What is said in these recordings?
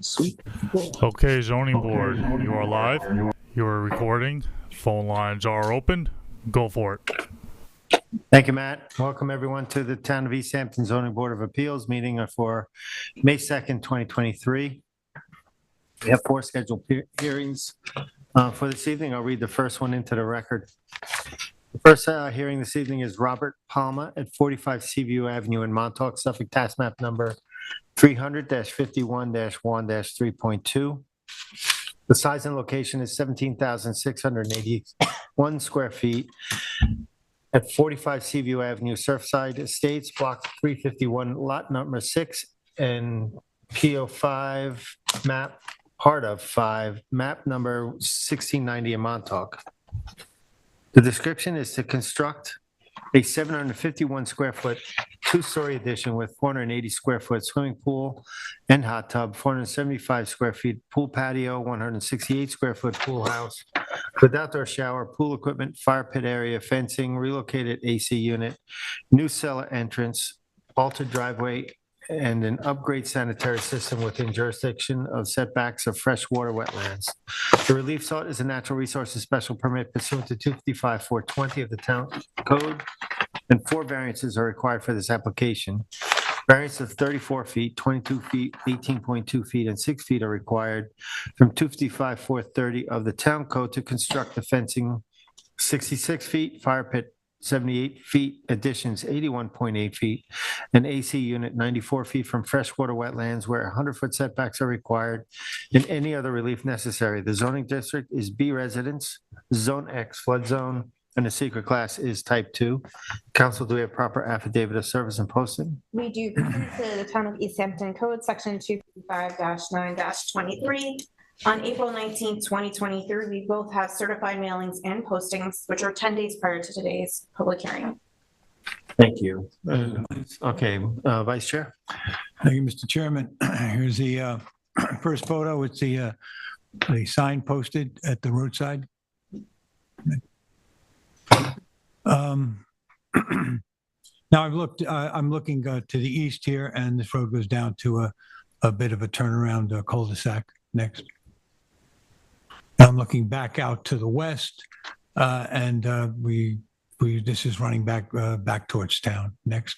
Sweet. Okay, zoning board, you are live. You are recording. Phone lines are open. Go for it. Thank you, Matt. Welcome, everyone, to the Town of East Hampton Zoning Board of Appeals meeting for May 2nd, 2023. We have 4 scheduled hearings for this evening. I'll read the first one into the record. The first hearing this evening is Robert Palma at 45 Seaview Avenue in Montauk, Suffolk, tax map number 300-51-1-3.2. The size and location is 17,681 square feet at 45 Seaview Avenue, Surfside Estates, block 351, lot number 6, and PO5 map, part of 5, map number 1690 in Montauk. The description is to construct a 751 square foot, 2-story addition with 480 square foot swimming pool and hot tub, 475 square feet pool patio, 168 square foot pool house with outdoor shower, pool equipment, fire pit area, fencing, relocated AC unit, new cellar entrance, altered driveway, and an upgrade sanitary system within jurisdiction of setbacks of freshwater wetlands. The relief sought is a natural resources special permit pursuant to 255-420 of the town code, and 4 variances are required for this application. Variance of 34 feet, 22 feet, 18.2 feet, and 6 feet are required from 255-430 of the town code to construct the fencing 66 feet, fire pit 78 feet, additions 81.8 feet, an AC unit 94 feet from freshwater wetlands where 100-foot setbacks are required, and any other relief necessary. The zoning district is B residence, zone X flood zone, and the secret class is type 2. Council, do we have proper affidavit of service and posting? We do. Pursuant to the Town of East Hampton Code, Section 255-9-23. On April 19, 2023, we both have certified mailings and postings, which are 10 days prior to today's public hearing. Thank you. Okay, Vice Chair. Thank you, Mr. Chairman. Here's the first photo. It's the sign posted at the roadside. Now I'm looking to the east here, and this road goes down to a bit of a turnaround cul-de-sac next. Now I'm looking back out to the west, and this is running back towards town next.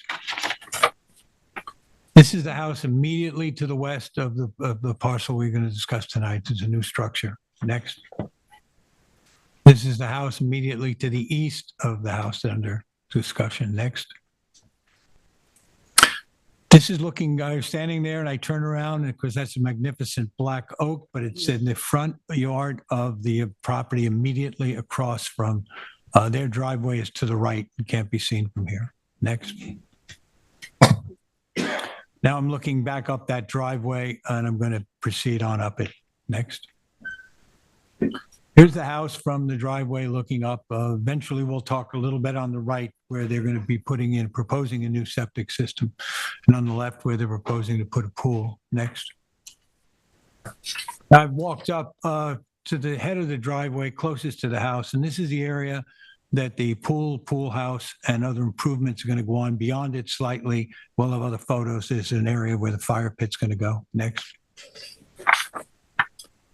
This is the house immediately to the west of the parcel we're going to discuss tonight. It's a new structure. Next. This is the house immediately to the east of the house under discussion. Next. This is looking, I was standing there and I turn around because that's a magnificent black oak, but it's in the front yard of the property immediately across from their driveway is to the right. It can't be seen from here. Next. Now I'm looking back up that driveway and I'm going to proceed on up it. Next. Here's the house from the driveway looking up. Eventually, we'll talk a little bit on the right where they're going to be proposing a new septic system, and on the left where they're proposing to put a pool. Next. I've walked up to the head of the driveway closest to the house, and this is the area that the pool house, and other improvements are going to go on. Beyond it slightly, we'll have other photos. There's an area where the fire pit's going to go. Next.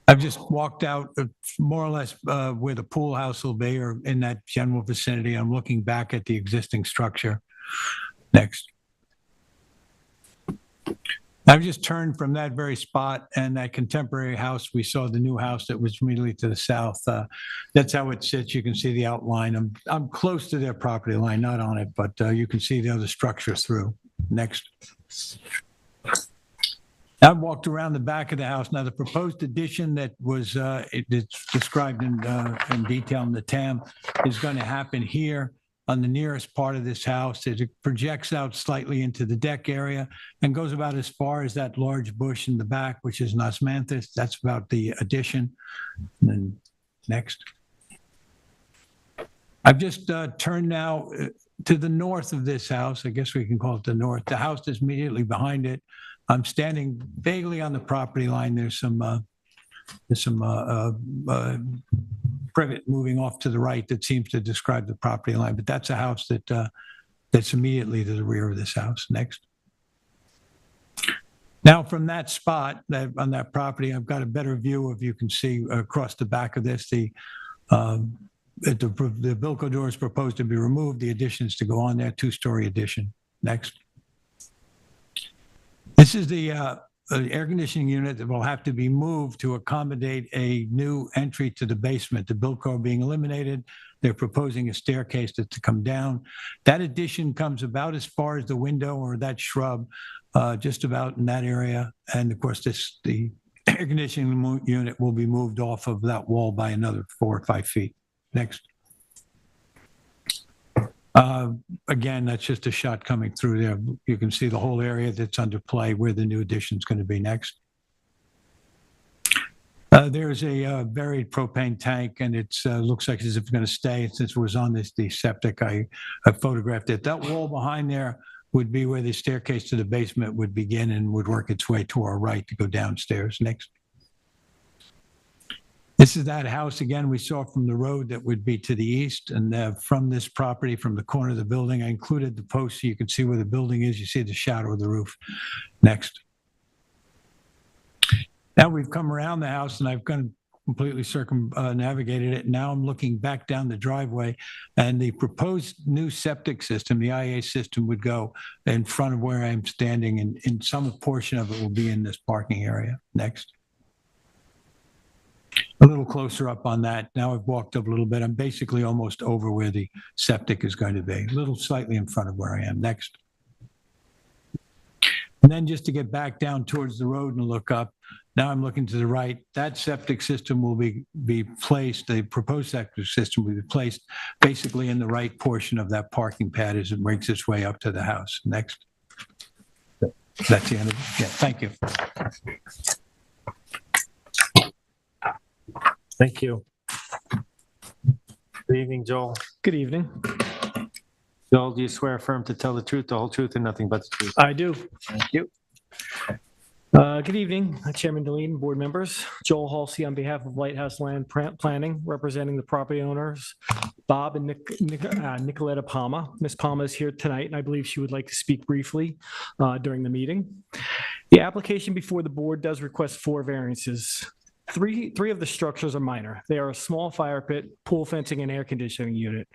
I've just walked out more or less where the pool house will be, or in that general vicinity. I'm looking back at the existing structure. Next. I've just turned from that very spot, and that contemporary house, we saw the new house that was immediately to the south. That's how it sits. You can see the outline. I'm close to their property line, not on it, but you can see the other structure through. Next. I've walked around the back of the house. Now, the proposed addition that was it's described in detail in the TAM is going to happen here on the nearest part of this house. It projects out slightly into the deck area and goes about as far as that large bush in the back, which is an osmanthus. That's about the addition. And then next. I've just turned now to the north of this house. I guess we can call it the north. The house is immediately behind it. I'm standing vaguely on the property line. There's some privet moving off to the right that seems to describe the property line, but that's a house that's immediately to the rear of this house. Next. Now, from that spot, on that property, I've got a better view of, you can see across the back of this, the Bilco door is proposed to be removed, the addition is to go on there, two-story addition. Next. This is the air conditioning unit that will have to be moved to accommodate a new entry to the basement. The Bilco being eliminated, they're proposing a staircase to come down. That addition comes about as far as the window or that shrub, just about in that area. And of course, the air conditioning unit will be moved off of that wall by another 4 or 5 feet. Next. Again, that's just a shot coming through there. You can see the whole area that's under play where the new addition is going to be next. There's a buried propane tank, and it looks like as if it's going to stay. Since it was on the septic, I photographed it. That wall behind there would be where the staircase to the basement would begin and would work its way to our right to go downstairs. Next. This is that house again we saw from the road that would be to the east, and from this property, from the corner of the building, I included the post so you can see where the building is. You see the shadow of the roof. Next. Now we've come around the house and I've completely circumnavigated it. Now I'm looking back down the driveway, and the proposed new septic system, the IA system, would go in front of where I'm standing, and in some portion of it will be in this parking area. Next. A little closer up on that. Now I've walked up a little bit. I'm basically almost over where the septic is going to be, a little slightly in front of where I am. Next. And then just to get back down towards the road and look up, now I'm looking to the right. That septic system will be placed, the proposed septic system will be placed basically in the right portion of that parking pad as it makes its way up to the house. Next. That's the end of it. Yeah, thank you. Thank you. Good evening, Joel. Good evening. Joel, do you swear affirm to tell the truth, the whole truth, and nothing but the truth? I do. Thank you. Good evening, Chairman Deline, board members. Joel Halsey on behalf of Lighthouse Land Planning, representing the property owners, Bob and Nicoletta Palma. Ms. Palma is here tonight, and I believe she would like to speak briefly during the meeting. The application before the board does request 4 variances. Three of the structures are minor. They are a small fire pit, pool fencing, and air conditioning unit.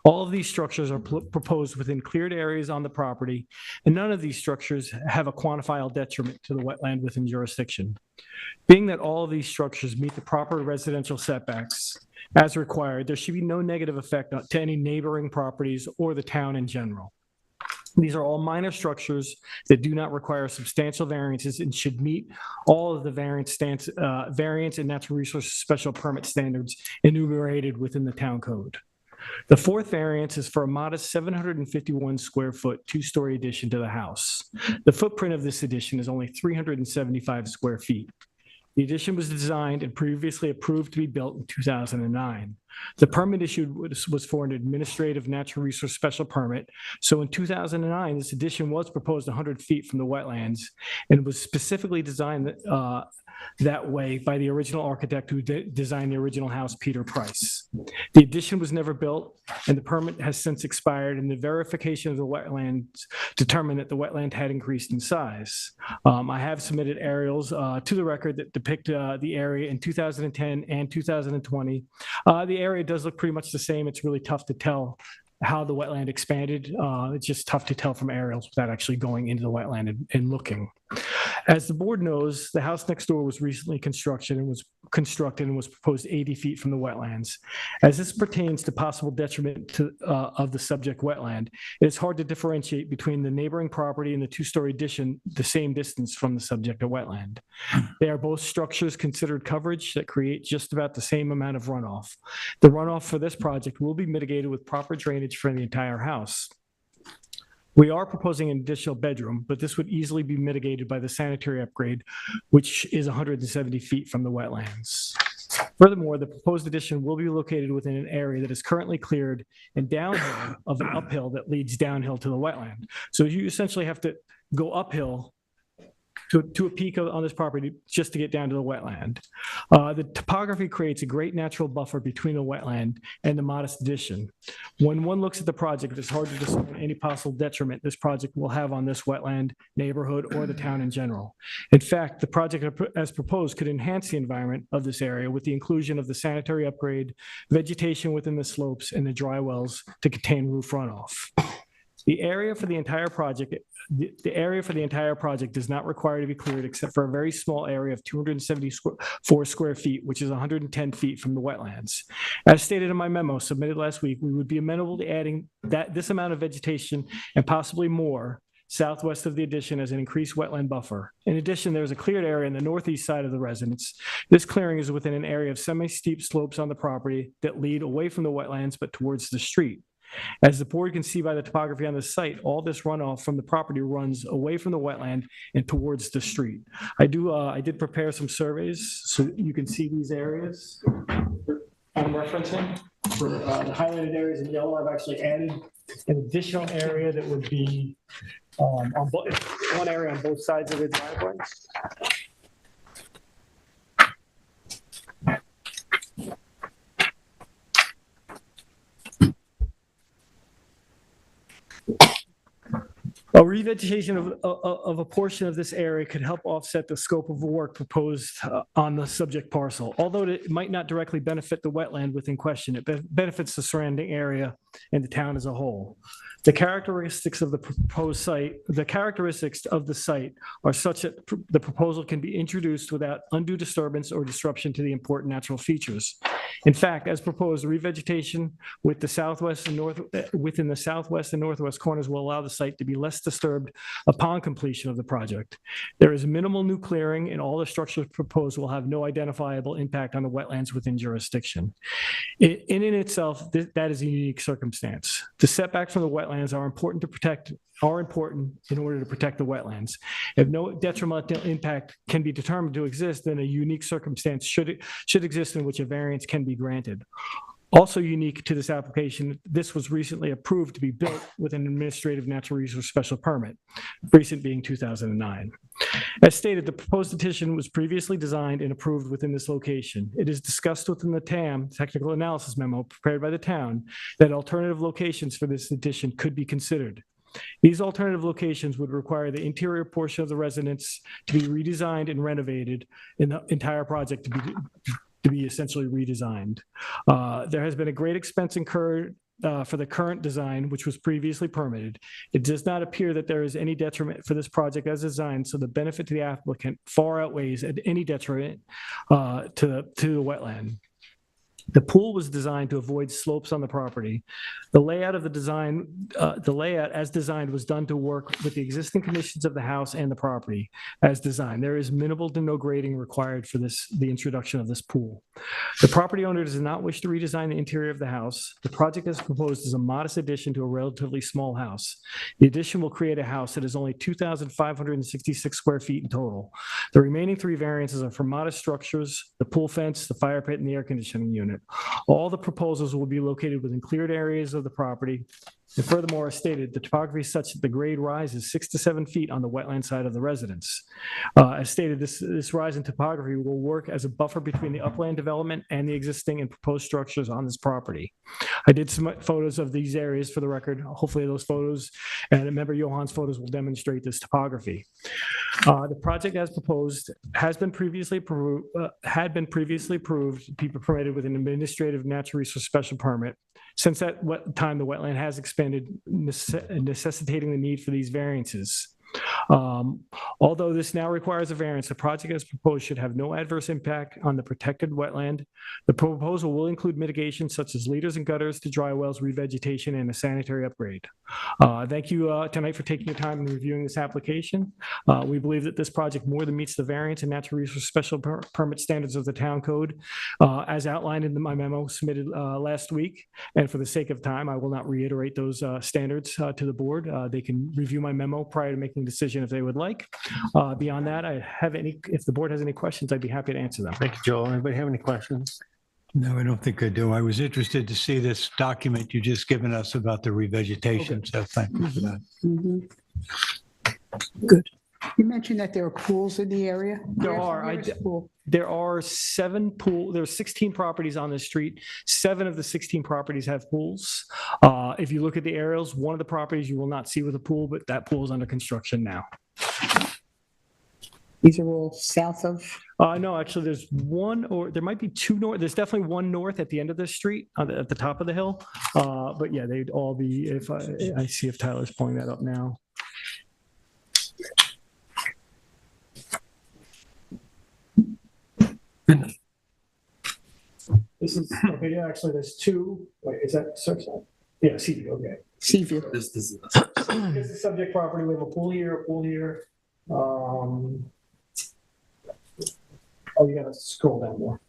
All of these structures are proposed within cleared areas on the property, and none of these structures have a quantifiable detriment to the wetland within jurisdiction. Being that all of these structures meet the proper residential setbacks as required, there should be no negative effect to any neighboring properties or the town in general. These are all minor structures that do not require substantial variances and should meet all of the variance and natural resource special permit standards enumerated within the town code. The 4th variance is for a modest 751 square foot 2-story addition to the house. The footprint of this addition is only 375 square feet. The addition was designed and previously approved to be built in 2009. The permit issued was for an administrative natural resource special permit. So in 2009, this addition was proposed 100 feet from the wetlands and was specifically designed that way by the original architect who designed the original house, Peter Price. The addition was never built, and the permit has since expired, and the verification of the wetlands determined that the wetland had increased in size. I have submitted aerials to the record that depict the area in 2010 and 2020. The area does look pretty much the same. It's really tough to tell how the wetland expanded. It's just tough to tell from aerials without actually going into the wetland and looking. As the board knows, the house next door was recently constructed and was proposed 80 feet from the wetlands. As this pertains to possible detriment of the subject wetland, it is hard to differentiate between the neighboring property and the 2-story addition the same distance from the subject of wetland. They are both structures considered coverage that create just about the same amount of runoff. The runoff for this project will be mitigated with proper drainage for the entire house. We are proposing an additional bedroom, but this would easily be mitigated by the sanitary upgrade, which is 170 feet from the wetlands. Furthermore, the proposed addition will be located within an area that is currently cleared and downhill of an uphill that leads downhill to the wetland. So you essentially have to go uphill to a peak on this property just to get down to the wetland. The topography creates a great natural buffer between the wetland and the modest addition. When one looks at the project, it's hard to discern any possible detriment this project will have on this wetland, neighborhood, or the town in general. In fact, the project as proposed could enhance the environment of this area with the inclusion of the sanitary upgrade, vegetation within the slopes, and the dry wells to contain roof runoff. The area for the entire project does not require to be cleared except for a very small area of 274 square feet, which is 110 feet from the wetlands. As stated in my memo submitted last week, we would be amenable to adding this amount of vegetation and possibly more southwest of the addition as an increased wetland buffer. In addition, there is a cleared area in the northeast side of the residence. This clearing is within an area of semi-steep slopes on the property that lead away from the wetlands but towards the street. As the board can see by the topography on the site, all this runoff from the property runs away from the wetland and towards the street. I did prepare some surveys so you can see these areas I'm referencing. For the highlighted areas in yellow, I've actually added an additional area that would be one area on both sides of the driveway. A revegetation of a portion of this area could help offset the scope of work proposed on the subject parcel. Although it might not directly benefit the wetland within question, it benefits the surrounding area and the town as a whole. The characteristics of the proposed site, the characteristics of the site are such that the proposal can be introduced without undue disturbance or disruption to the important natural features. In fact, as proposed, revegetation with the southwest and within the southwest and northwest corners will allow the site to be less disturbed upon completion of the project. There is minimal new clearing, and all the structures proposed will have no identifiable impact on the wetlands within jurisdiction. In itself, that is a unique circumstance. The setbacks from the wetlands are important in order to protect the wetlands. If no detrimental impact can be determined to exist, then a unique circumstance should exist in which a variance can be granted. Also unique to this application, this was recently approved to be built with an administrative natural resource special permit, recent being 2009. As stated, the proposed addition was previously designed and approved within this location. It is discussed within the TAM, technical analysis memo prepared by the town, that alternative locations for this addition could be considered. These alternative locations would require the interior portion of the residence to be redesigned and renovated, and the entire project to be essentially redesigned. There has been a great expense incurred for the current design, which was previously permitted. It does not appear that there is any detriment for this project as designed, so the benefit to the applicant far outweighs any detriment to the wetland. The pool was designed to avoid slopes on the property. The layout as designed was done to work with the existing conditions of the house and the property as designed. There is minimal to no grading required for the introduction of this pool. The property owner does not wish to redesign the interior of the house. The project as proposed is a modest addition to a relatively small house. The addition will create a house that is only 2,566 square feet in total. The remaining 3 variances are for modest structures, the pool fence, the fire pit, and the air conditioning unit. All the proposals will be located within cleared areas of the property. And furthermore, as stated, the topography is such that the grade rises 6 to 7 feet on the wetland side of the residence. As stated, this rise in topography will work as a buffer between the upland development and the existing and proposed structures on this property. I did submit photos of these areas for the record. Hopefully those photos and member Johan's photos will demonstrate this topography. The project as proposed had been previously approved to be permitted with an administrative natural resource special permit. Since that time, the wetland has expanded, necessitating the need for these variances. Although this now requires a variance, the project as proposed should have no adverse impact on the protected wetland. The proposal will include mitigation such as leaders and gutters to dry wells, revegetation, and a sanitary upgrade. Thank you tonight for taking your time and reviewing this application. We believe that this project more than meets the variance and natural resource special permit standards of the town code as outlined in my memo submitted last week. And for the sake of time, I will not reiterate those standards to the board. They can review my memo prior to making a decision if they would like. Beyond that, if the board has any questions, I'd be happy to answer them. Thank you, Joel. Anybody have any questions? No, I don't think I do. I was interested to see this document you just given us about the revegetation, so thank you for that. Good. You mentioned that there are pools in the area? There Where's the are. nearest pool? There are 16 properties on the street. 7 of the 16 properties have pools. If you look at the aerials, one of the properties you will not see with a pool, but that pool is under construction now. These are all south of, No, actually, there's one, or there might be 2 north. There's definitely one north at the end of this street, at the top of the hill. But yeah, they'd all be, if I see if Tyler's pulling that up now. This is, okay, yeah, actually, there's 2. Wait, is that Surfside? Yeah, CV, okay. Seaview. This is Here's the subject property. We have a pool here, a pool here. Oh, you gotta scroll down more.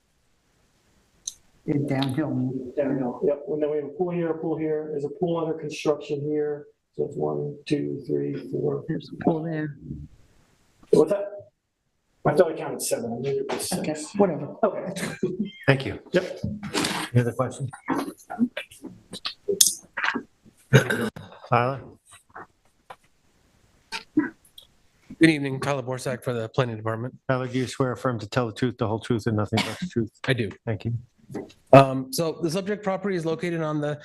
In downhill. Downhill, yep. And then we have a pool here, a pool here. There's a pool under construction here. So it's 1, 2, 3, 4. There's a pool there. What's that? I thought I counted 7. I knew it was 6. Okay, whatever. Okay. Thank you. Yep. Any other questions? Tyler? Good evening, Tyler Borsak for the Planning Department. Tyler, do you swear affirm to tell the truth, the whole truth, and nothing but the truth? I do. Thank you. So the subject property is located on the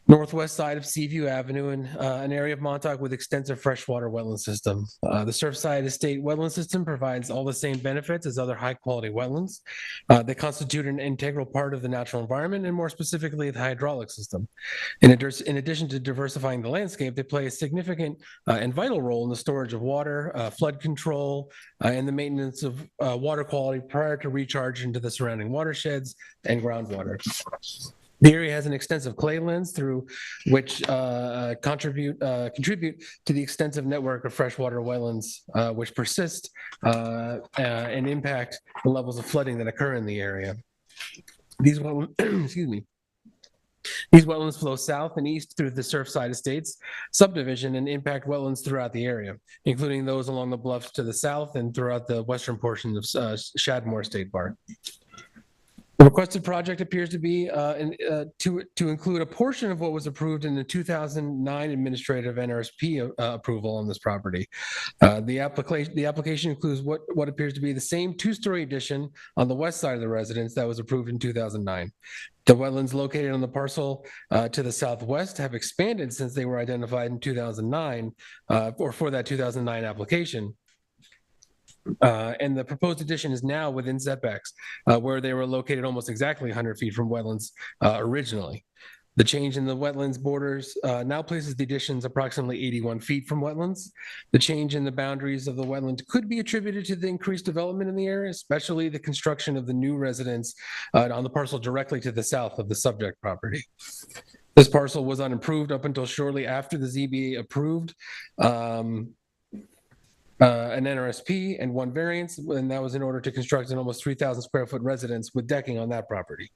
northwest side of Seaview Avenue in an area of Montauk with extensive freshwater wetland system. The Surfside Estate wetland system provides all the same benefits as other high-quality wetlands. They constitute an integral part of the natural environment and more specifically the hydraulic system. In addition to diversifying the landscape, they play a significant and vital role in the storage of water, flood control, and the maintenance of water quality prior to recharge into the surrounding watersheds and groundwater. The area has an extensive clay lens through which contribute to the extensive network of freshwater wetlands which persist and impact the levels of flooding that occur in the area. These excuse me. These wetlands flow south and east through the Surfside Estates subdivision and impact wetlands throughout the area, including those along the bluffs to the south and throughout the western portion of Shadmore State Park. The requested project appears to be to include a portion of what was approved in the 2009 administrative NRSP approval on this property. The application includes what appears to be the same 2-story addition on the west side of the residence that was approved in 2009. The wetlands located on the parcel to the southwest have expanded since they were identified in 2009 or for that 2009 application. And the proposed addition is now within setbacks where they were located almost exactly 100 feet from wetlands originally. The change in the wetlands borders now places the additions approximately 81 feet from wetlands. The change in the boundaries of the wetland could be attributed to the increased development in the area, especially the construction of the new residence on the parcel directly to the south of the subject property. This parcel was unimproved up until shortly after the ZBA approved an NRSP and 1 variance, and that was in order to construct an almost 3,000 square foot residence with decking on that property.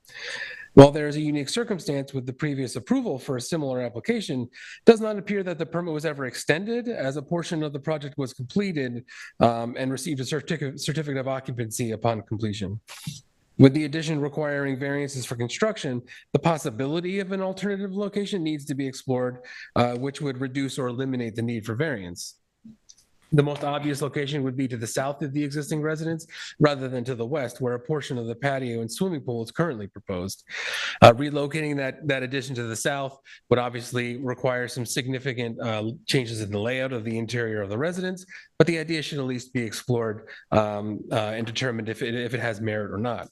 While there is a unique circumstance with the previous approval for a similar application, it does not appear that the permit was ever extended as a portion of the project was completed and received a certificate of occupancy upon completion. With the addition requiring variances for construction, the possibility of an alternative location needs to be explored, which would reduce or eliminate the need for variance. The most obvious location would be to the south of the existing residence rather than to the west, where a portion of the patio and swimming pool is currently proposed. Relocating that addition to the south would obviously require some significant changes in the layout of the interior of the residence, but the idea should at least be explored and determined if it has merit or not.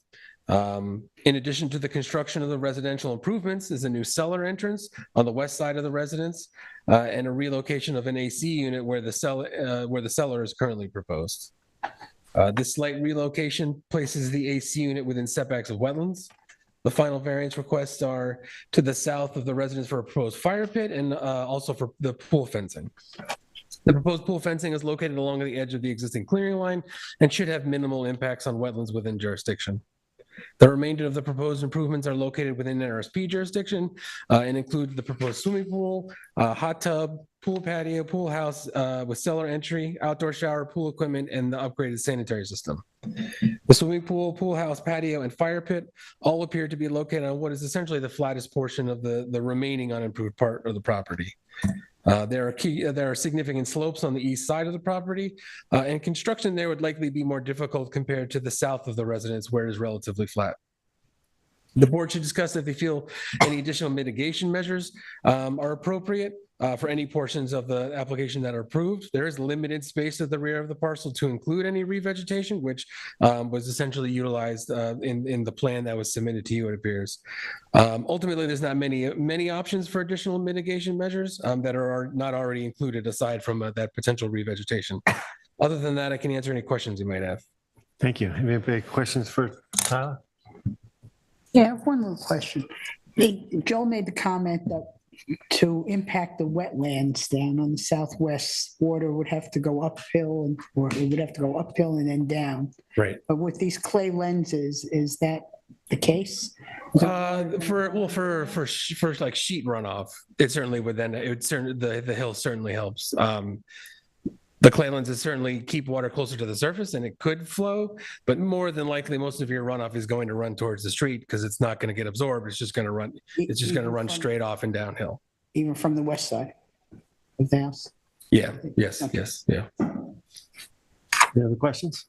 In addition to the construction of the residential improvements is a new cellar entrance on the west side of the residence and a relocation of an AC unit where the cellar is currently proposed. This slight relocation places the AC unit within setbacks of wetlands. The final variance requests are to the south of the residence for a proposed fire pit and also for the pool fencing. The proposed pool fencing is located along the edge of the existing clearing line and should have minimal impacts on wetlands within jurisdiction. The remainder of the proposed improvements are located within NRSP jurisdiction and include the proposed swimming pool, hot tub, pool patio, pool house with cellar entry, outdoor shower, pool equipment, and the upgraded sanitary system. The swimming pool, pool house, patio, and fire pit all appear to be located on what is essentially the flattest portion of the remaining unimproved part of the property. There are significant slopes on the east side of the property, and construction there would likely be more difficult compared to the south of the residence, where it is relatively flat. The board should discuss if they feel any additional mitigation measures are appropriate for any portions of the application that are approved. There is limited space at the rear of the parcel to include any revegetation, which was essentially utilized in the plan that was submitted to you, it appears. Ultimately, there's not many options for additional mitigation measures that are not already included aside from that potential revegetation. Other than that, I can answer any questions you might have. Thank you. Any questions for Tyler? Yeah, I have one little question. Joel made the comment that to impact the wetlands down on the southwest, water would have to go uphill or it would have to go uphill and then down. Right. But with these clay lenses, is that the case? For like sheet runoff, it certainly would then, it would certainly, the hill certainly helps. The clay lenses certainly keep water closer to the surface and it could flow, but more than likely, most of your runoff is going to run towards the street because it's not going to get absorbed. It's just going to run, straight off and downhill. Even from the west side of the house? Yeah, yes, Okay. yes, yeah. Any other questions?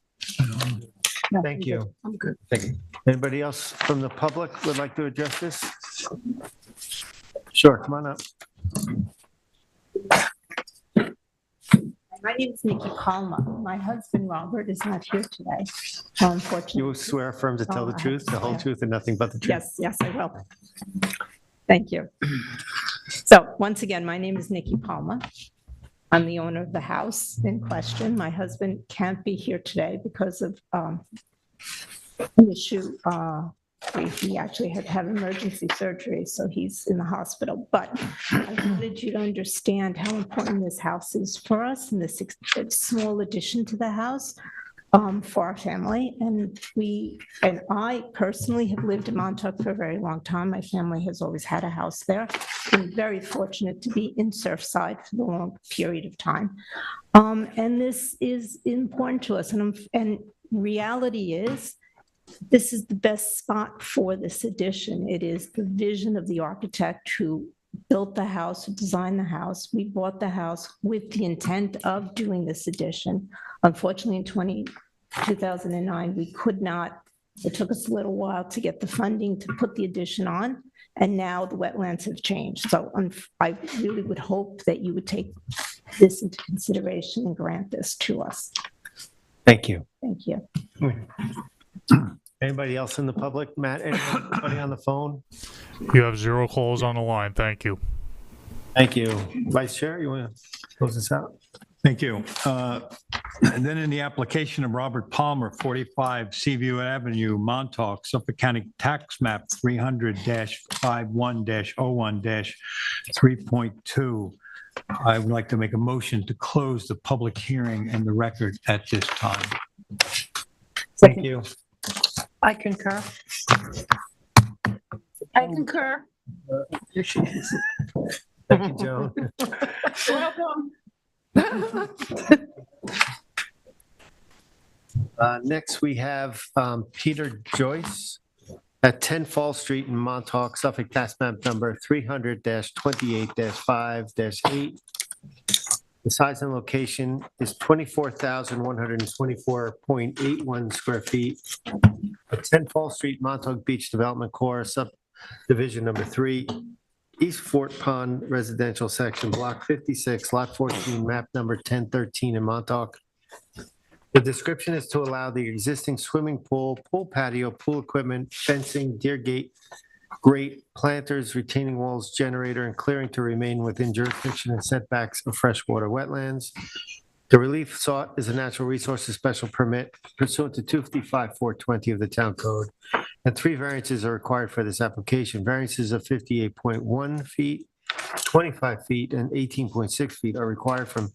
No, Thank you. I'm good. Thank you. Anybody else from the public would like to address this? Sure, come on up. My name is Nikki Palma. My husband, Robert, is not here today, unfortunately. You will swear affirm to tell the truth, the whole truth, and nothing but the truth? Yes, I will. Thank you. So once again, my name is Nikki Palma. I'm the owner of the house in question. My husband can't be here today because of an issue. He actually had to have emergency surgery, so he's in the hospital. But I wanted you to understand how important this house is for us and this small addition to the house for our family. And I personally have lived in Montauk for a very long time. My family has always had a house there. Been very fortunate to be in Surfside for the long period of time. And this is important to us. And reality is, this is the best spot for this addition. It is the vision of the architect who built the house, who designed the house. We bought the house with the intent of doing this addition. Unfortunately, in 2009, we could not. It took us a little while to get the funding to put the addition on, and now the wetlands have changed. So I really would hope that you would take this into consideration and grant this to us. Thank you. Thank you. Anybody else in the public? Matt, anybody on the phone? You have 0 calls on the line. Thank you. Thank you. Vice Chair, you want to close this out? Thank you. And then in the application of Robert Palmer, 45 Seaview Avenue, Montauk, Suffolk County Tax Map 300-51-01-3.2, I would like to make a motion to close the public hearing and the record at this time. Thank you. I concur. I concur. Here she is. Thank you, Joan. Welcome. Next, we have Peter Joyce at 10 Fall Street in Montauk, Suffolk Tax Map number 300-28-5-8. The size and location is 24,124.81 square feet. At 10 Fall Street, Montauk Beach Development Corps, subdivision number 3, East Fort Pond Residential Section, Block 56, Lot 14, map number 1013 in Montauk. The description is to allow the existing swimming pool, pool patio, pool equipment, fencing, deer gate, grate, planters, retaining walls, generator, and clearing to remain within jurisdiction and setbacks of freshwater wetlands. The relief sought is a natural resources special permit pursuant to 255-420 of the Town Code, and 3 variances are required for this application. Variances of 58.1 feet, 25 feet, and 18.6 feet are required from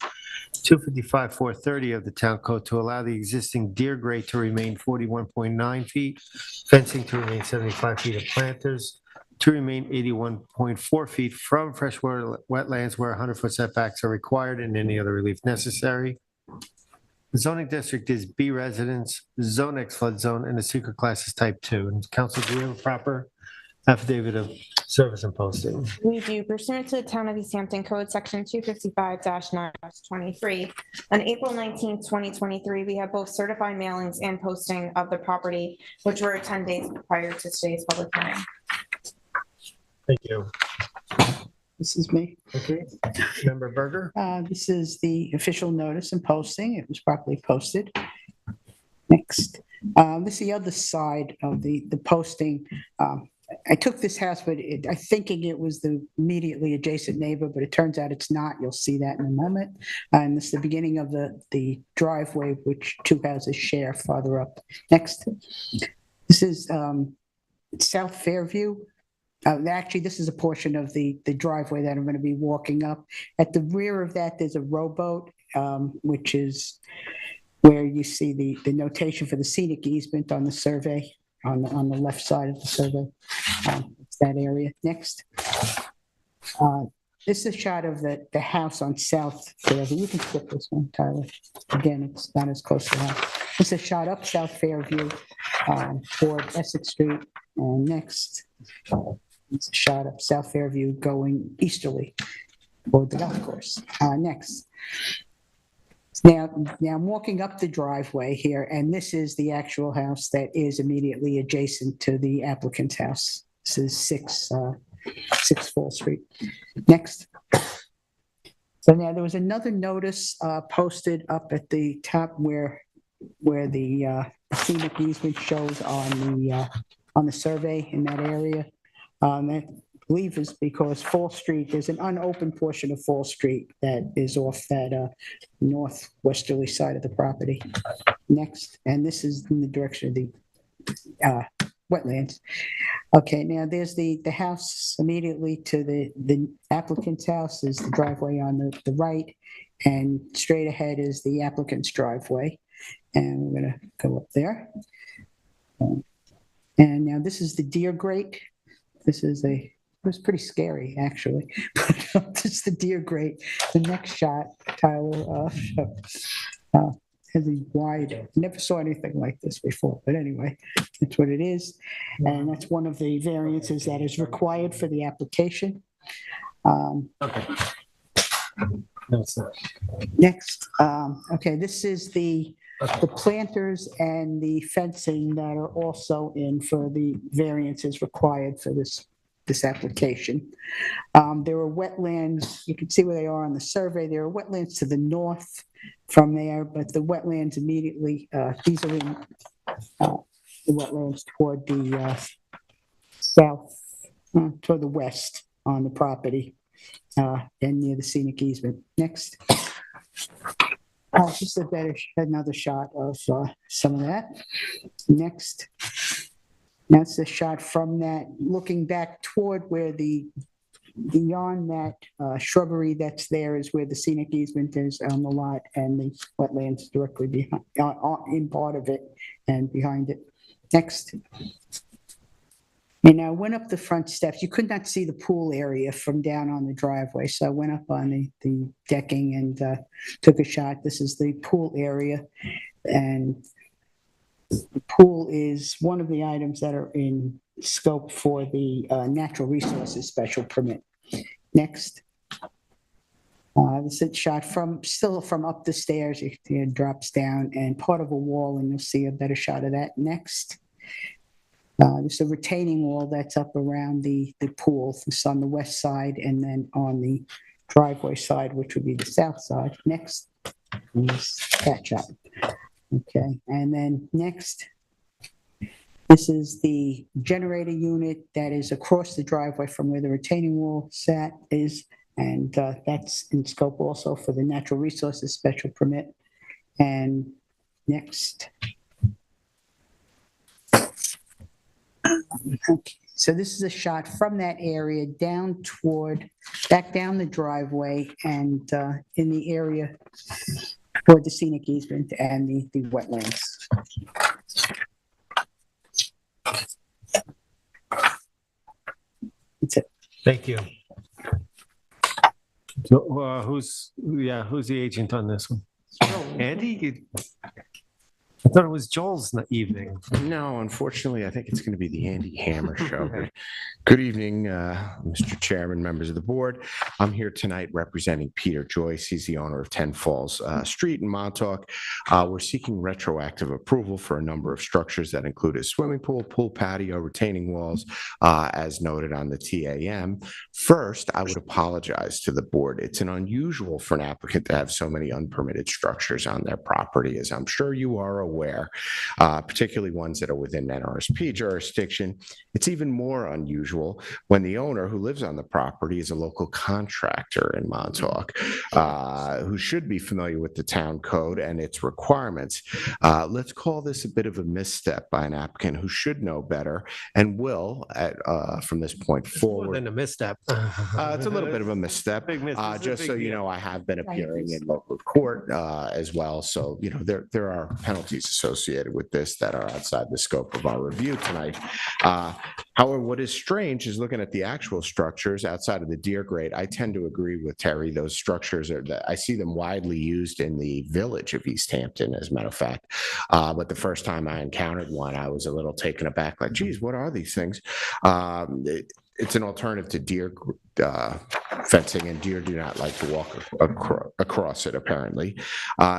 255-430 of the Town Code to allow the existing deer grate to remain 41.9 feet, fencing to remain 75 feet, of planters to remain 81.4 feet from freshwater wetlands where 100-foot setbacks are required and any other relief necessary. The zoning district is B residence, Zone X flood zone, and the secret class is type 2. And council, do we have a proper Affidavit of service and posting. We do pursuant to the Town of East Hampton Code, Section 255-9-23. On April 19th, 2023, we have both certified mailings and posting of the property, which were 10 days prior to today's public hearing. Thank you. This is me. Okay. Member Berger? This is the official notice and posting. It was properly posted. Next. This is the other side of the posting. I took this house, but I thinking it was the immediately adjacent neighbor, but it turns out it's not. You'll see that in a moment. And this is the beginning of the driveway, which two houses share farther up. Next. This is South Fairview. Actually, this is a portion of the driveway that I'm going to be walking up. At the rear of that, there's a rowboat, which is where you see the notation for the scenic easement on the survey, on the left side of the survey. It's that area. Next. This is a shot of the house on South Fairview. You can skip this one, Tyler. Again, it's not as close to that. This is a shot up South Fairview toward Essex Street. And next. It's a shot up South Fairview going easterly toward the golf course. Next. Now I'm walking up the driveway here, and this is the actual house that is immediately adjacent to the applicant's house. This is 6 Fall Street. Next. So now there was another notice posted up at the top where the scenic easement shows on the survey in that area. I believe is because Fall Street, there's an unopened portion of Fall Street that is off that northwesterly side of the property. Next, and this is in the direction of the wetlands. Okay, now there's the house immediately to the applicant's house is the driveway on the right, and straight ahead is the applicant's driveway. And we're gonna go up there. And now this is the deer grate. This is it was pretty scary, actually. This is the deer grate. The next shot, Tyler, has a wide, never saw anything like this before, but anyway, that's what it is. And that's one of the variances that is required for the application. Okay. No, it's not. Next, okay, this is the planters and the fencing that are also in for the variances required for this application. There are wetlands, you can see where they are on the survey. There are wetlands to the north from there, but the wetlands immediately, these are in the wetlands toward the south, toward the west on the property and near the scenic easement. Next. Just another shot of some of that. Next. That's a shot from that, looking back toward where beyond that shrubbery that's there is where the scenic easement is on the lot, and the wetlands directly behind, in part of it and behind it. Next. And I went up the front steps. You could not see the pool area from down on the driveway. So I went up on the decking and took a shot. This is the pool area. And the pool is one of the items that are in scope for the natural resources special permit. Next. This is shot still from up the stairs. It drops down and part of a wall, and you'll see a better shot of that next. There's a retaining wall that's up around the pool. It's on the west side, and then on the driveway side, which would be the south side. Next is that shot. Okay, and then next, this is the generator unit that is across the driveway from where the retaining wall is, and that's in scope also for the natural resources special permit. And next. Okay, so this is a shot from that area back down the driveway and in the area toward the scenic easement and the wetlands. That's it. Thank you. So, who's the agent on this one? Andy? I thought it was Joel's evening. No, unfortunately, I think it's going to be the Andy Hammer show. Good evening, Mr. Chairman, members of the board. I'm here tonight representing Peter Joyce. He's the owner of 10 Falls Street in Montauk. We're seeking retroactive approval for a number of structures that include a swimming pool, pool patio, retaining walls, as noted on the TAM. First, I would apologize to the board. It's an unusual for an applicant to have so many unpermitted structures on their property, as I'm sure you are aware, particularly ones that are within NRSP jurisdiction. It's even more unusual when the owner who lives on the property is a local contractor in Montauk, who should be familiar with the town code and its requirements. Let's call this a bit of a misstep by an applicant who should know better and will, from this point More forward. than a misstep. It's a little bit of a misstep. Just so you know, I have been appearing in local court as well. So, you know, there are penalties associated with this that are outside the scope of our review tonight. However, what is strange is looking at the actual structures outside of the deer grate. I tend to agree with Terry. Those structures I see them widely used in the village of East Hampton, as a matter of fact. But the first time I encountered one, I was a little taken aback, like, geez, what are these things? It's an alternative to deer fencing, and deer do not like to walk across it, apparently.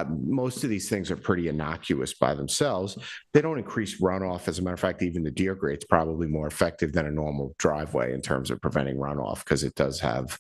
Most of these things are pretty innocuous by themselves. They don't increase runoff. As a matter of fact, even the deer grate's probably more effective than a normal driveway in terms of preventing runoff, because it does have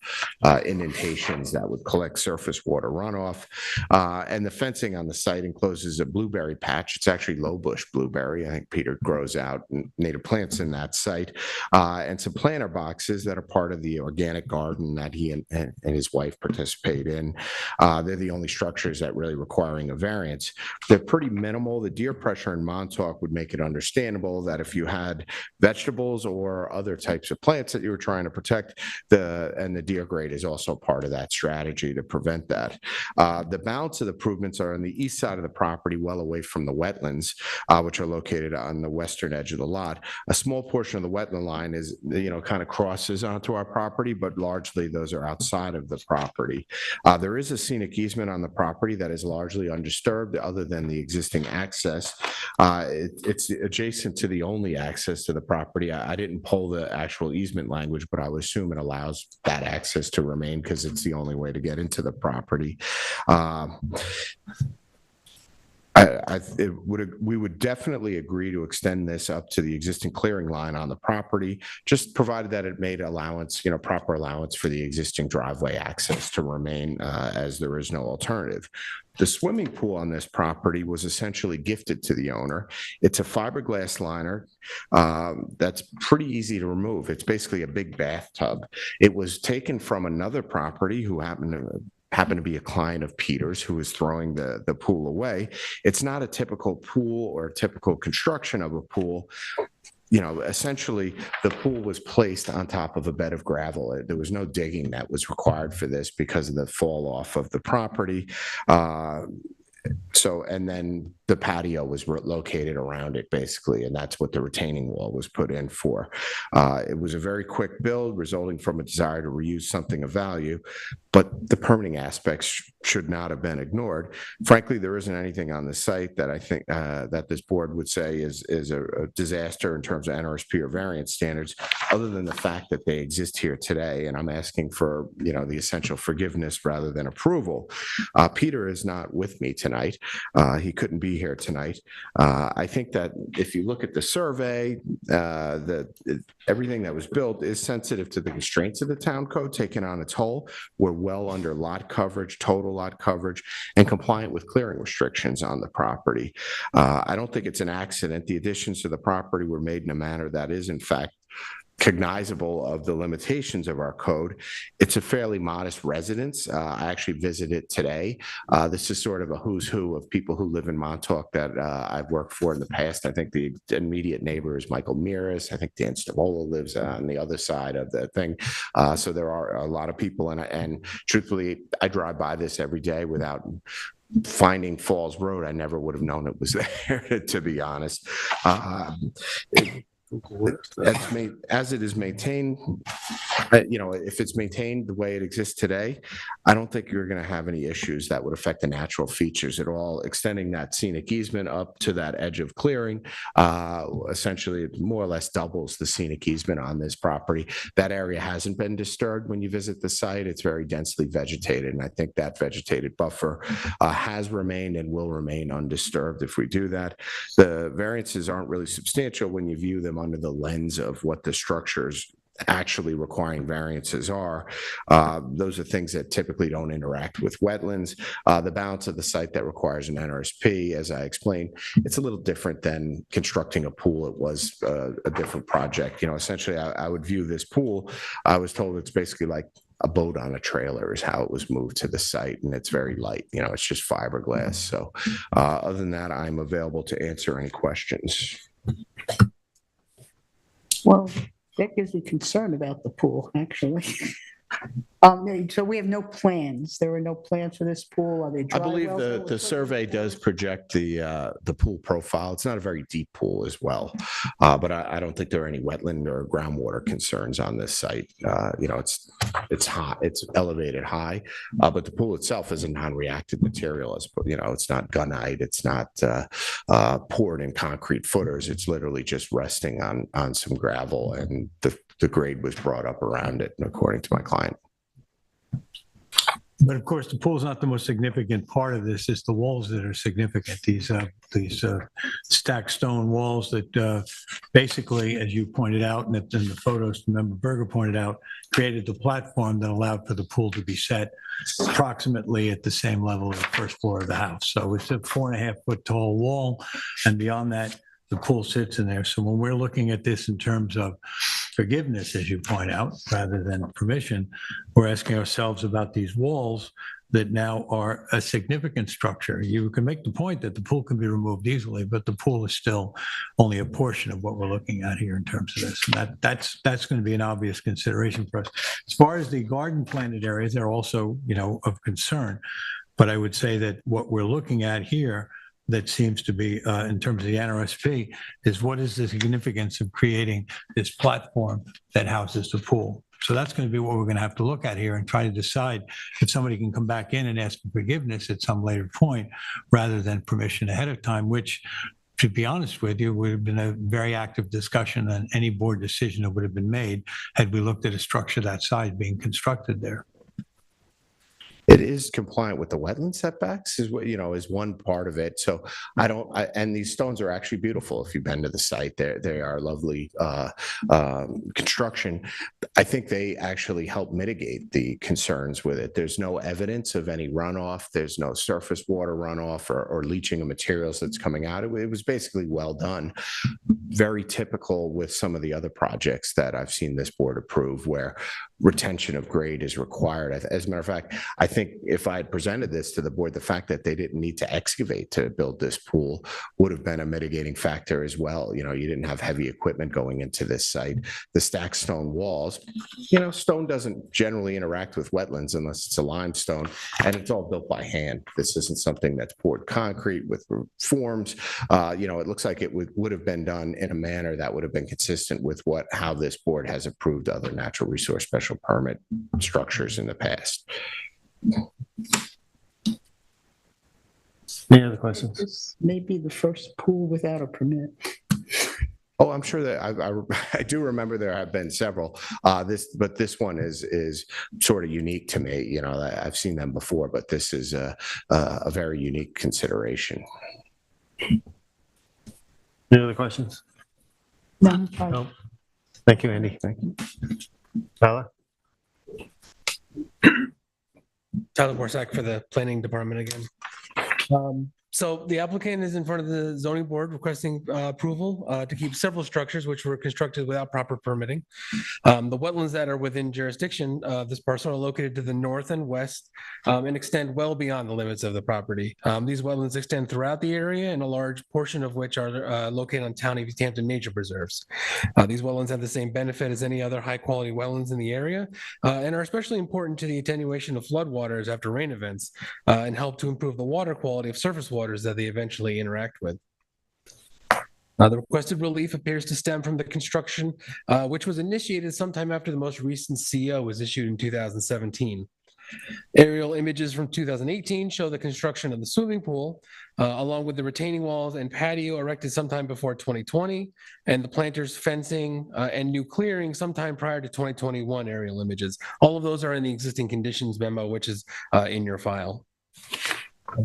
indentations that would collect surface water runoff. And the fencing on the site encloses a blueberry patch. It's actually low bush blueberry. I think Peter grows out native plants in that site, and some planter boxes that are part of the organic garden that he and his wife participate in. They're the only structures that really requiring a variance. They're pretty minimal. The deer pressure in Montauk would make it understandable that if you had vegetables or other types of plants that you were trying to protect, the deer grate is also part of that strategy to prevent that. The balance of the improvements are on the east side of the property, well away from the wetlands, which are located on the western edge of the lot. A small portion of the wetland line is, kind of crosses onto our property, but largely those are outside of the property. There is a scenic easement on the property that is largely undisturbed other than the existing access. It's adjacent to the only access to the property. I didn't pull the actual easement language, but I would assume it allows that access to remain because it's the only way to get into the property. We would definitely agree to extend this up to the existing clearing line on the property, just provided that it made allowance, proper allowance for the existing driveway access to remain, as there is no alternative. The swimming pool on this property was essentially gifted to the owner. It's a fiberglass liner that's pretty easy to remove. It's basically a big bathtub. It was taken from another property who happened to be a client of Peter's, who was throwing the pool away. It's not a typical pool or a typical construction of a pool. Essentially the pool was placed on top of a bed of gravel. There was no digging that was required for this because of the fall off of the property. And then the patio was located around it, basically, and that's what the retaining wall was put in for. It was a very quick build resulting from a desire to reuse something of value, but the permitting aspects should not have been ignored. Frankly, there isn't anything on the site that I think that this board would say is a disaster in terms of NRSP or variance standards, other than the fact that they exist here today, and I'm asking for the essential forgiveness rather than approval. Peter is not with me tonight. He couldn't be here tonight. I think that if you look at the survey, everything that was built is sensitive to the constraints of the town code taken on its whole. We're well under lot coverage, total lot coverage, and compliant with clearing restrictions on the property. I don't think it's an accident. The additions to the property were made in a manner that is, in fact, cognizable of the limitations of our code. It's a fairly modest residence. I actually visited today. This is sort of a who's who of people who live in Montauk that I've worked for in the past. I think the immediate neighbor is Michael Miras. I think Dan Stavola lives on the other side of the thing. So there are a lot of people, and truthfully, I drive by this every day without finding Falls Road. I never would have known it was there, to be honest. As it is maintained, if it's maintained the way it exists today, I don't think you're going to have any issues that would affect the natural features at all. Extending that scenic easement up to that edge of clearing, essentially it more or less doubles the scenic easement on this property. That area hasn't been disturbed when you visit the site. It's very densely vegetated, and I think that vegetated buffer has remained and will remain undisturbed if we do that. The variances aren't really substantial when you view them under the lens of what the structures actually requiring variances are. Those are things that typically don't interact with wetlands. The balance of the site that requires an NRSP, as I explained, it's a little different than constructing a pool. It was a different project. Essentially, I would view this pool, I was told it's basically like a boat on a trailer is how it was moved to the site, and it's very light. It's just fiberglass. So other than that, I'm available to answer any questions. Well, that gives me concern about the pool, actually. So we have no plans. There are no plans for this pool. Are they I dry believe wells? the survey does project the pool profile. It's not a very deep pool as well, but I don't think there are any wetland or groundwater concerns on this site. It's hot, it's elevated high, but the pool itself is a non-reactive material. It's not gunite, it's not poured in concrete footers. It's literally just resting on some gravel, and the grade was brought up around it, according to my client. But of course, the pool is not the most significant part of this. It's the walls that are significant. These stacked stone walls that basically, as you pointed out, and in the photos Member Berger pointed out, created the platform that allowed for the pool to be set approximately at the same level as the first floor of the house. So it's a 4.5-foot tall wall, and beyond that, the pool sits in there. So when we're looking at this in terms of forgiveness, as you point out, rather than permission, we're asking ourselves about these walls that now are a significant structure. You can make the point that the pool can be removed easily, but the pool is still only a portion of what we're looking at here in terms of this. And that's going to be an obvious consideration for us. As far as the garden planted areas, they're also, of concern. But I would say that what we're looking at here that seems to be, in terms of the NRSP, is what is the significance of creating this platform that houses the pool? So that's going to be what we're going to have to look at here and try to decide if somebody can come back in and ask for forgiveness at some later point rather than permission ahead of time, which, to be honest with you, would have been a very active discussion on any board decision that would have been made had we looked at a structure that size being constructed there. It is compliant with the wetland setbacks is one part of it. So and these stones are actually beautiful. If you've been to the site, they are lovely construction. I think they actually help mitigate the concerns with it. There's no evidence of any runoff. There's no surface water runoff or leaching of materials that's coming out. It was basically well done. Very typical with some of the other projects that I've seen this board approve where retention of grade is required. As a matter of fact, I think if I had presented this to the board, the fact that they didn't need to excavate to build this pool would have been a mitigating factor as well. You didn't have heavy equipment going into this site. The stacked stone walls, stone doesn't generally interact with wetlands unless it's a limestone, and it's all built by hand. This isn't something that's poured concrete with forms. It looks like it would have been done in a manner that would have been consistent with how this board has approved other natural resource special permit structures in the past. Any other questions? This may be the first pool without a permit. Oh, I'm sure that I do remember there have been several. But this one is sort of unique to me. I've seen them before, but this is a very unique consideration. Any other questions? No, No. Thank you, Andy. Thank you. Tyler? Tyler Borsak for the planning department again. So the applicant is in front of the zoning board requesting approval to keep several structures which were constructed without proper permitting. The wetlands that are within jurisdiction of this parcel are located to the north and west and extend well beyond the limits of the property. These wetlands extend throughout the area, and a large portion of which are located on Town of East Hampton nature preserves. These wetlands have the same benefit as any other high-quality wetlands in the area and are especially important to the attenuation of floodwaters after rain events and help to improve the water quality of surface waters that they eventually interact with. The requested relief appears to stem from the construction, which was initiated sometime after the most recent CO was issued in 2017. Aerial images from 2018 show the construction of the swimming pool, along with the retaining walls and patio erected sometime before 2020, and the planters, fencing, and new clearing sometime prior to 2021 aerial images. All of those are in the existing conditions memo, which is in your file.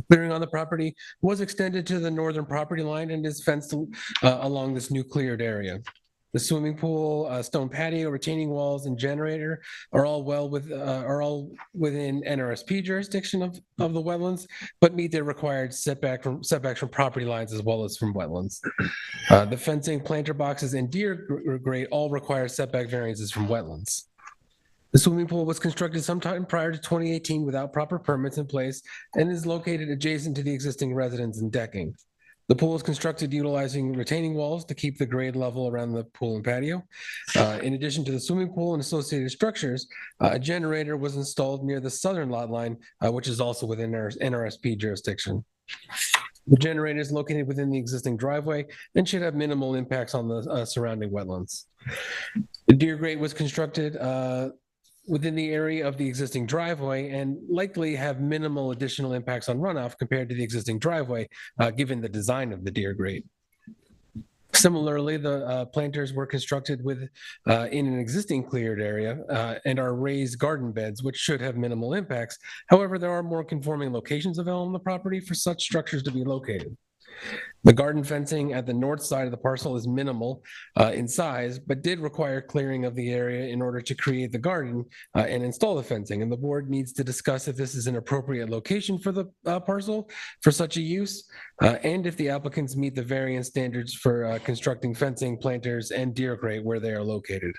Clearing on the property was extended to the northern property line and is fenced along this new cleared area. The swimming pool, stone patio, retaining walls, and generator are all within NRSP jurisdiction of the wetlands, but meet their required setbacks from property lines as well as from wetlands. The fencing, planter boxes, and deer grate all require setback variances from wetlands. The swimming pool was constructed sometime prior to 2018 without proper permits in place and is located adjacent to the existing residence and decking. The pool is constructed utilizing retaining walls to keep the grade level around the pool and patio. In addition to the swimming pool and associated structures, a generator was installed near the southern lot line, which is also within NRSP jurisdiction. The generator is located within the existing driveway and should have minimal impacts on the surrounding wetlands. The deer grate was constructed within the area of the existing driveway and likely have minimal additional impacts on runoff compared to the existing driveway, given the design of the deer grate. Similarly, the planters were constructed in an existing cleared area and are raised garden beds, which should have minimal impacts. However, there are more conforming locations available on the property for such structures to be located. The garden fencing at the north side of the parcel is minimal in size, but did require clearing of the area in order to create the garden and install the fencing. And the board needs to discuss if this is an appropriate location for the parcel for such a use, and if the applicants meet the variance standards for constructing fencing, planters, and deer grate where they are located.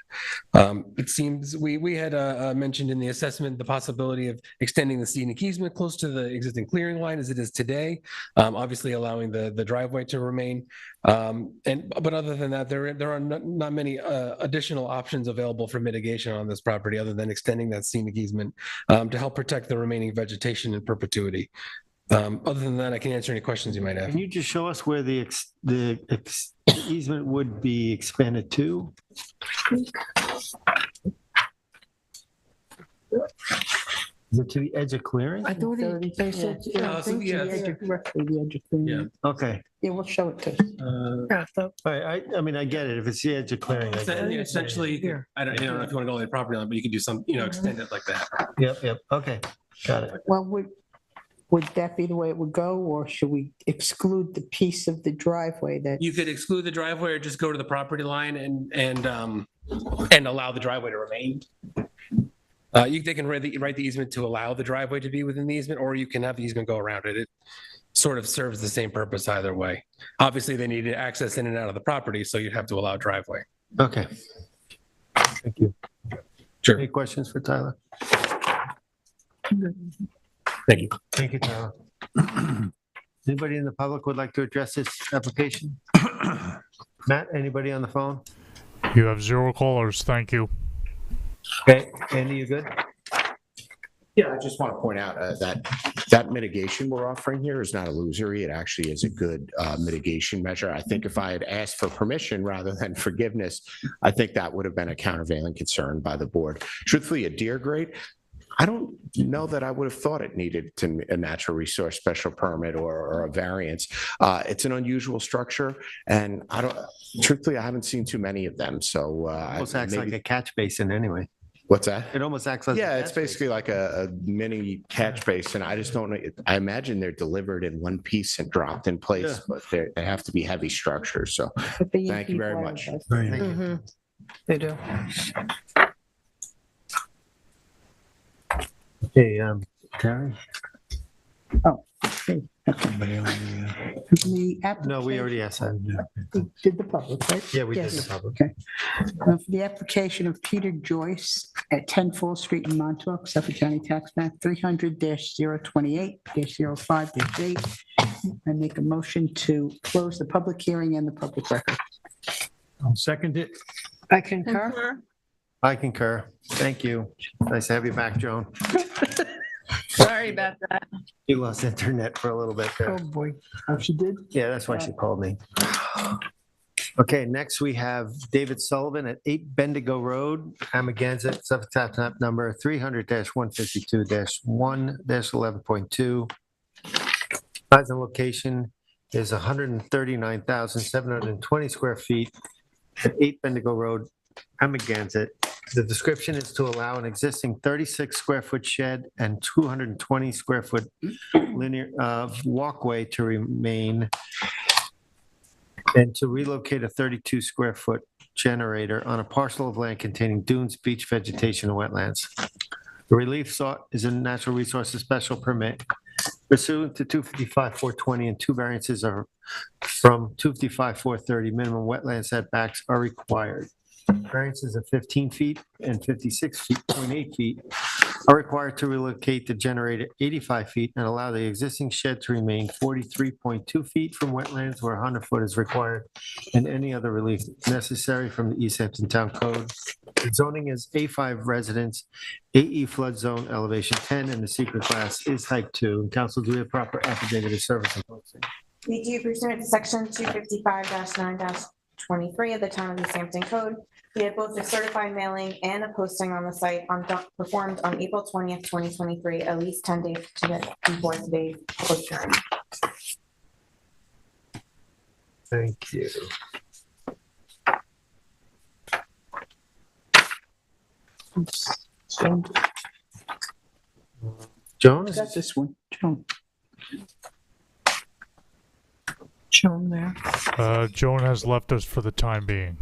It seems we had mentioned in the assessment the possibility of extending the scenic easement close to the existing clearing line as it is today, obviously allowing the driveway to remain. But other than that, there are not many additional options available for mitigation on this property other than extending that scenic easement to help protect the remaining vegetation in perpetuity. Other than that, I can answer any questions you might have. Can you just show us where the easement would be expanded to? Is it to the edge of clearing? I thought they said, roughly the edge of clearing. Okay. Yeah, we'll show it to. All right, I mean, I get it. If it's the edge of clearing. I get it. Essentially, I don't know if you want to go to the property line, but you could do some, extend it like that. Yep, okay, got it. Well, would that be the way it would go, or should we exclude the piece of the driveway that? You could exclude the driveway or just go to the property line and allow the driveway to remain. They can write the easement to allow the driveway to be within the easement, or you can have the easement go around it. It sort of serves the same purpose either way. Obviously, they need access in and out of the property, so you'd have to allow driveway. Okay. Thank you. Sure. Any questions for Tyler? Thank you. Thank you, Tyler. Anybody in the public would like to address this application? Matt, anybody on the phone? You have 0 callers. Thank you. Okay, Andy, you good? Yeah, I just want to point out that mitigation we're offering here is not illusory. It actually is a good mitigation measure. I think if I had asked for permission rather than forgiveness, I think that would have been a countervailing concern by the board. Truthfully, a deer grate, I don't know that I would have thought it needed a natural resource special permit or a variance. It's an unusual structure, and truthfully, I haven't seen too many of them. So Almost acts like a catch basin anyway. What's that? It almost acts like. Yeah, it's basically like a mini catch basin. I just don't know. I imagine they're delivered in one piece and dropped in place, but they have to be heavy structures. So thank you very much. They do. Okay, Terry? Oh, okay. The application. No, we already asked that. We did the public, right? Yeah, we did Yes. the public. Okay. For the application of Peter Joyce at 10 Fall Street in Montauk, Suffolk County Tax Map 300-028-05-8. I make a motion to close the public hearing and the public record. I'll second it. I concur. I concur. Thank you. Nice to have you back, Joan. Sorry about that. You lost internet for a little bit there. Oh, boy. Oh, she did? Yeah, that's why she called me. Okay, next we have David Sullivan at 8 Bendigo Road, Amagansett, Suffolk Tax Map number 300-152-1-11.2. Size and location is 139,720 square feet at 8 Bendigo Road, Amagansett. The description is to allow an existing 36 square foot shed and 220 square foot linear walkway to remain and to relocate a 32 square foot generator on a parcel of land containing dunes, beach vegetation, and wetlands. The relief sought is a natural resources special permit pursuant to 255-420, and two variances are from 255-430. Minimum wetland setbacks are required. Variances of 15 feet and 56.8 feet are required to relocate the generator 85 feet and allow the existing shed to remain 43.2 feet from wetlands where 100 foot is required, and any other relief necessary from the East Hampton Town Code. The zoning is A5 residence, AE flood zone, elevation 10, and the secret class is type 2. And council, do we have proper affidavit of service and posting? We do pursuant to section 255-9-23 of the Town of East Hampton Code. We have both a certified mailing and a posting on the site performed on April 20th, 2023, at least 10 days before today's public hearing. Thank you. Joan, is Got it- this one, Joan. Joan there. Joan has left us for the time being.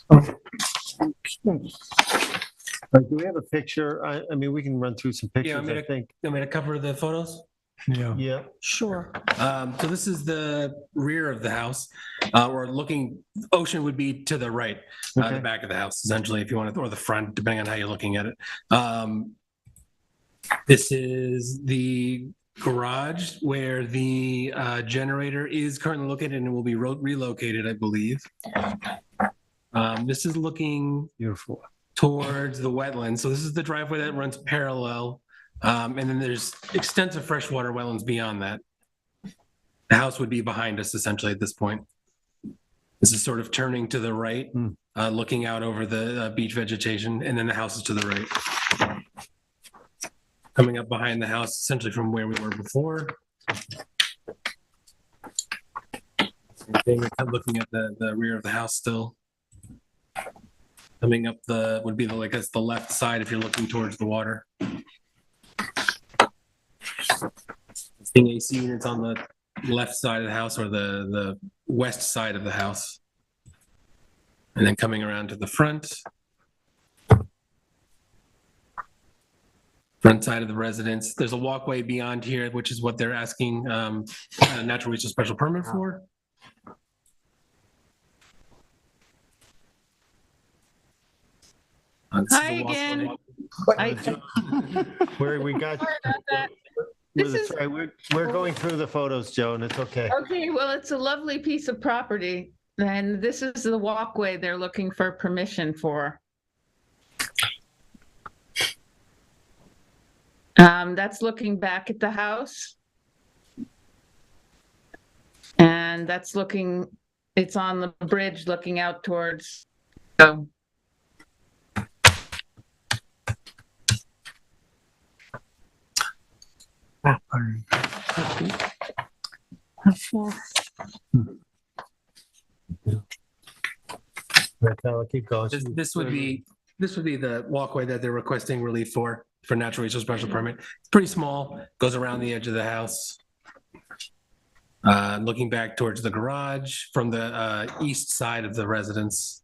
do we have a picture? I mean, we can run through some pictures, I'm I gonna- think. You want me to cover the photos? Yeah. Yeah. Sure. So this is the rear of the house. We're looking, ocean would be to the right, the Okay. back of the house, essentially, if you want to, or the front, depending on how you're looking at it. This is the garage where the generator is currently located and will be relocated, I believe. This is looking Beautiful. towards the wetlands. So this is the driveway that runs parallel. And then there's extensive freshwater wetlands beyond that. The house would be behind us essentially at this point. This is sort of turning to the right, looking out over the beach vegetation, and then the house is to the right. Coming up behind the house, essentially from where we were before. Same thing, we're kind of looking at the rear of the house still. Coming up would be like that's the left side if you're looking towards the water. Seeing AC units on the left side of the house or the west side of the house. And then coming around to the front. Front side of the residence. There's a walkway beyond here, which is what they're asking a natural resource special permit for. This is Hi the walkway. again. Where we got. Sorry about that. Well, This that's is- right. We're going through the photos, Joan. It's okay. Okay, well, it's a lovely piece of property, and this is the walkway they're looking for permission for. That's looking back at the house. And that's looking, it's on the bridge looking out towards, oh, Keep going. This would be the walkway that they're requesting relief for natural resource special permit. It's pretty small, goes around the edge of the house. Looking back towards the garage from the east side of the residence.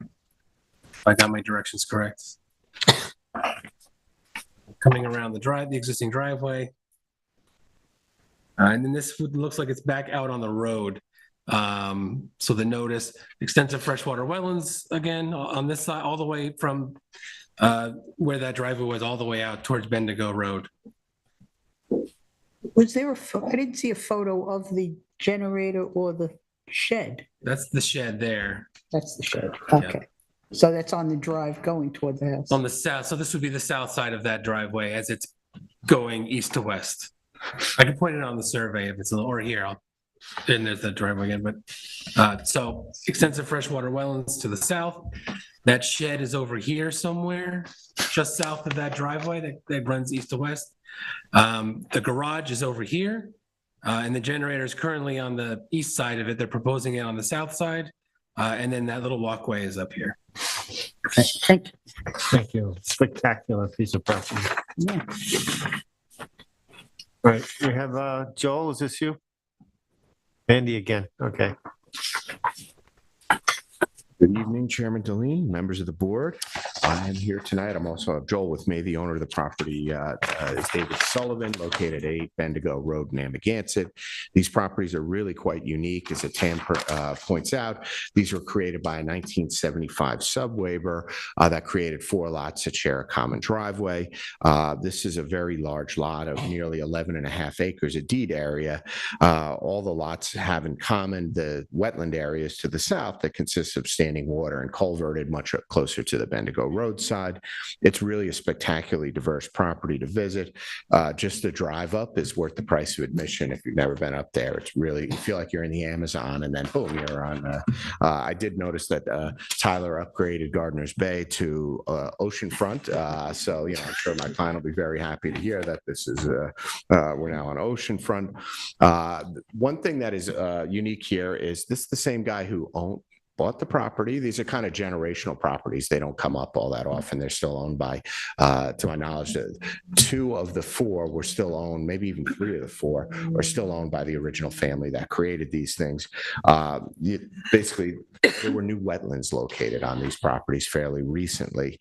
If I got my directions correct. Coming around the existing driveway. And then this looks like it's back out on the road. So the notice, extensive freshwater wetlands, again, on this side, all the way from where that driveway was, all the way out towards Bendigo Road. Was there I didn't see a photo of the generator or the shed. That's the shed there. That's the shed. Okay. So that's on the drive going toward the house. On the south, so this would be the south side of that driveway as it's going east to west. I can point it on the survey if it's a little, or here, and there's that driveway again, but, so extensive freshwater wetlands to the south. That shed is over here somewhere, just south of that driveway that runs east to west. The garage is over here, and the generator is currently on the east side of it. They're proposing it on the south side. And then that little walkway is up here. Thank you. Thank you. Spectacular piece of property. Yeah. All right, we have, Joel, is this you? Andy again, okay. Good evening, Chairman Deline, members of the board. I am here tonight. I'm also Joel with me. The owner of the property is David Sullivan, located at 8 Bendigo Road, Narragansett. These properties are really quite unique, as Tam points out. These were created by a 1975 sub-waiver that created 4 lots that share a common driveway. This is a very large lot of nearly 11 and a half acres of deed area. All the lots have in common the wetland areas to the south that consist of standing water and culverted much closer to the Bendigo roadside. It's really a spectacularly diverse property to visit. Just the drive up is worth the price of admission if you've never been up there. It's really, you feel like you're in the Amazon, and then boom, you're on. I did notice that Tyler upgraded Gardner's Bay to oceanfront. So, you know, I'm sure my client will be very happy to hear that this is, we're now on oceanfront. One thing that is unique here is this is the same guy who bought the property. These are kind of generational properties. They don't come up all that often. They're still owned by, to my knowledge, 2 of the 4 were still owned, maybe even 3 of the 4 are still owned by the original family that created these things. Basically, there were new wetlands located on these properties fairly recently.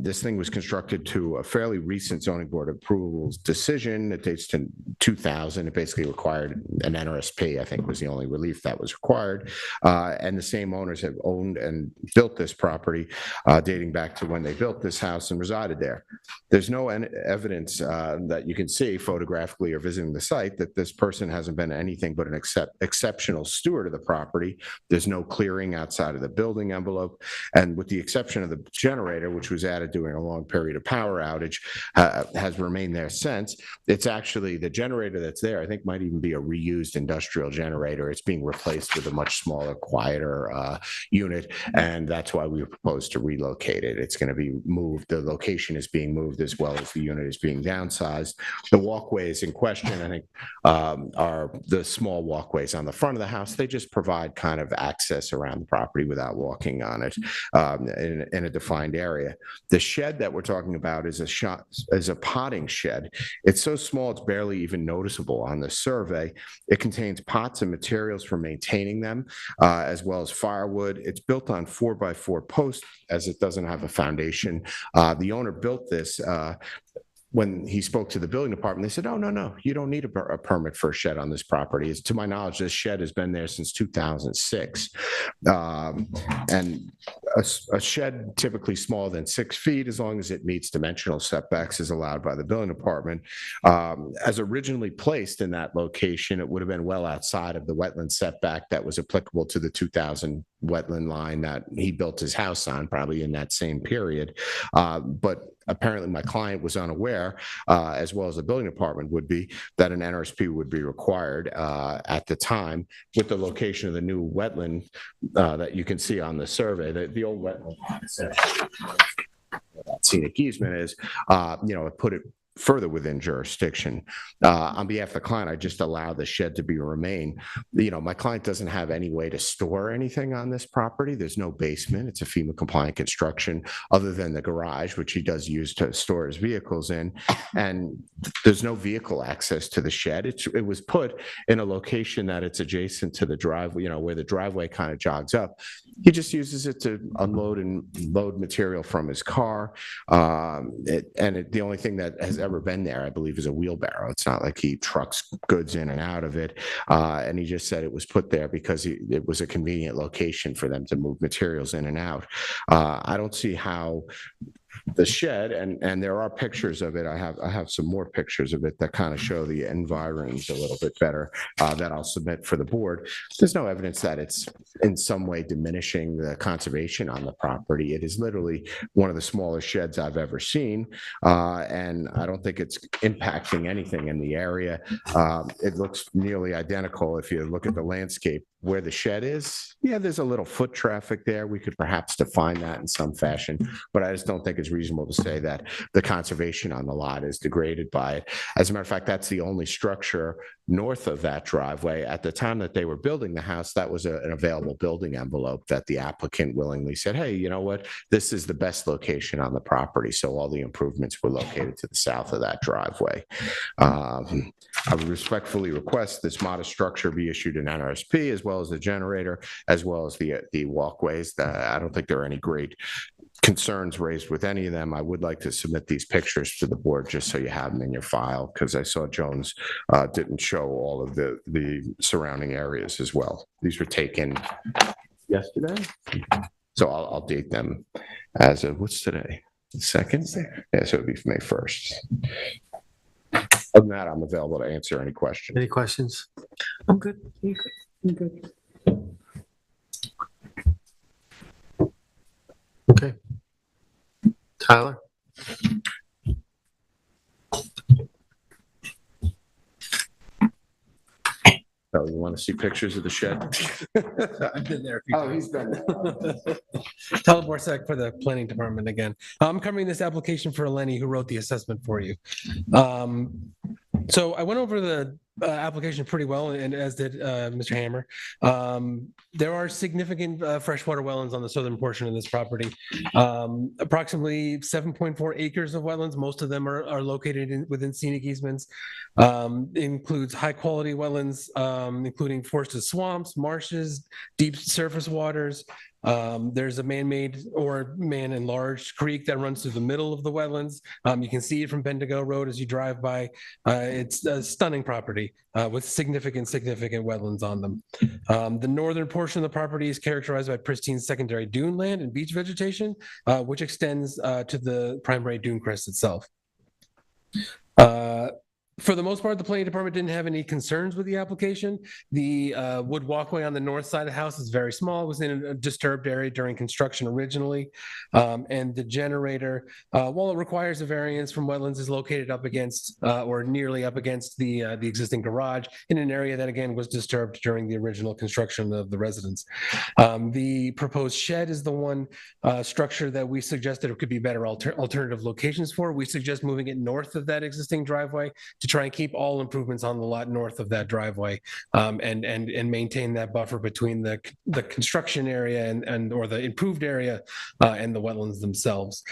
This thing was constructed to a fairly recent zoning board of approvals decision that dates to 2000. It basically required an NRSP, I think was the only relief that was required. And the same owners have owned and built this property dating back to when they built this house and resided there. There's no evidence that you can see photographically or visiting the site that this person hasn't been anything but an exceptional steward of the property. There's no clearing outside of the building envelope. And with the exception of the generator, which was added during a long period of power outage, has remained there since. It's actually the generator that's there, I think might even be a reused industrial generator. It's being replaced with a much smaller, quieter unit, and that's why we proposed to relocate it. It's going to be moved. The location is being moved as well as the unit is being downsized. The walkways in question, I think, are the small walkways on the front of the house. They just provide kind of access around the property without walking on it in a defined area. The shed that we're talking about is a potting shed. It's so small it's barely even noticeable on the survey. It contains pots and materials for maintaining them, as well as firewood. It's built on 4x4 posts, as it doesn't have a foundation. The owner built this when he spoke to the building department. They said, "Oh, no, you don't need a permit for a shed on this property." It's, to my knowledge, this shed has been there since 2006. And a shed typically smaller than 6 feet, as long as it meets dimensional setbacks, is allowed by the building department. As originally placed in that location, it would have been well outside of the wetland setback that was applicable to the 2000 wetland line that he built his house on, probably in that same period. But apparently my client was unaware, as well as the building department would be, that an NRSP would be required at the time, with the location of the new wetland that you can see on the survey. The old wetland scenic easement is, it put it further within jurisdiction. On behalf of the client, I just allow the shed to remain. My client doesn't have any way to store anything on this property. There's no basement. It's a FEMA compliant construction other than the garage, which he does use to store his vehicles in. And there's no vehicle access to the shed. It was put in a location that it's adjacent to the driveway, where the driveway kind of jogs up. He just uses it to unload and load material from his car. The only thing that has ever been there, I believe, is a wheelbarrow. It's not like he trucks goods in and out of it. And he just said it was put there because it was a convenient location for them to move materials in and out. I don't see how the shed, and there are pictures of it. I have some more pictures of it that kind of show the environs a little bit better that I'll submit for the board. There's no evidence that it's in some way diminishing the conservation on the property. It is literally one of the smallest sheds I've ever seen, and I don't think it's impacting anything in the area. It looks nearly identical if you look at the landscape where the shed is. Yeah, there's a little foot traffic there. We could perhaps define that in some fashion, but I just don't think it's reasonable to say that the conservation on the lot is degraded by it. As a matter of fact, that's the only structure north of that driveway. At the time that they were building the house, that was an available building envelope that the applicant willingly said, hey, you know what? This is the best location on the property. So all the improvements were located to the south of that driveway. I would respectfully request this modest structure be issued an NRSP, as well as the generator, as well as the walkways. I don't think there are any great concerns raised with any of them. I would like to submit these pictures to the board just so you have them in your file, because I saw Jones didn't show all of the surrounding areas as well. These were taken yesterday, so I'll date them as of, what's today? The 2nd? Yeah, so it'd be May 1st. Other than that, I'm available to answer any questions. Any questions? I'm good. You good? I'm good. Okay. Tyler? So you want to see pictures of the shed? I've been there a few times. He's been there. Tyler Borsek for the planning department again. I'm covering this application for Lenny, who wrote the assessment for you. So I went over the application pretty well, and as did Mr. Hammer. There are significant freshwater wetlands on the southern portion of this property. Approximately 7.4 acres of wetlands. Most of them are located within scenic easements. Includes high quality wetlands, including forested swamps, marshes, deep surface waters. There's a man-made or man-enlarged creek that runs through the middle of the wetlands. You can see it from Bendigo Road as you drive by. It's a stunning property with significant wetlands on them. The northern portion of the property is characterized by pristine secondary dune land and beach vegetation, which extends to the primary dune crest itself. For the most part, the planning department didn't have any concerns with the application. The wood walkway on the north side of the house is very small. It was in a disturbed area during construction originally. And the generator, while it requires a variance from wetlands, is located up against or nearly up against the existing garage in an area that, again, was disturbed during the original construction of the residence. The proposed shed is the one structure that we suggested it could be better alternative locations for. We suggest moving it north of that existing driveway to try and keep all improvements on the lot north of that driveway, and maintain that buffer between the construction area and or the improved area and the wetlands themselves.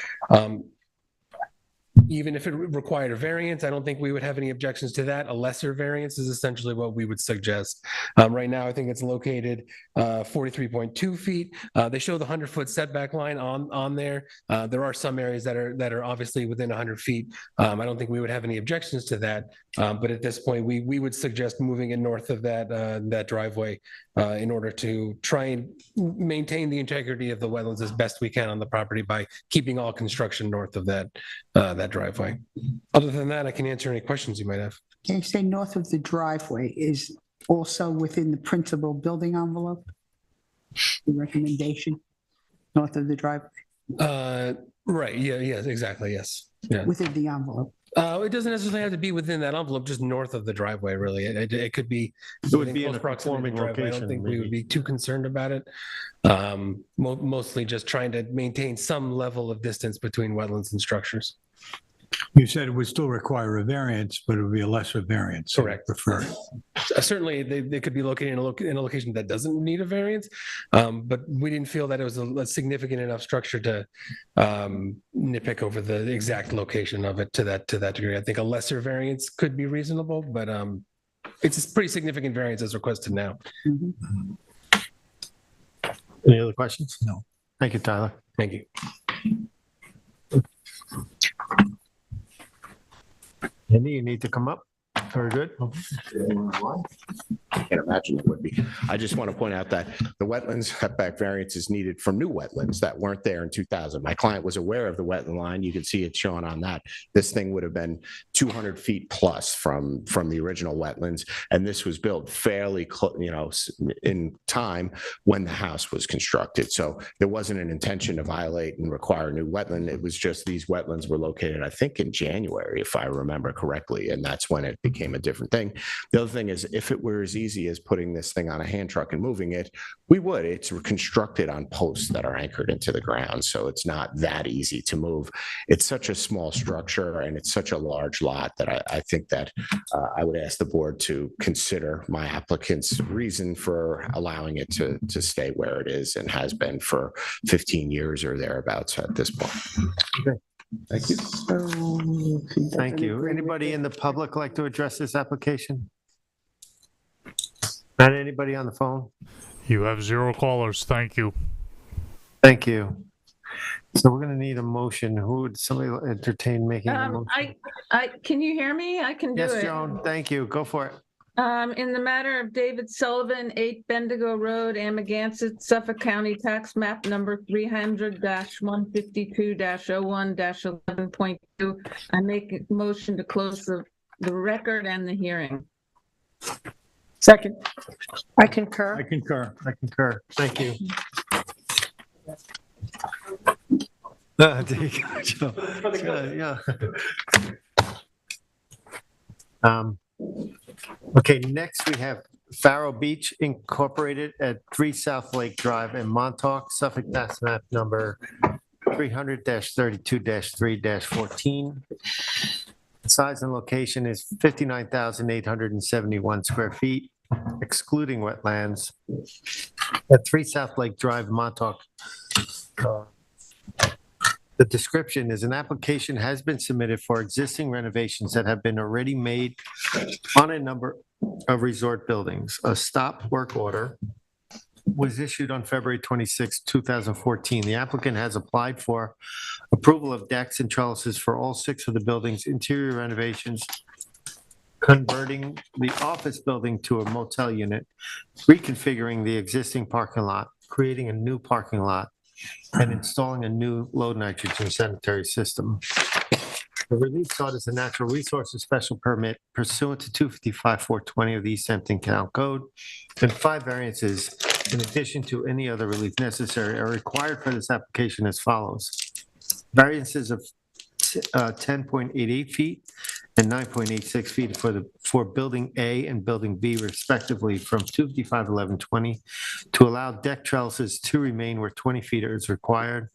Even if it required a variance, I don't think we would have any objections to that. A lesser variance is essentially what we would suggest. Right now, I think it's located 43.2 feet. They show the 100-foot setback line on there. There are some areas that are obviously within 100 feet. I don't think we would have any objections to that. But at this point, we would suggest moving it north of that driveway in order to try and maintain the integrity of the wetlands as best we can on the property by keeping all construction north of that driveway. Other than that, I can answer any questions you might have. Can you say north of the driveway is also within the principal building envelope? The recommendation, north of the driveway? Right, yes, exactly, yes. Yeah. Within the envelope. It doesn't necessarily have to be within that envelope, just north of the driveway, really. It could be. It would be in close a proximity to the conforming driveway. I don't location, think we maybe. would be too concerned about it. Mostly just trying to maintain some level of distance between wetlands and structures. You said it would still require a variance, but it would be a lesser variance. so Correct. Preferred. Certainly, they could be located in a location that doesn't need a variance, but we didn't feel that it was a significant enough structure to nitpick over the exact location of it to that degree. I think a lesser variance could be reasonable, but it's a pretty significant variance as requested now. Mhm. Any other questions? No. Thank you, Tyler. Thank you. Andy, you need to come up. Very good. can't imagine it would be. I just want to point out that the wetlands setback variance is needed from new wetlands that weren't there in 2000. My client was aware of the wetland line. You can see it shown on that. This thing would have been 200 feet plus from the original wetlands, and this was built fairly close, in time when the house was constructed. So there wasn't an intention to violate and require a new wetland. It was just these wetlands were located, I think, in January, if I remember correctly, and that's when it became a different thing. The other thing is, if it were as easy as putting this thing on a hand truck and moving it, we would. It's constructed on posts that are anchored into the ground, so it's not that easy to move. It's such a small structure and it's such a large lot that I think that I would ask the board to consider my applicant's reason for allowing it to stay where it is and has been for 15 years or thereabouts at this point. Okay. Thank you. Thank you. Anybody in the public like to address this application? Not anybody on the phone? You have 0 callers. Thank you. Thank you. So we're going to need a motion. Who would somebody entertain making a motion? Can you hear me? I can do it. Yes, Joan, thank you. Go for it. In the matter of David Sullivan, 8 Bendigo Road, Amagansett, Suffolk County, tax map number 300-152-01-11.2, I make a motion to close the record and the hearing. Second. I I concur. concur. I concur. Thank you. There you go, Joe. Yeah. Okay, next we have Faro Beach Incorporated at 3 South Lake Drive in Montauk, Suffolk, tax map number 300-32-3-14. The size and location is 59,871 square feet, excluding wetlands, at 3 South Lake Drive, Montauk. The description is an application has been submitted for existing renovations that have been already made on a number of resort buildings. A stop work order was issued on February 26, 2014. The applicant has applied for approval of decks and trellises for all 6 of the buildings' interior renovations, converting the office building to a motel unit, reconfiguring the existing parking lot, creating a new parking lot, and installing a new low nitrogen sanitary system. The relief sought is a natural resources special permit pursuant to 255-420 of the East Hampton Canal Code, and 5 variances in addition to any other relief necessary are required for this application as follows. Variances of 10.88 feet and 9.86 feet for Building A and Building B respectively from 255-1120 to allow deck trellises to remain where 20 feet is required.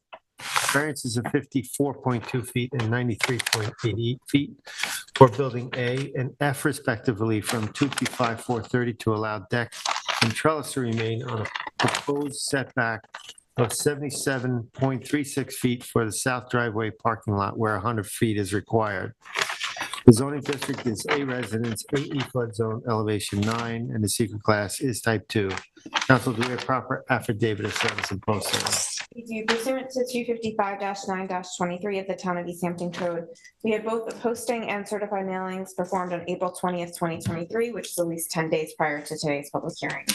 Variances of 54.2 feet and 93.88 feet for Building A and F respectively from 255-430 to allow deck and trellis to remain on a proposed setback of 77.36 feet for the south driveway parking lot where 100 feet is required. The zoning district is A residence, AE flood zone, elevation 9, and the secret class is type 2. Council, do we have proper affidavit of service and posting? We do. Pursuant to 255-9-23 of the Town of East Hampton Code, we have both the posting and certified mailings performed on April 20th, 2023, which is at least 10 days prior to today's public hearing.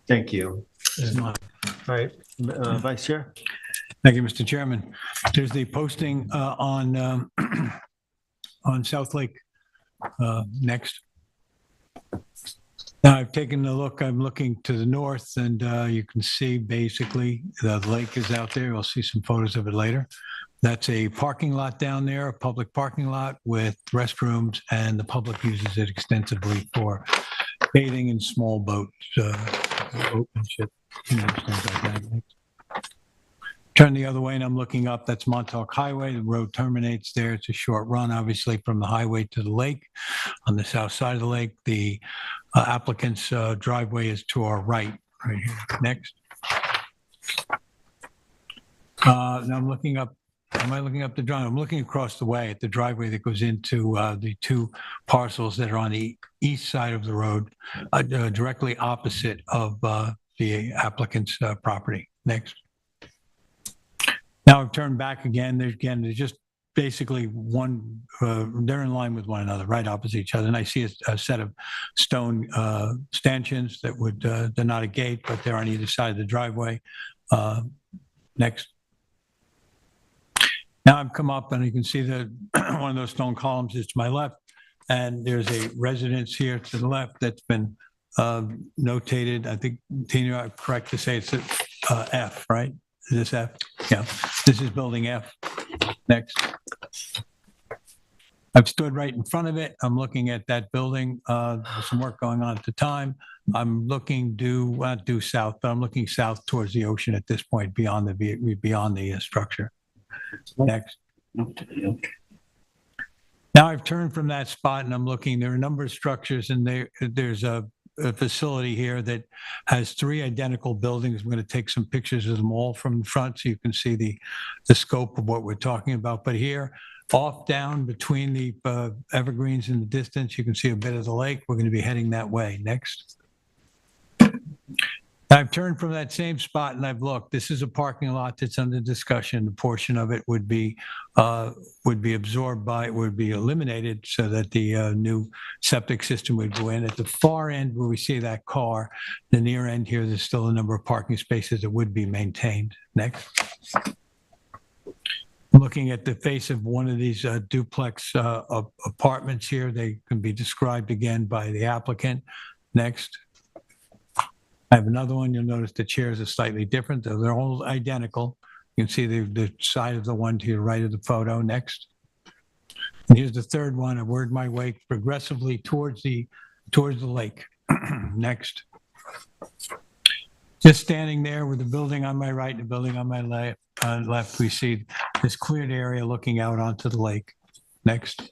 Thank you. All right, Vice Chair? Thank you, Mr. Chairman. There's the posting on South Lake next. Now I've taken a look, I'm looking to the north and you can see basically the lake is out there. We'll see some photos of it later. That's a parking lot down there, a public parking lot with restrooms, and the public uses it extensively for bathing and small boats, boat and ship, things like that. Turn the other way and I'm looking up, that's Montauk Highway. The road terminates there. It's a short run, obviously, from the highway to the lake. On the south side of the lake, the applicant's driveway is to our right here. Next. Now I'm looking up, am I looking up the driveway? I'm looking across the way at the driveway that goes into the 2 parcels that are on the east side of the road, directly opposite of the applicant's property. Next. Now I've turned back again. There's just basically one, they're in line with one another, right opposite each other. And I see a set of stone stanchions that would, they're not a gate, but they're on either side of the driveway. Next. Now I've come up and you can see that one of those stone columns is to my left. And there's a residence here to the left that's been notated. I think, Tina, I'm correct to say it's F, right? Is this F? Yeah, this is building F. Next. I've stood right in front of it. I'm looking at that building. There's some work going on at the time. I'm looking not due south, but I'm looking south towards the ocean at this point, beyond the structure. Next. Now I've turned from that spot and I'm looking, there are a number of structures and there's a facility here that has 3 identical buildings. I'm going to take some pictures of them all from the front so you can see the scope of what we're talking about. But here, off down between the evergreens in the distance, you can see a bit of the lake. We're going to be heading that way. Next. I've turned from that same spot and I've looked. This is a parking lot that's under discussion. A portion of it would be eliminated so that the new septic system would go in. At the far end where we see that car, the near end here, there's still a number of parking spaces that would be maintained. Next. Looking at the face of one of these duplex apartments here, they can be described again by the applicant. Next. I have another one. You'll notice the chairs are slightly different, though they're all identical. You can see the side of the one to your right of the photo. Next. And here's the third one. I worked my way progressively towards the lake. Next. Just standing there with the building on my right and the building on my left, we see this cleared area looking out onto the lake. Next.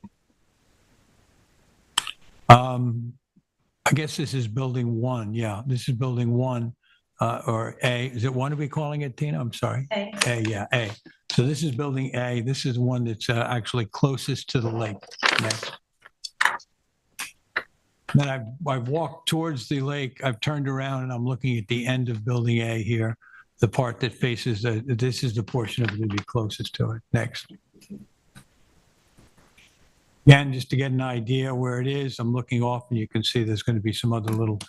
I guess this is building 1. Yeah, this is building 1 or A. Is it 1? Are we calling it, Tina? I'm sorry. A. A, yeah, A. So this is building A. This is one that's actually closest to the lake. Next. Then I've walked towards the lake. I've turned around and I'm looking at the end of building A here, the part that faces, this is the portion of it that would be closest to it. Next. Again, just to get an idea where it is, I'm looking off and you can see there's going to be some other little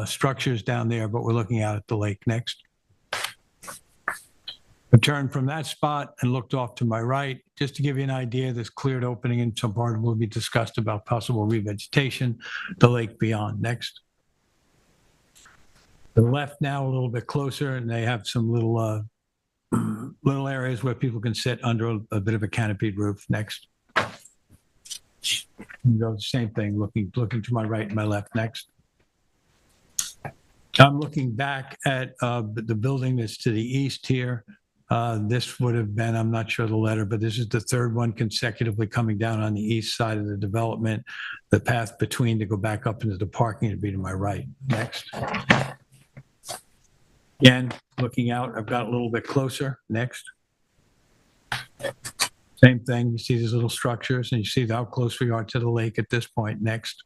structures down there, but we're looking out at the lake. Next. I turned from that spot and looked off to my right, just to give you an idea, this cleared opening and some part will be discussed about possible revegetation, the lake beyond. Next. The left now a little bit closer and they have some little areas where people can sit under a bit of a canopied roof. Next. Go the same thing, looking to my right and my left. Next. I'm looking back at the building that's to the east here. This would have been, I'm not sure the letter, but this is the third one consecutively coming down on the east side of the development. The path between to go back up into the parking would be to my right. Next. Again, looking out, I've got a little bit closer. Next. Same thing, you see these little structures and you see how close we are to the lake at this point. Next.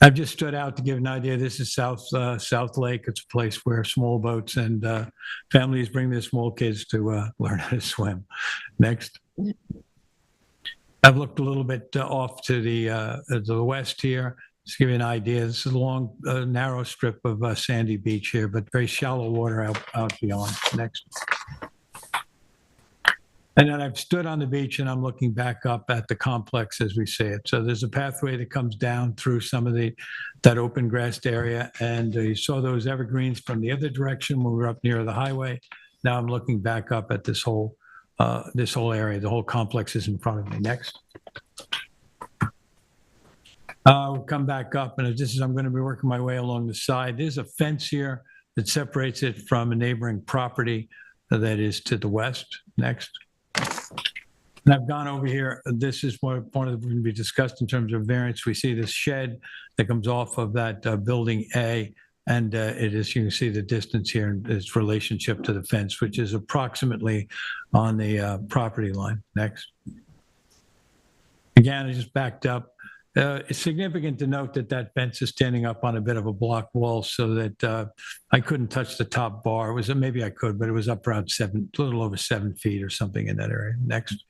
I've just stood out to give an idea. This is South Lake. It's a place where small boats and families bring their small kids to learn how to swim. Next. I've looked a little bit off to the west here. Just to give you an idea, this is a long, narrow strip of sandy beach here, but very shallow water out beyond. Next. And then I've stood on the beach and I'm looking back up at the complex as we see it. So there's a pathway that comes down through some of that open grassed area. And you saw those evergreens from the other direction when we were up near the highway. Now I'm looking back up at this whole area. The whole complex is in front of me. Next. We'll come back up and I'm going to be working my way along the side. There's a fence here that separates it from a neighboring property that is to the west. Next. And I've gone over here. This is one of the going to be discussed in terms of variance. We see this shed that comes off of that building A, and it is, you can see the distance here and its relationship to the fence, which is approximately on the property line. Next. Again, I just backed up. It's significant to note that that fence is standing up on a bit of a block wall so that I couldn't touch the top bar. It was, maybe I could, but it was up around a little over 7 feet or something in that area. Next.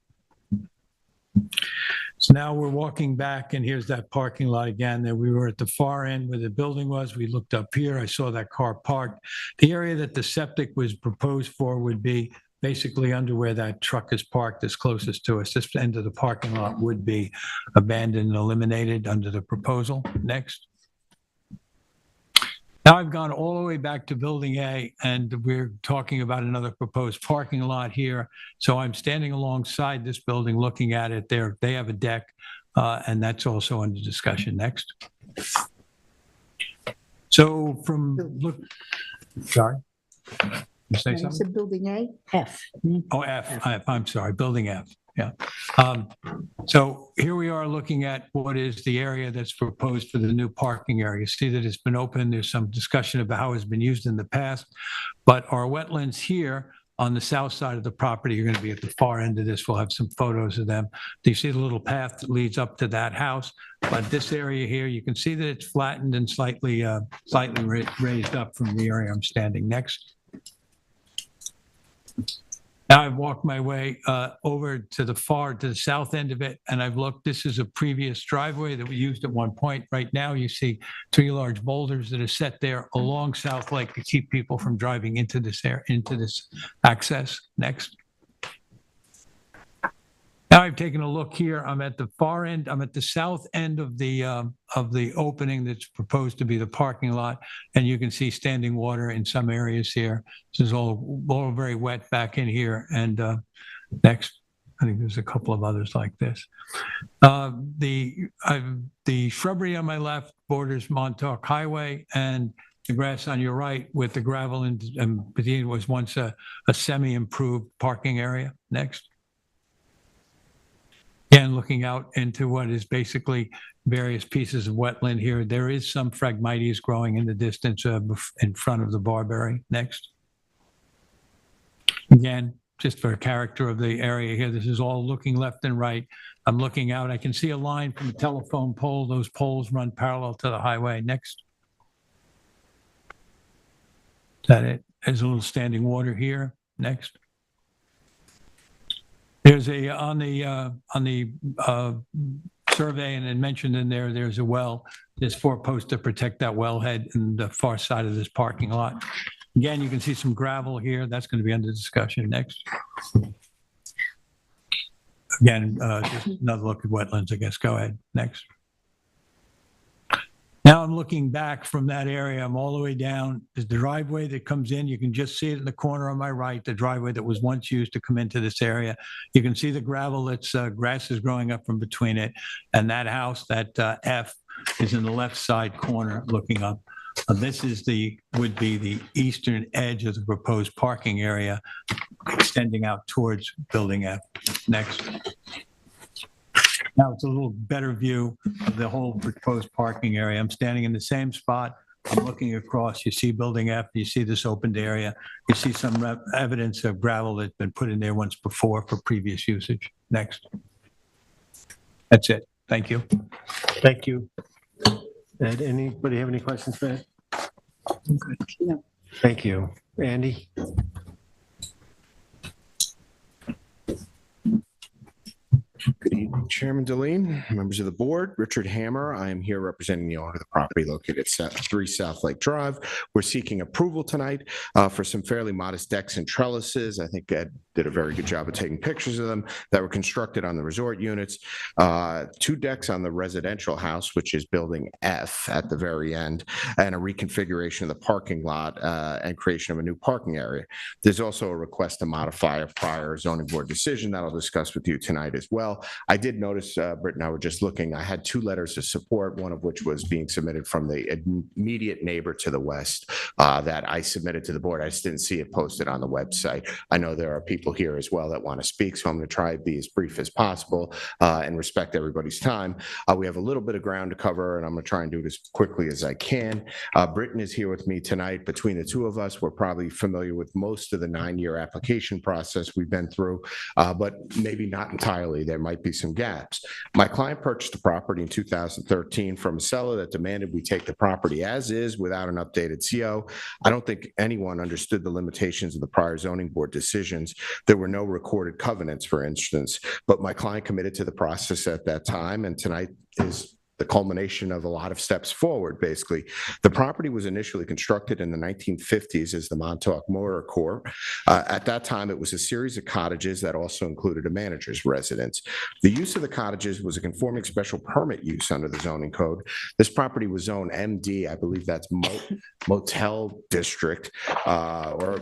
So now we're walking back, and here's that parking lot again. That we were at the far end where the building was. We looked up here. I saw that car parked. The area that the septic was proposed for would be basically under where that truck is parked, is closest to us. This end of the parking lot would be abandoned and eliminated under the proposal. Next. Now I've gone all the way back to Building A, and we're talking about another proposed parking lot here. So I'm standing alongside this building looking at it there. They have a deck, and that's also under discussion. Next. So sorry. You say And something? it's a building A, F. Oh, I'm sorry, building F, yeah. So here we are looking at what is the area that's proposed for the new parking area. See that it's been open. There's some discussion about how it's been used in the past, but our wetlands here on the south side of the property are going to be at the far end of this. We'll have some photos of them. Do you see the little path that leads up to that house? But this area here, you can see that it's flattened and slightly raised up from the area I'm standing next. Now I've walked my way over to the south end of it, and I've looked. This is a previous driveway that we used at one point. Right now, you see 3 large boulders that are set there along South Lake to keep people from driving into this access. Next. Now I've taken a look here. I'm at the far end. I'm at the south end of the opening that's proposed to be the parking lot, and you can see standing water in some areas here. This is all very wet back in here. And next, I think there's a couple of others like this. The shrubbery on my left borders Montauk Highway, and the grass on your right with the gravel and it was once a semi-improved parking area. Next. Again, looking out into what is basically various pieces of wetland here. There is some Phragmites growing in the distance in front of the barberry. Next. Again, just for a character of the area here, this is all looking left and right. I'm looking out. I can see a line from a telephone pole. Those poles run parallel to the highway. Next. Is that it? There's a little standing water here. Next. There's on the survey, and it mentioned in there, there's a well. There's 4 posts to protect that wellhead in the far side of this parking lot. Again, you can see some gravel here. That's going to be under discussion. Next. Again, just another look at wetlands, I guess. Go ahead. Next. Now I'm looking back from that area. I'm all the way down. There's the driveway that comes in. You can just see it in the corner on my right, the driveway that was once used to come into this area. You can see the gravel that's grass is growing up from between it. And that house, that F, is in the left side corner looking up. This is would be the eastern edge of the proposed parking area extending out towards Building F. Next. Now it's a little better view of the whole proposed parking area. I'm standing in the same spot. I'm looking across. You see Building F. You see this opened area. You see some evidence of gravel that's been put in there once before for previous usage. Next. That's it. Thank you. Thank you. Ed, anybody have any questions for Ed? No. Thank you. Andy? Good evening, Chairman Deline, members of the board. Richard Hammer. I am here representing the owner of the property located at 3 South Lake Drive. We're seeking approval tonight for some fairly modest decks and trellises. I think Ed did a very good job of taking pictures of them that were constructed on the resort units. 2 decks on the residential house, which is Building F at the very end, and a reconfiguration of the parking lot and creation of a new parking area. There's also a request to modify a prior zoning board decision that I'll discuss with you tonight as well. I did notice, Britt and I were just looking, I had 2 letters of support, one of which was being submitted from the immediate neighbor to the west that I submitted to the board. I just didn't see it posted on the website. I know there are people people here as well that want to speak, so I'm going to try to be as brief as possible and respect everybody's time. We have a little bit of ground to cover, and I'm going to try and do it as quickly as I can. Britton is here with me tonight. Between the two of us, we're probably familiar with most of the 9-year application process we've been through, but maybe not entirely. There might be some gaps. My client purchased the property in 2013 from a seller that demanded we take the property as is without an updated CO. I don't think anyone understood the limitations of the prior zoning board decisions. There were no recorded covenants, for instance, but my client committed to the process at that time, and tonight is the culmination of a lot of steps forward, basically. The property was initially constructed in the 1950s as the Montauk Motor Corps. At that time, it was a series of cottages that also included a manager's residence. The use of the cottages was a conforming special permit use under the zoning code. This property was zoned MD, I believe that's Motel District, or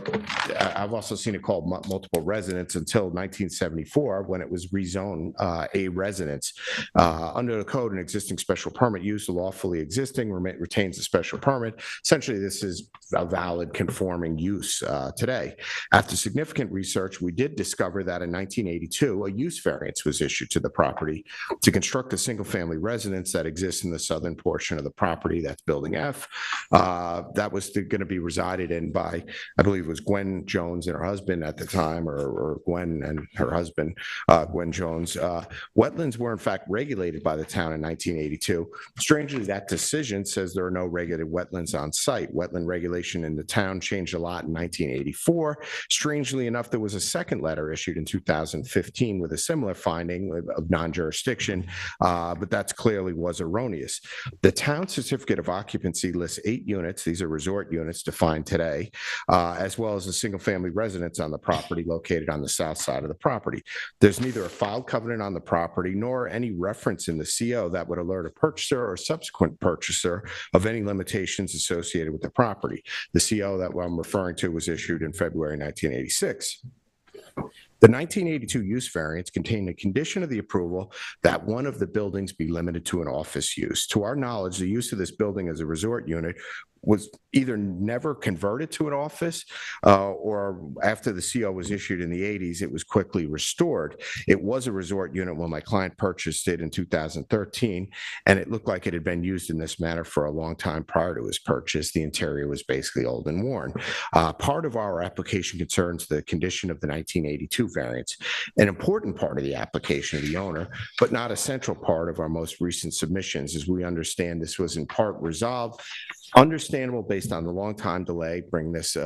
I've also seen it called multiple residence until 1974 when it was rezoned a residence. Under the code, an existing special permit use lawfully existing retains a special permit. Essentially, this is a valid conforming use today. After significant research, we did discover that in 1982, a use variance was issued to the property to construct a single-family residence that exists in the southern portion of the property. That's Building F. That was going to be resided in by, I believe it was Gwen Jones and her husband at the time, or Gwen and her husband, Gwen Jones. Wetlands were in fact regulated by the town in 1982. Strangely, that decision says there are no regulated wetlands on site. Wetland regulation in the town changed a lot in 1984. Strangely enough, there was a second letter issued in 2015 with a similar finding of non-jurisdiction, but that clearly was erroneous. The town certificate of occupancy lists 8 units. These are resort units defined today, as well as a single-family residence on the property located on the south side of the property. There's neither a filed covenant on the property nor any reference in the CO that would alert a purchaser or subsequent purchaser of any limitations associated with the property. The CO that I'm referring to was issued in February 1986. The 1982 use variance contained a condition of the approval that one of the buildings be limited to an office use. To our knowledge, the use of this building as a resort unit was either never converted to an office or after the CO was issued in the 80s, it was quickly restored. It was a resort unit when my client purchased it in 2013, and it looked like it had been used in this manner for a long time prior to his purchase. The interior was basically old and worn. Part of our application concerns the condition of the 1982 variance, an important part of the application of the owner, but not a central part of our most recent submissions. As we understand, this was in part resolved. Understandable based on the long time delay, bring this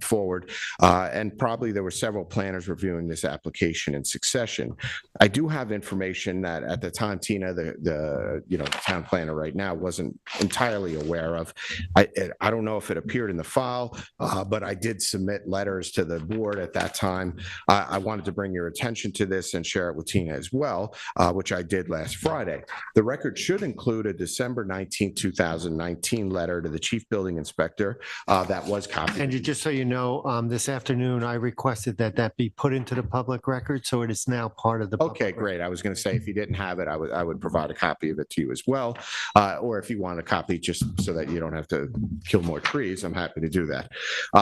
forward, and probably there were several planners reviewing this application in succession. I do have information that at the time, Tina, the town planner right now, wasn't entirely aware of. I don't know if it appeared in the file, but I did submit letters to the board at that time. I wanted to bring your attention to this and share it with Tina as well, which I did last Friday. The record should include a December 19, 2019 letter to the chief building inspector that was copied. And just so you know, this afternoon, I requested that be put into the public record, so it is now part of the. Okay, great. I was going to say, if you didn't have it, I would provide a copy of it to you as well. Or if you want a copy just so that you don't have to kill more trees, I'm happy to do that.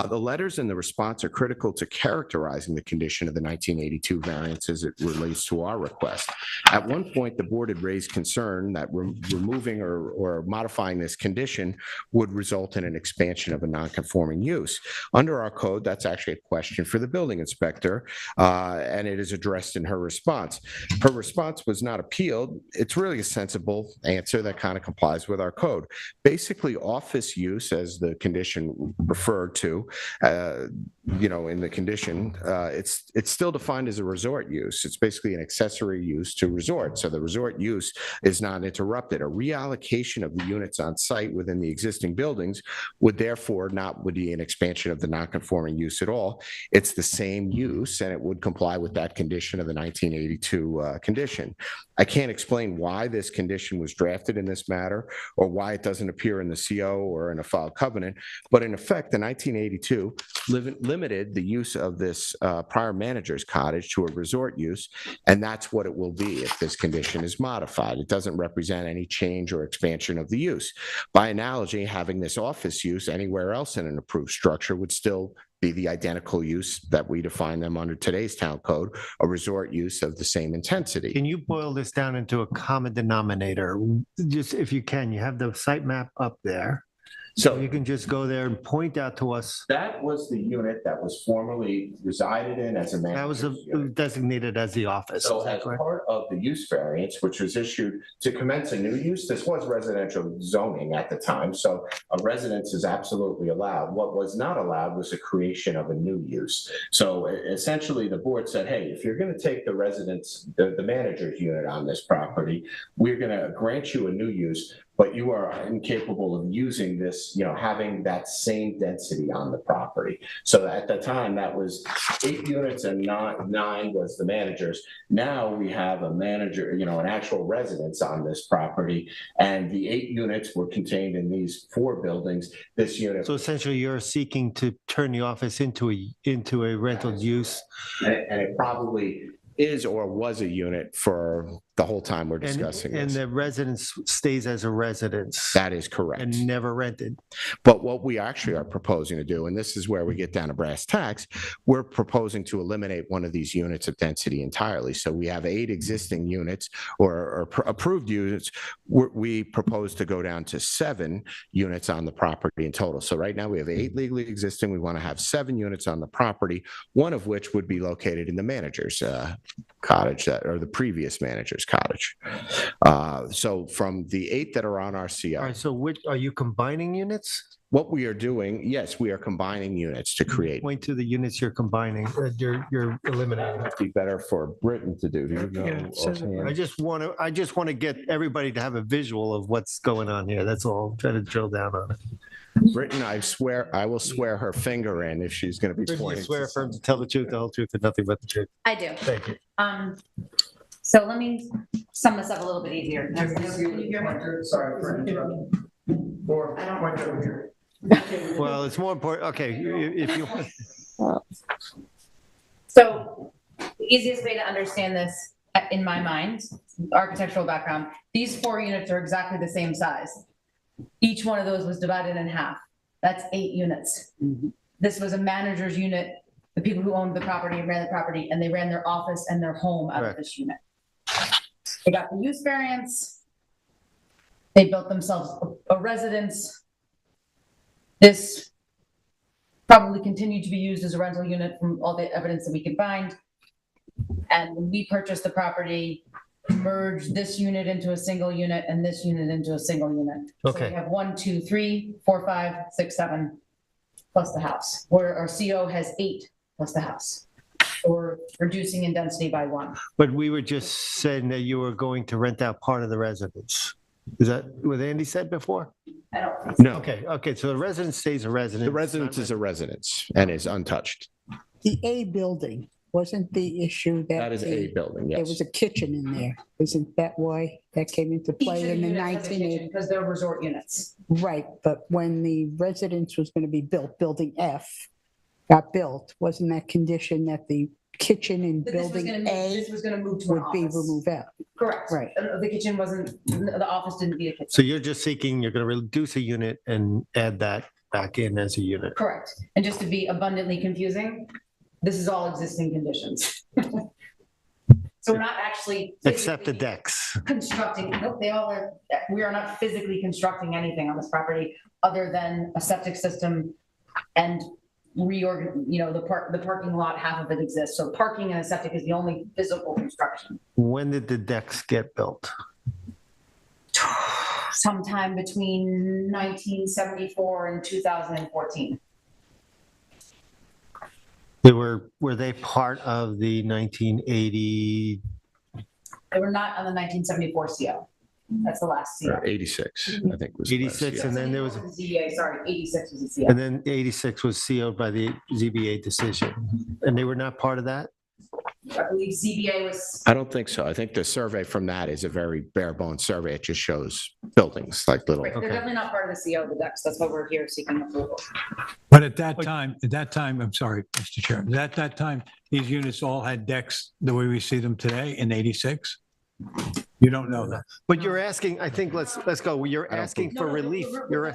The letters and the response are critical to characterizing the condition of the 1982 variance as it relates to our request. At one point, the board had raised concern that removing or modifying this condition would result in an expansion of a non-conforming use. Under our code, that's actually a question for the building inspector, and it is addressed in her response. Her response was not appealed. It's really a sensible answer that kind of complies with our code. Basically, office use, as the condition referred to, in the condition, it's still defined as a resort use. It's basically an accessory use to resort. So the resort use is not interrupted. A reallocation of the units on site within the existing buildings would therefore not be an expansion of the non-conforming use at all. It's the same use, and it would comply with that condition of the 1982 condition. I can't explain why this condition was drafted in this matter or why it doesn't appear in the CO or in a filed covenant, but in effect, the 1982 limited the use of this prior manager's cottage to a resort use, and that's what it will be if this condition is modified. It doesn't represent any change or expansion of the use. By analogy, having this office use anywhere else in an approved structure would still be the identical use that we define them under today's town code, a resort use of the same intensity. Can you boil this down into a common denominator? Just if you can, you have the site map up there. So So you can just go there and point out to us, that was the unit that was formerly resided in as a that was manager's unit. designated as the office. So is that as correct? part of the use variance, which was issued to commence a new use, this was residential zoning at the time, so a residence is absolutely allowed. What was not allowed was the creation of a new use. So essentially, the board said, hey, if you're gonna take the residence, the manager's unit on this property, we're gonna grant you a new use, but you are incapable of using this, having that same density on the property. So at the time, that was 8 units and nine was the manager's. Now we have a manager, an actual residence on this property, and the 8 units were contained in these 4 buildings. This unit. So essentially, you're seeking to turn the office into a rental use. And it probably is or was a unit for the whole time we're discussing And this. the residence stays as a residence That is correct. and never rented. But what we actually are proposing to do, and this is where we get down to brass tacks, we're proposing to eliminate one of these units of density entirely. So we have 8 existing units or approved units. We propose to go down to 7 units on the property in total. So right now we have 8 legally existing. We want to have 7 units on the property, one of which would be located in the manager's cottage, or the previous manager's cottage. So from the 8 that are on our All CO, right, so are you combining units? what we are doing, yes, we are combining units to create. Point to the units you're combining, you're eliminating. It'd be better for Britain to do. Do you know? Yeah, it says it offhand? I just want to get everybody to have a visual of what's going on here. That's all. I'm trying to drill down on it. Britain, I will swear her finger in if she's going to be Brittany, you pointing. swear affirm to tell the truth, the whole truth, and nothing but the truth. I do. Thank you. So let me sum this up a little bit easier. Can you hear me? Sorry for interrupting. Or point over here. Well, it's more important, okay, if you, So the easiest way to understand this, in my mind, architectural background, these 4 units are exactly the same size. Each one of those was divided in half. That's 8 units. This was a manager's unit, the people who owned the property ran the property, and they ran their office and their home out of Correct. this unit. They got the use variance. They built themselves a residence. This probably continued to be used as a rental unit from all the evidence that we could find. And when we purchased the property, merged this unit into a single unit and this unit into a single unit. So Okay. we have 1, 2, 3, 4, 5, 6, 7, plus the house, where our CO has 8 plus the house. Or reducing in density by 1. but we were just saying that you were going to rent out part of the residence. Is that what Andy said before? I don't think so. No, Okay, so the residence stays a residence. the residence is a residence and is untouched. The A building, wasn't the issue that That is a building, there yes. was a kitchen in there? Isn't that why that came into Each play of in the units has a kitchen 1980s? because they're resort units. Right, but when the residence was going to be built, building F got built, wasn't that condition that the kitchen in But this was building gonna A this was gonna move to an would be office. removed out? Correct. Right. The kitchen wasn't, the office didn't need a kitchen. So you're just seeking, you're going to reduce a unit and add that back in as a unit. Correct. And just to be abundantly confusing, this is all existing conditions. So we're not actually. Except the physically decks. Constructing, nope, they all are, we are not physically constructing anything on this property other than a septic system and the parking lot, half of it exists. So parking and a septic is the only physical construction. When did the decks get built? Sometime between 1974 and 2014. Were they part of the 1980? They were not on the 1974 CO. That's the last CO. Or 86, I think was. the last 86, year. and then there was, ZBA, sorry, 86 was the CO. and then 86 was sealed by the ZBA decision, and they were not part of that? I believe ZBA was, I don't think so. I think the survey from that is a very bare bones survey. It just shows buildings like little. right, they're definitely not part of the CO, the decks. That's why we're here seeking approval. But at that time, I'm sorry, Mr. Chairman, at that time, these units all had decks the way we see them today in 86? You don't know that. But you're asking, I think, let's go. You're asking for relief. You're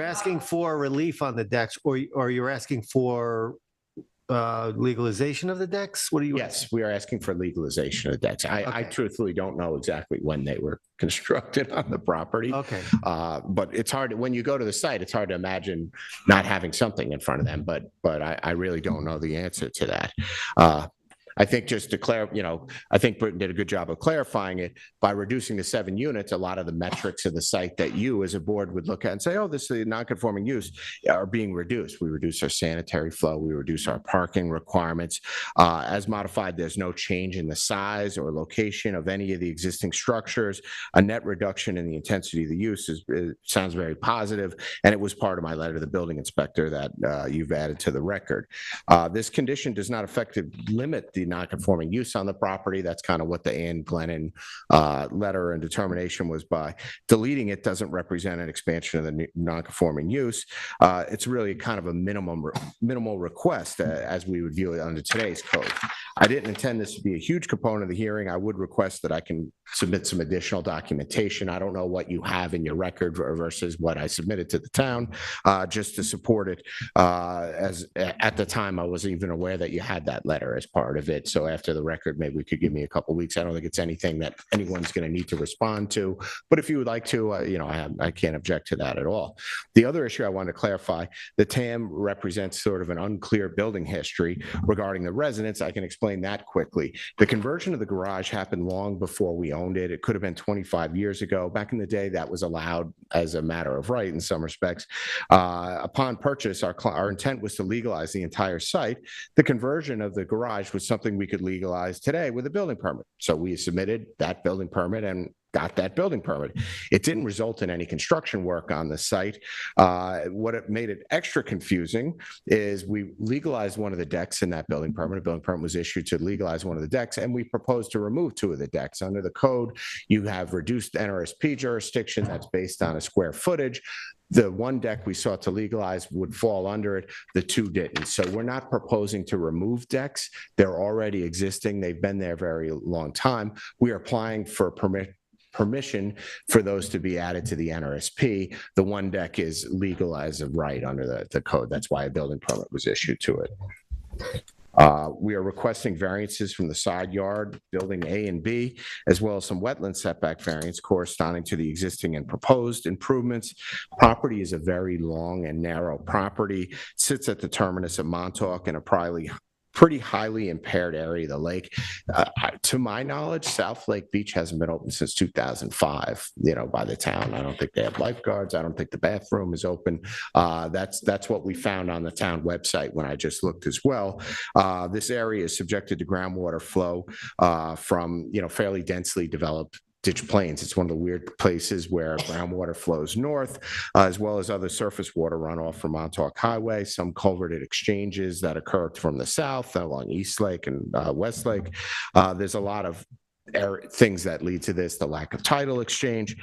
asking for relief on the decks, or you're asking for legalization of the decks? What are you? Yes, we are asking for legalization of the decks. I Okay. truthfully don't know exactly when they were constructed on the property. Okay. But it's hard, when you go to the site, it's hard to imagine not having something in front of them, but I really don't know the answer to that. I think just to clarify, I think Britton did a good job of clarifying it. By reducing to 7 units, a lot of the metrics of the site that you as a board would look at and say, oh, this is a non-conforming use, are being reduced. We reduce our sanitary flow, we reduce our parking requirements. As modified, there's no change in the size or location of any of the existing structures. A net reduction in the intensity of the use sounds very positive, and it was part of my letter to the building inspector that you've added to the record. This condition does not effectively limit the non-conforming use on the property. That's kind of what the Ann Glennon letter and determination was by. Deleting it doesn't represent an expansion of the non-conforming use. It's really kind of a minimal request as we would view it under today's code. I didn't intend this to be a huge component of the hearing. I would request that I can submit some additional documentation. I don't know what you have in your record versus what I submitted to the town, just to support it. As at the time, I wasn't even aware that you had that letter as part of it. So after the record, maybe we could give me a couple of weeks. I don't think it's anything that anyone's going to need to respond to, but if you would like to, I can't object to that at all. The other issue I want to clarify, the TAM represents sort of an unclear building history regarding the residents. I can explain that quickly. The conversion of the garage happened long before we owned it. It could have been 25 years ago. Back in the day, that was allowed as a matter of right in some respects. Upon purchase, our intent was to legalize the entire site. The conversion of the garage was something we could legalize today with a building permit. So we submitted that building permit and got that building permit. It didn't result in any construction work on the site. What it made it extra confusing is we legalized one of the decks in that building permit. A building permit was issued to legalize one of the decks, and we proposed to remove 2 of the decks. Under the code, you have reduced NRSP jurisdiction that's based on a square footage. The one deck we sought to legalize would fall under it. The 2 didn't. So we're not proposing to remove decks. They're already existing. They've been there a very long time. We are applying for permission for those to be added to the NRSP. The one deck is legal as of right under the code. That's why a building permit was issued to it. We are requesting variances from the side yard, building A and B, as well as some wetland setback variance corresponding to the existing and proposed improvements. Property is a very long and narrow property, sits at the terminus of Montauk in a pretty highly impaired area of the lake. To my knowledge, South Lake Beach hasn't been open since 2005, by the town. I don't think they have lifeguards. I don't think the bathroom is open. That's what we found on the town website when I just looked as well. This area is subjected to groundwater flow from, fairly densely developed ditch plains. It's one of the weird places where groundwater flows north, as well as other surface water runoff from Montauk Highway, some culverted exchanges that occur from the south along East Lake and West Lake. There's a lot of things that lead to this, the lack of tidal exchange.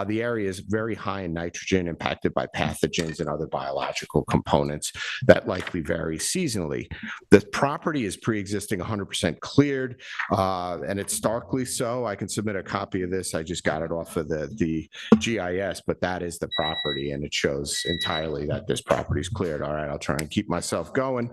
The area is very high in nitrogen, impacted by pathogens and other biological components that likely vary seasonally. The property is pre-existing 100% cleared, and it's starkly so. I can submit a copy of this. I just got it off of the GIS, but that is the property, and it shows entirely that this property is cleared. All right, I'll try and keep myself going.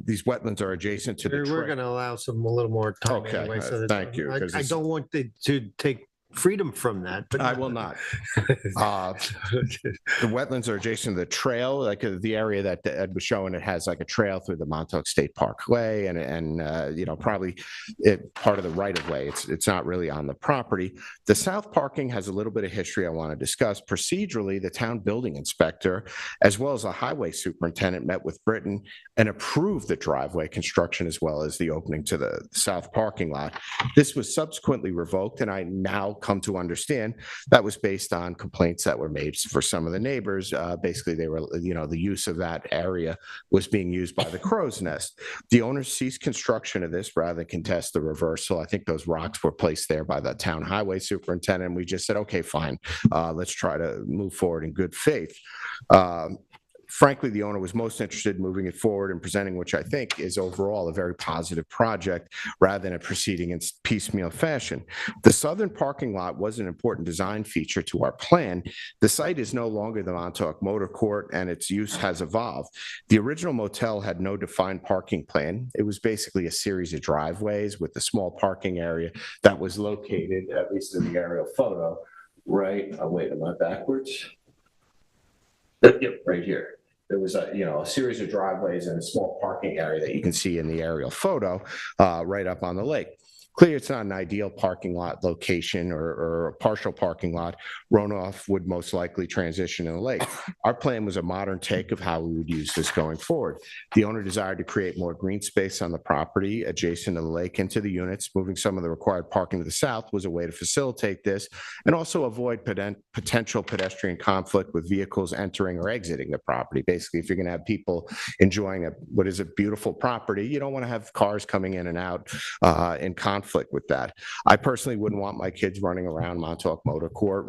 These wetlands are adjacent to the We're going to allow a little more time. Okay, anyway, so that thank you. I don't want to take freedom from that, but I will not. The wetlands are adjacent to the trail, like the area that Ed was showing. It has like a trail through the Montauk State Parkway, and probably part of the right of way. It's not really on the property. The south parking has a little bit of history I want to discuss. Procedurally, the town building inspector, as well as the highway superintendent, met with Britton and approved the driveway construction as well as the opening to the south parking lot. This was subsequently revoked, and I now come to understand that was based on complaints that were made for some of the neighbors. Basically, they were, the use of that area was being used by the crow's nest. The owners ceased construction of this rather than contest the reversal. I think those rocks were placed there by the town highway superintendent. We just said, okay, fine, let's try to move forward in good faith. frankly, the owner was most interested in moving it forward and presenting, which I think is overall a very positive project rather than it proceeding in piecemeal fashion. The southern parking lot was an important design feature to our plan. The site is no longer the Montauk Motor Court and its use has evolved. The original motel had no defined parking plan. It was basically a series of driveways with a small parking area that was located, at least in the aerial photo, right, wait, am I backwards? Yep, right here. There was a series of driveways and a small parking area that you can see in the aerial photo right up on the lake. Clearly, it's not an ideal parking lot location or a partial parking lot. Runoff would most likely transition in the lake. Our plan was a modern take of how we would use this going forward. The owner desired to create more green space on the property adjacent to the lake into the units. Moving some of the required parking to the south was a way to facilitate this and also avoid potential pedestrian conflict with vehicles entering or exiting the property. Basically, if you're going to have people enjoying what is a beautiful property, you don't want to have cars coming in and out in conflict with that. I personally wouldn't want my kids running around Montauk Motor Court,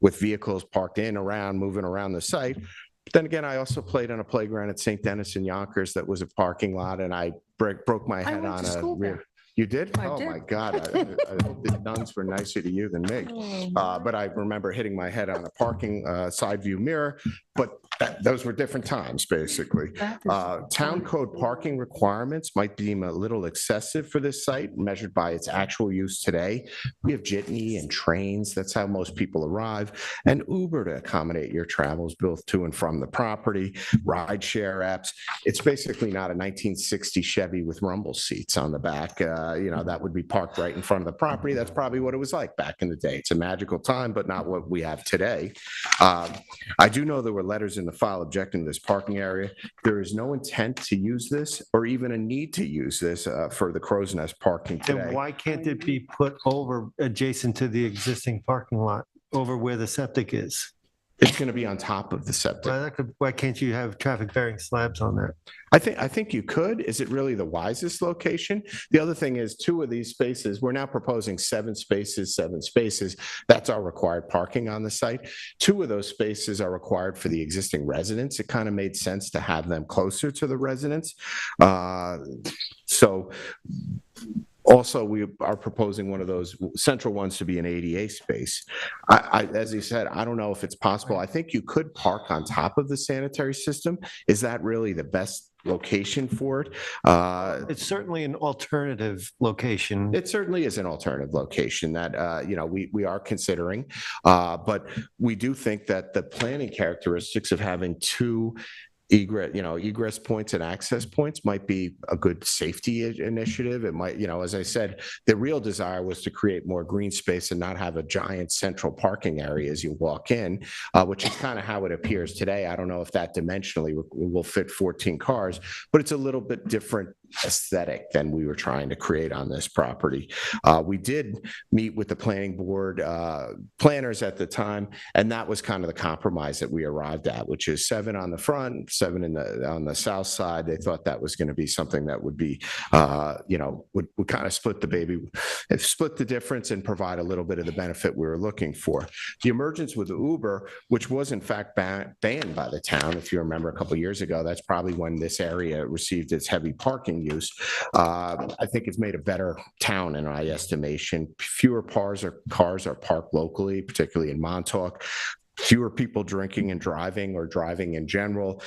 with vehicles parked in, around, moving around the site. But then again, I also played on a playground at St. Dennis in Yonkers that was a parking lot, and I broke my head on a rear. You did? I Oh did. My God. I hope the nuns were nicer to you than me. But I remember hitting my head on a parking side view mirror, but those were different times, basically. Town code parking requirements might deem a little excessive for this site, measured by its actual use today. We have jitney and trains. That's how most people arrive. And Uber to accommodate your travels, both to and from the property, ride share apps. It's basically not a 1960 Chevy with rumble seats on the back. That would be parked right in front of the property. That's probably what it was like back in the day. It's a magical time, but not what we have today. I do know there were letters in the file objecting to this parking area. There is no intent to use this or even a need to use this for the Crow's Nest parking Then today. why can't it be put over adjacent to the existing parking lot, over where the septic is? It's going to be on top of the septic. Why can't you have traffic bearing slabs on that? I think you could. Is it really the wisest location? The other thing is 2 of these spaces, we're now proposing 7 spaces. That's our required parking on the site. 2 of those spaces are required for the existing residents. It kind of made sense to have them closer to the residents. Also, we are proposing one of those central ones to be an ADA space. As you said, I don't know if it's possible. I think you could park on top of the sanitary system. Is that really the best location for it? It's certainly an alternative location. It certainly is an alternative location that, we are considering. But we do think that the planning characteristics of having 2 egress points and access points might be a good safety initiative. It might, as I said, the real desire was to create more green space and not have a giant central parking area as you walk in, which is kind of how it appears today. I don't know if that dimensionally will fit 14 cars, but it's a little bit different aesthetic than we were trying to create on this property. We did meet with the planning board planners at the time, and that was kind of the compromise that we arrived at, which is 7 on the front, 7 on the south side. They thought that was going to be something that would be, would kind of split the difference and provide a little bit of the benefit we were looking for. The emergence with Uber, which was in fact banned by the town, if you remember a couple of years ago, that's probably when this area received its heavy parking use. I think it's made a better town in my estimation. Fewer cars are parked locally, particularly in Montauk. Fewer people drinking and driving or driving in general.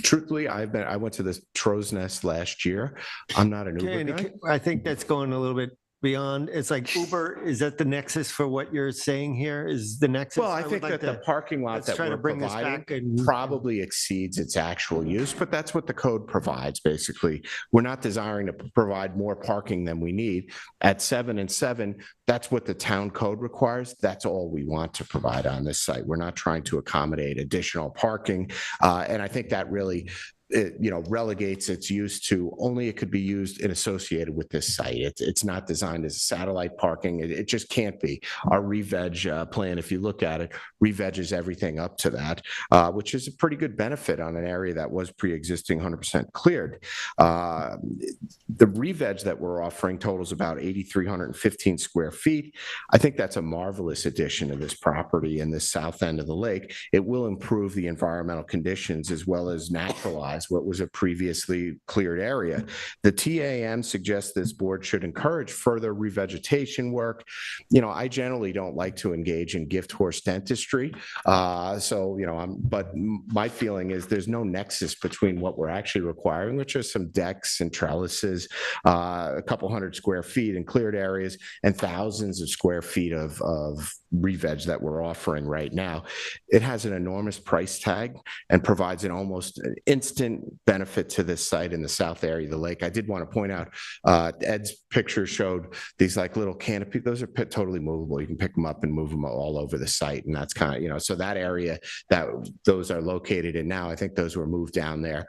Truthfully, I went to the Crow's Nest last year. I'm not an Uber guy. I think that's going a little bit beyond. It's like Uber, is that the nexus for what you're saying here? Is the nexus? Well, I think that the parking lot that we're providing probably exceeds its actual use, but that's what the code provides, basically. We're not desiring to provide more parking than we need. At 7 and 7, that's what the town code requires. That's all we want to provide on this site. We're not trying to accommodate additional parking. And I think that really it, relegates its use to only it could be used and associated with this site. It's not designed as satellite parking. It just can't be. Our re-veg plan, if you look at it, re-veges everything up to that, which is a pretty good benefit on an area that was pre-existing 100% cleared. The re-veg that we're offering totals about 8,315 square feet. I think that's a marvelous addition to this property in the south end of the lake. It will improve the environmental conditions as well as naturalize what was a previously cleared area. The TAM suggests this board should encourage further revegetation work. I generally don't like to engage in gift horse dentistry. But my feeling is there's no nexus between what we're actually requiring, which are some decks and trellises, a couple hundred square feet in cleared areas, and thousands of square feet of re-veg that we're offering right now. It has an enormous price tag and provides an almost instant benefit to this site in the south area of the lake. I did want to point out, Ed's picture showed these like little canopy. Those are totally movable. You can pick them up and move them all over the site. And that's kind of, so that area that those are located in now, I think those were moved down there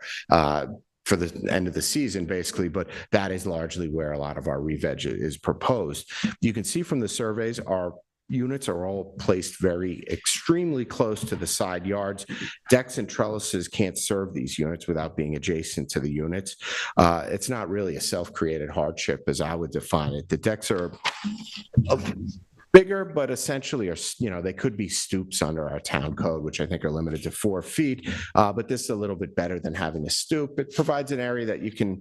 for the end of the season, basically, but that is largely where a lot of our re-veg is proposed. You can see from the surveys, our units are all placed very extremely close to the side yards. Decks and trellises can't serve these units without being adjacent to the units. It's not really a self-created hardship as I would define it. The decks are bigger, but essentially are, they could be stoops under our town code, which I think are limited to 4 feet. But this is a little bit better than having a stoop. It provides an area that you can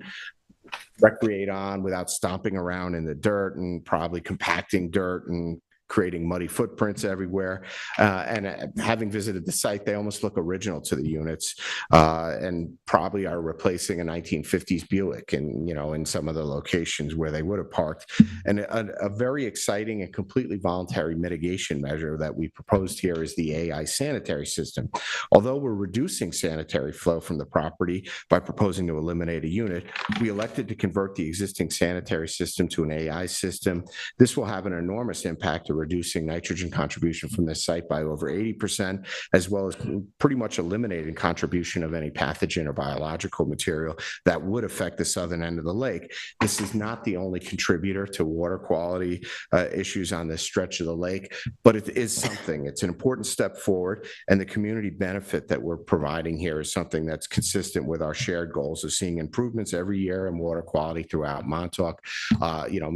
recreate on without stomping around in the dirt and probably compacting dirt and creating muddy footprints everywhere. And having visited the site, they almost look original to the units, and probably are replacing a 1950s Buick in some of the locations where they would have parked. And a very exciting and completely voluntary mitigation measure that we proposed here is the AI sanitary system. Although we're reducing sanitary flow from the property by proposing to eliminate a unit, we elected to convert the existing sanitary system to an AI system. This will have an enormous impact to reducing nitrogen contribution from this site by over 80%, as well as pretty much eliminating contribution of any pathogen or biological material that would affect the southern end of the lake. This is not the only contributor to water quality issues on this stretch of the lake, but it is something. It's an important step forward, and the community benefit that we're providing here is something that's consistent with our shared goals of seeing improvements every year in water quality throughout Montauk.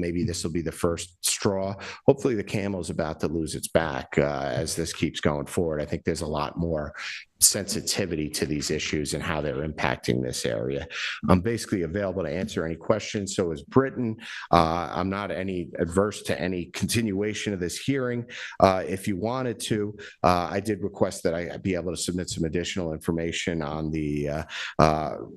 Maybe this will be the first straw. Hopefully the camel's about to lose its back as this keeps going forward. I think there's a lot more sensitivity to these issues and how they're impacting this area. I'm basically available to answer any questions. So is Britton. I'm not adverse to any continuation of this hearing. If you wanted to, I did request that I be able to submit some additional information on the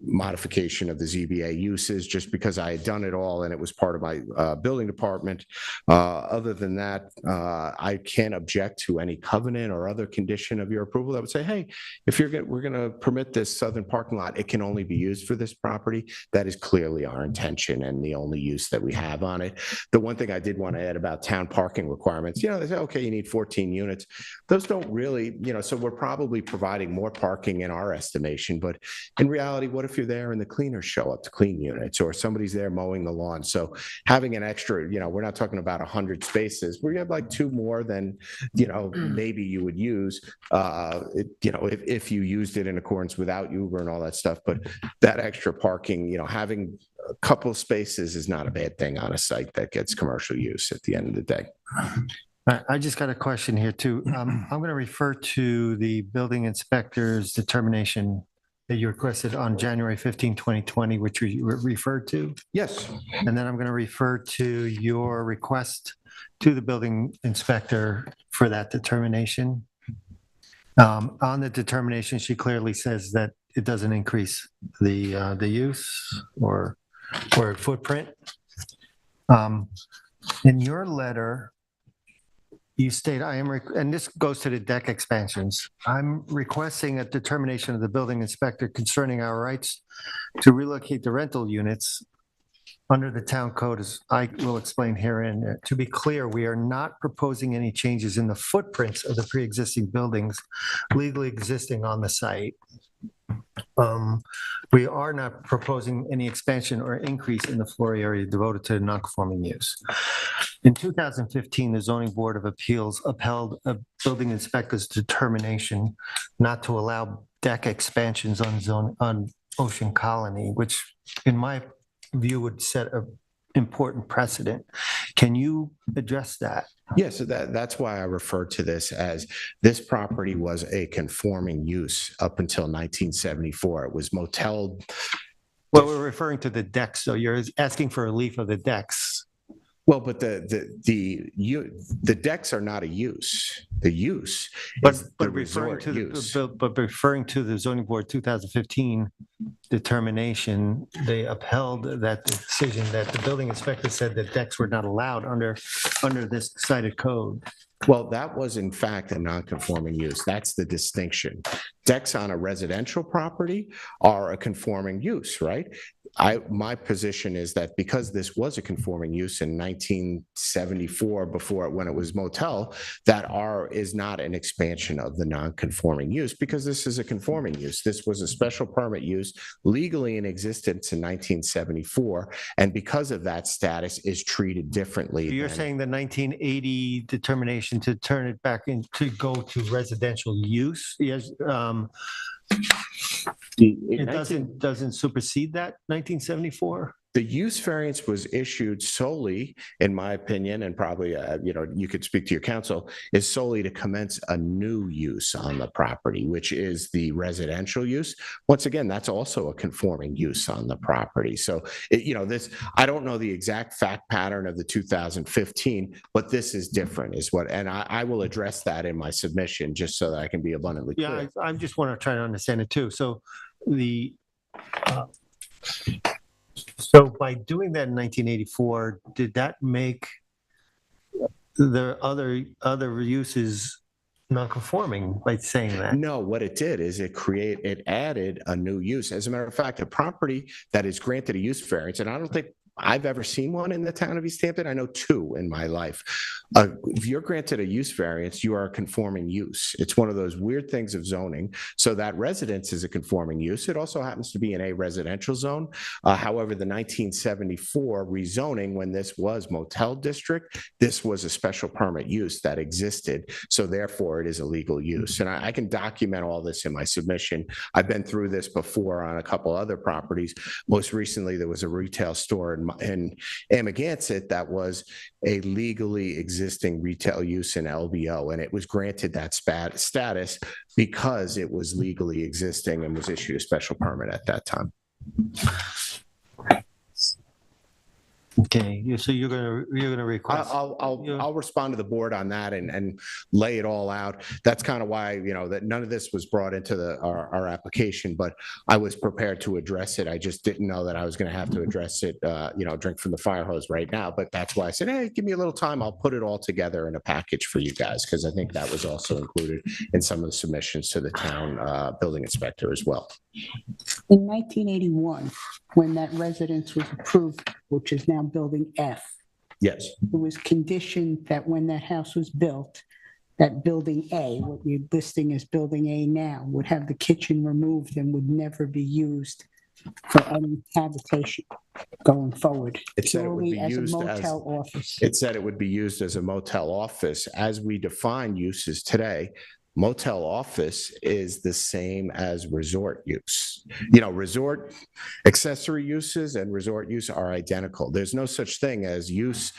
modification of the ZBA uses, just because I had done it all and it was part of my building department. Other than that, I can't object to any covenant or other condition of your approval that would say, hey, if we're going to permit this southern parking lot, it can only be used for this property. That is clearly our intention and the only use that we have on it. The one thing I did want to add about town parking requirements, they say, okay, you need 14 units. Those don't really, so we're probably providing more parking in our estimation, but in reality, what if you're there and the cleaners show up to clean units, or somebody's there mowing the lawn? So having an extra, we're not talking about 100 spaces. We have like 2 more than, maybe you would use, if you used it in accordance without Uber and all that stuff. But that extra parking, having a couple spaces is not a bad thing on a site that gets commercial use at the end of the day. I just got a question here too. I'm going to refer to the building inspector's determination that you requested on January 15, 2020, which you referred to. Yes. And then I'm going to refer to your request to the building inspector for that determination. On the determination, she clearly says that it doesn't increase the use or footprint. In your letter, you state, and this goes to the deck expansions, I'm requesting a determination of the building inspector concerning our rights to relocate the rental units under the town code, as I will explain herein. To be clear, we are not proposing any changes in the footprints of the pre-existing buildings legally existing on the site. We are not proposing any expansion or increase in the floor area devoted to non-conforming use. In 2015, the Zoning Board of Appeals upheld a building inspector's determination not to allow deck expansions on Ocean Colony, which in my view would set an important precedent. Can you address that? Yeah, so that's why I refer to this as this property was a conforming use up until 1974. It was motel. Well, we're referring to the decks, so you're asking for relief of the decks. Well, but the decks are not a use. The use is the But referring resort to use. but referring to the zoning board 2015 determination, they upheld that decision that the building inspector said that decks were not allowed under this cited code. Well, that was in fact a non-conforming use. That's the distinction. Decks on a residential property are a conforming use, right? My position is that because this was a conforming use in 1974, when it was motel, that is not an expansion of the non-conforming use because this is a conforming use. This was a special permit use legally in existence in 1974, and because of that status is treated differently. You're saying the 1980 determination to turn it back to go to residential use? Yes. It doesn't supersede that 1974? The use variance was issued solely, in my opinion, and probably, you could speak to your counsel, is solely to commence a new use on the property, which is the residential use. Once again, that's also a conforming use on the property. So, I don't know the exact fact pattern of the 2015, but this is different and I will address that in my submission just so that I can be abundantly clear. Yeah, I just want to try to understand it too. So so by doing that in 1984, did that make the other uses non-conforming by saying that? No, what it did is it added a new use. As a matter of fact, a property that is granted a use variance, and I don't think I've ever seen one in the town of East Hampton. I know two in my life. If you're granted a use variance, you are a conforming use. It's one of those weird things of zoning. So that residence is a conforming use. It also happens to be in a residential zone. However, the 1974 rezoning, when this was motel district, this was a special permit use that existed. So therefore, it is a legal use. And I can document all this in my submission. I've been through this before on a couple other properties. Most recently, there was a retail store in Amagansett that was a legally existing retail use in LBO, and it was granted that status because it was legally existing and was issued a special permit at that time. Okay, so you're gonna request. I'll respond to the board on that and lay it all out. That's kind of why that none of this was brought into our application, but I was prepared to address it. I just didn't know that I was going to have to address it. Drink from the fire hose right now. But that's why I said, hey, give me a little time. I'll put it all together in a package for you guys because I think that was also included in some of the submissions to the town building inspector as well. In 1981, when that residence was approved, which is now Building F, yes, it was conditioned that when that house was built, that Building A, what you're listing as Building A now, would have the kitchen removed and would never be used for any habitation going forward. It said it would be purely as a used motel office. It said it would be used as a motel office. As we define uses today, motel office is the same as resort use. Resort accessory uses and resort use are identical. There's no such thing as use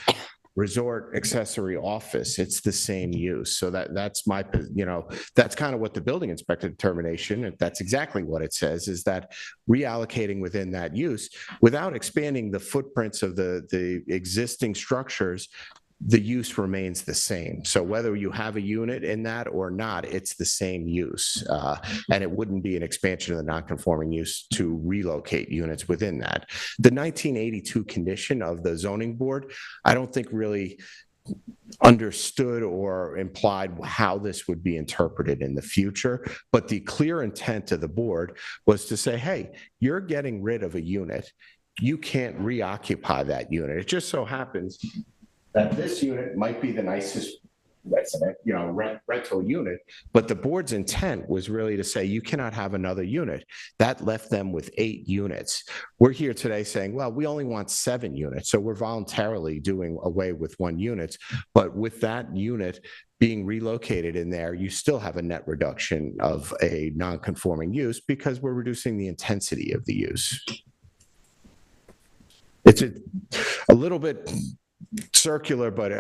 resort accessory office. It's the same use. So that's my, that's kind of what the building inspector determination, that's exactly what it says, is that reallocating within that use without expanding the footprints of the existing structures, the use remains the same. So whether you have a unit in that or not, it's the same use. And it wouldn't be an expansion of the non-conforming use to relocate units within that. The 1982 condition of the zoning board, I don't think really understood or implied how this would be interpreted in the future. But the clear intent of the board was to say, hey, you're getting rid of a unit. You can't reoccupy that unit. It just so happens that this unit might be the nicest resident, rental unit. But the board's intent was really to say you cannot have another unit. That left them with 8 units. We're here today saying, well, we only want 7 units. So we're voluntarily doing away with 1 unit. But with that unit being relocated in there, you still have a net reduction of a non-conforming use because we're reducing the intensity of the use. It's a little bit circular, but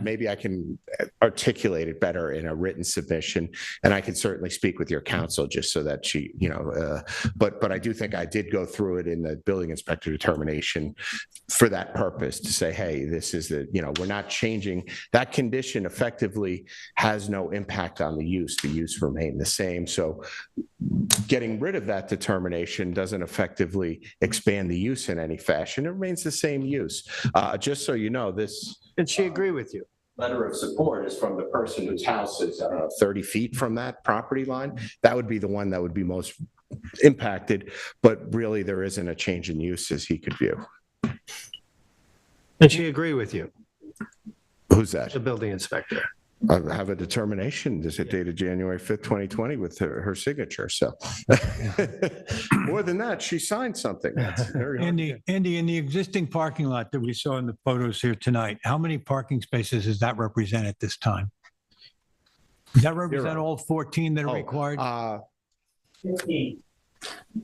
maybe I can articulate it better in a written submission, and I can certainly speak with your counsel just so that she, but I do think I did go through it in the building inspector determination for that purpose to say, hey, this is we're not changing that condition. Effectively has no impact on the use remained the same. So getting rid of that determination doesn't effectively expand the use in any fashion. It remains the same use. Just so you know, this. Did she agree with you? Letter of support is from the person whose house is, 30 feet from that property line. That would be the one that would be most impacted, but really there isn't a change in use as he could view. Did she agree with you? Who's that? The building inspector. I have a determination. This is dated January 5th, 2020 with her signature. So more than that, she signed something. That's very hard. Andy, in the existing parking lot that we saw in the photos here tonight, how many parking spaces does that represent at this time? Does that represent all 14 that are required? 15.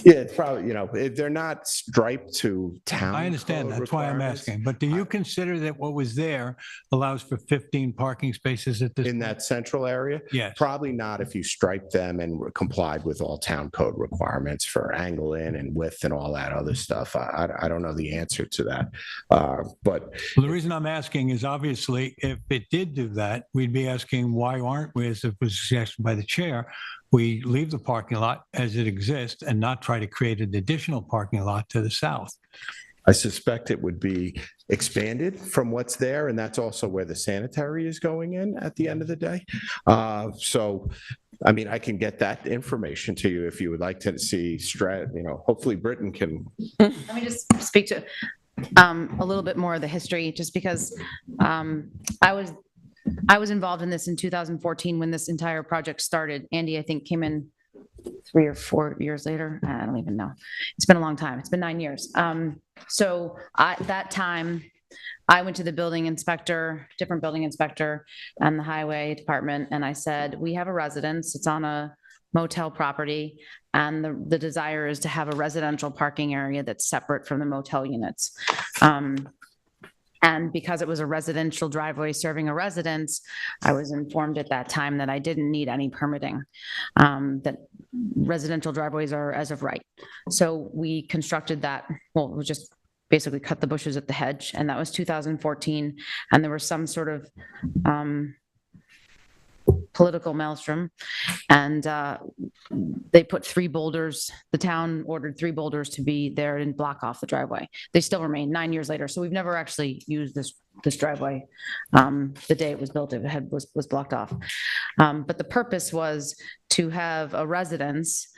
Yeah, it's probably, they're not striped to town. I understand. code That's why I'm requirements. asking. But do you consider that what was there allows for 15 parking spaces at this? In that central area? Yes. Probably not if you striped them and complied with all town code requirements for angle in and width and all that other stuff. I don't know the answer to that. But Well, the reason I'm asking is obviously if it did do that, we'd be asking why aren't we, as it was suggested by the chair, we leave the parking lot as it exists and not try to create an additional parking lot to the south. I suspect it would be expanded from what's there, and that's also where the sanitary is going in at the end of the day. So, I mean, I can get that information to you if you would like to see, hopefully Britain can. Let me just speak to a little bit more of the history, just because I was involved in this in 2014 when this entire project started. Andy, I think, came in 3 or 4 years later. I don't even know. It's been a long time. It's been 9 years. So at that time, I went to the building inspector, different building inspector, and the highway department, and I said, we have a residence. It's on a motel property, and the desire is to have a residential parking area that's separate from the motel units. And because it was a residential driveway serving a residence, I was informed at that time that I didn't need any permitting, that residential driveways are as of right. So we constructed that, well, we just basically cut the bushes at the hedge, and that was 2014. And there was some sort of political maelstrom, and they put 3 boulders. The town ordered 3 boulders to be there and block off the driveway. They still remain 9 years later. So we've never actually used this driveway. The day it was built, it was blocked off. But the purpose was to have a residence,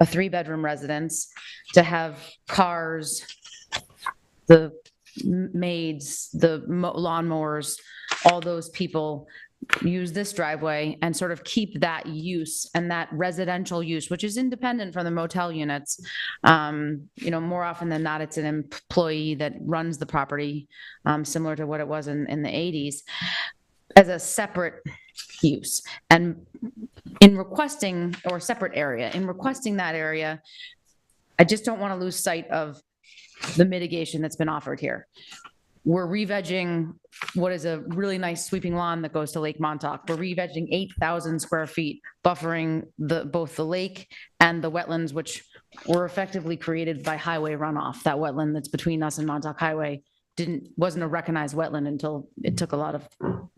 a 3-bedroom residence, to have cars, the maids, the lawnmowers, all those people use this driveway and sort of keep that use and that residential use, which is independent from the motel units. More often than not, it's an employee that runs the property, similar to what it was in the 80s, as a separate use. And in requesting, or separate area, in requesting that area, I just don't want to lose sight of the mitigation that's been offered here. We're re-vegging what is a really nice sweeping lawn that goes to Lake Montauk. We're re-vegging 8,000 square feet, buffering both the lake and the wetlands, which were effectively created by highway runoff. That wetland that's between us and Montauk Highway wasn't a recognized wetland until it took a lot of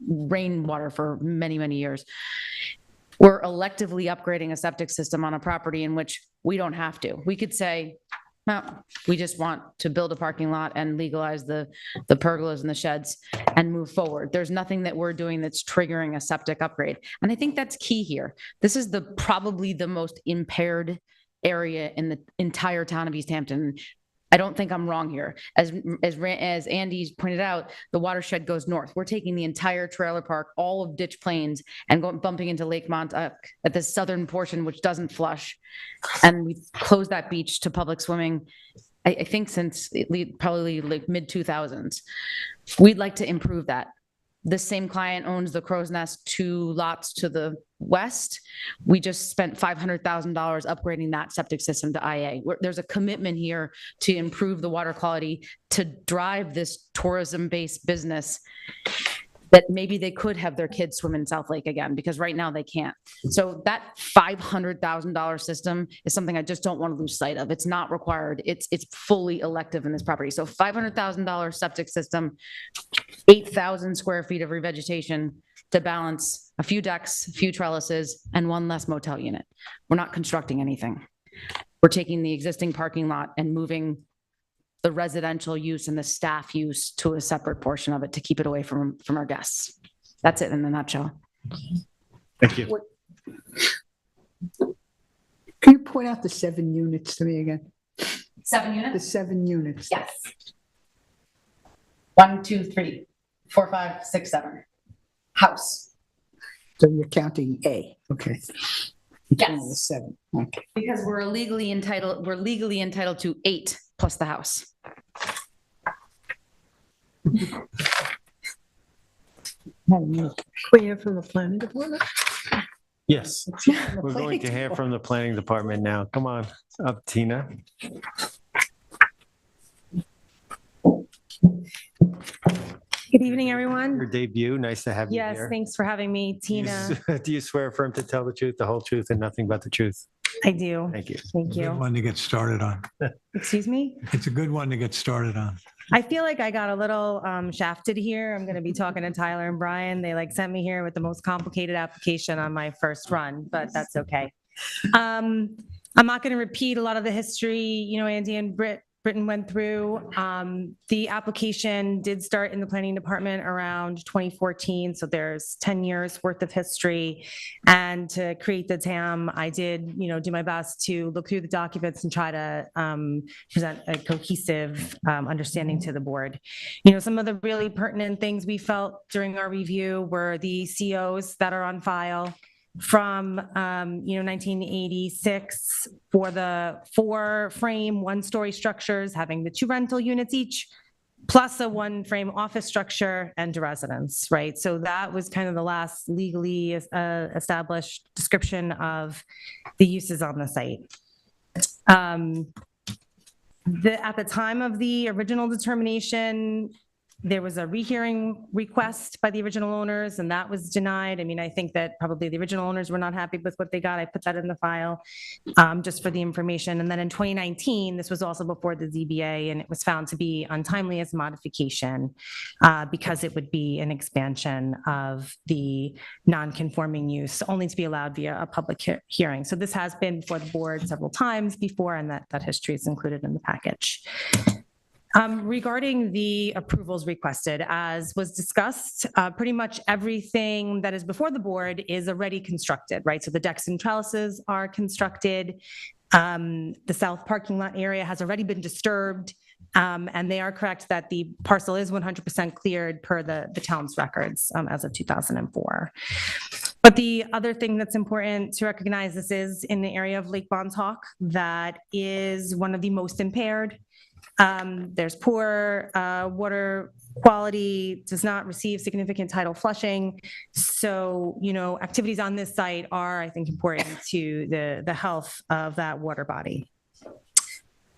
rainwater for many, many years. We're electively upgrading a septic system on a property in which we don't have to. We could say, no, we just want to build a parking lot and legalize the pergolas and the sheds and move forward. There's nothing that we're doing that's triggering a septic upgrade. And I think that's key here. This is probably the most impaired area in the entire town of East Hampton. I don't think I'm wrong here. As Andy's pointed out, the watershed goes north. We're taking the entire trailer park, all of Ditch Plains, and bumping into Lake Montauk at the southern portion, which doesn't flush. And we closed that beach to public swimming, I think since probably like mid 2000s. We'd like to improve that. The same client owns the Crow's Nest 2 lots to the west. We just spent $500,000 upgrading that septic system to IA. There's a commitment here to improve the water quality, to drive this tourism-based business that maybe they could have their kids swim in South Lake again, because right now they can't. So that $500,000 system is something I just don't want to lose sight of. It's not required. It's fully elective in this property. So $500,000 septic system, 8,000 square feet of revegetation to balance a few decks, a few trellises, and 1 less motel unit. We're not constructing anything. We're taking the existing parking lot and moving the residential use and the staff use to a separate portion of it to keep it away from our guests. That's it in a nutshell. Thank you. Can you point out the 7 units to me again? 7 The units? 7 units. Yes. 1, 2, 3, 4, 5, 6, 7. House. So you're counting A, okay. Yes. The 7, okay. Because we're legally entitled to 8 plus the house. We hear from the planning department? Yes, we're going to hear from the planning department now. Come on up, Tina. Good evening, everyone. Your debut, nice to have you Yes, here. thanks for having me, Tina. Do you swear affirm to tell the truth, the whole truth, and nothing but the truth? I do. Thank you. Thank Good you. one to get started on. Excuse me? It's a good one to get started on. I feel like I got a little shafted here. I'm going to be talking to Tyler and Brian. They sent me here with the most complicated application on my first run, but that's okay. I'm not going to repeat a lot of the history, Andy and Britton went through. The application did start in the planning department around 2014, so there's 10 years worth of history. And to create the TAM, I did, do my best to look through the documents and try to present a cohesive understanding to the board. Some of the really pertinent things we felt during our review were the COs that are on file from 1986 for the 4-frame 1-story structures having the 2 rental units each, plus a 1-frame office structure and a residence, right? So that was kind of the last legally established description of the uses on the site. At the time of the original determination, there was a rehearing request by the original owners, and that was denied. I think that probably the original owners were not happy with what they got. I put that in the file just for the information. And then in 2019, this was also before the ZBA, and it was found to be untimely as a modification because it would be an expansion of the non-conforming use, only to be allowed via a public hearing. So this has been before the board several times before, and that history is included in the package. Regarding the approvals requested, as was discussed, pretty much everything that is before the board is already constructed, right? So the decks and trellises are constructed. The south parking lot area has already been disturbed. And they are correct that the parcel is 100% cleared per the town's records as of 2004. But the other thing that's important to recognize, this is in the area of Lake Montauk that is one of the most impaired. There's poor water quality, does not receive significant tidal flushing. So, activities on this site are, I think, important to the health of that water body.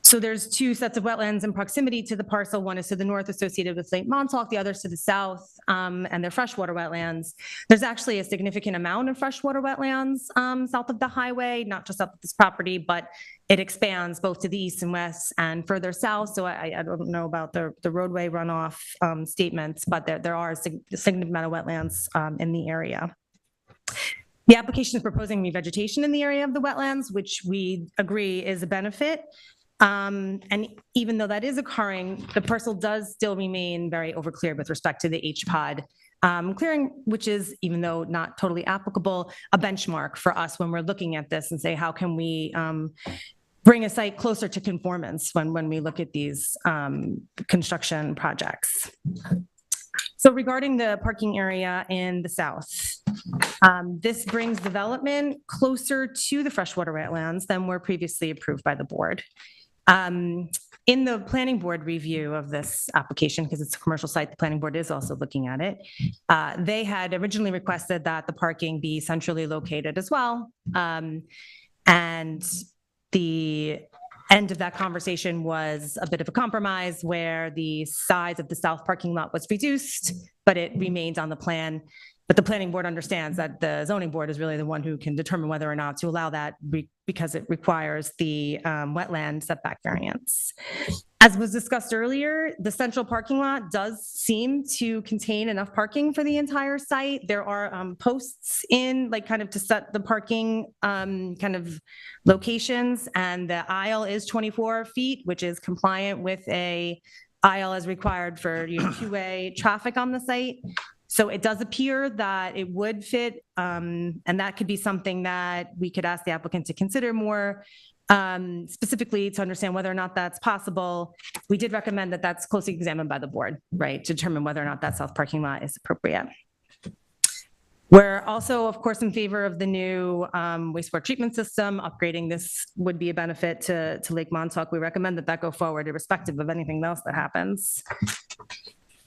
So there's 2 sets of wetlands in proximity to the parcel. One is to the north associated with Lake Montauk, the other is to the south, and they're freshwater wetlands. There's actually a significant amount of freshwater wetlands south of the highway, not just up this property, but it expands both to the east and west and further south. So I don't know about the roadway runoff statements, but there are a significant amount of wetlands in the area. The application is proposing revegetation in the area of the wetlands, which we agree is a benefit. And even though that is occurring, the parcel does still remain very overcleared with respect to the HPOD clearing, which is, even though not totally applicable, a benchmark for us when we're looking at this and say, how can we bring a site closer to conformance when we look at these construction projects. So regarding the parking area in the south, this brings development closer to the freshwater wetlands than were previously approved by the board. In the planning board review of this application, because it's a commercial site, the planning board is also looking at it. They had originally requested that the parking be centrally located as well. And the end of that conversation was a bit of a compromise where the size of the south parking lot was reduced, but it remained on the plan. But the planning board understands that the zoning board is really the one who can determine whether or not to allow that because it requires the wetland setback variance. As was discussed earlier, the central parking lot does seem to contain enough parking for the entire site. There are posts in, like, kind of to set the parking kind of locations, and the aisle is 24 feet, which is compliant with a aisle as required for two-way traffic on the site. So it does appear that it would fit, and that could be something that we could ask the applicant to consider more specifically to understand whether or not that's possible. We did recommend that that's closely examined by the board, right, to determine whether or not that south parking lot is appropriate. We're also, of course, in favor of the new wastewater treatment system. Upgrading this would be a benefit to Lake Montauk. We recommend that go forward irrespective of anything else that happens.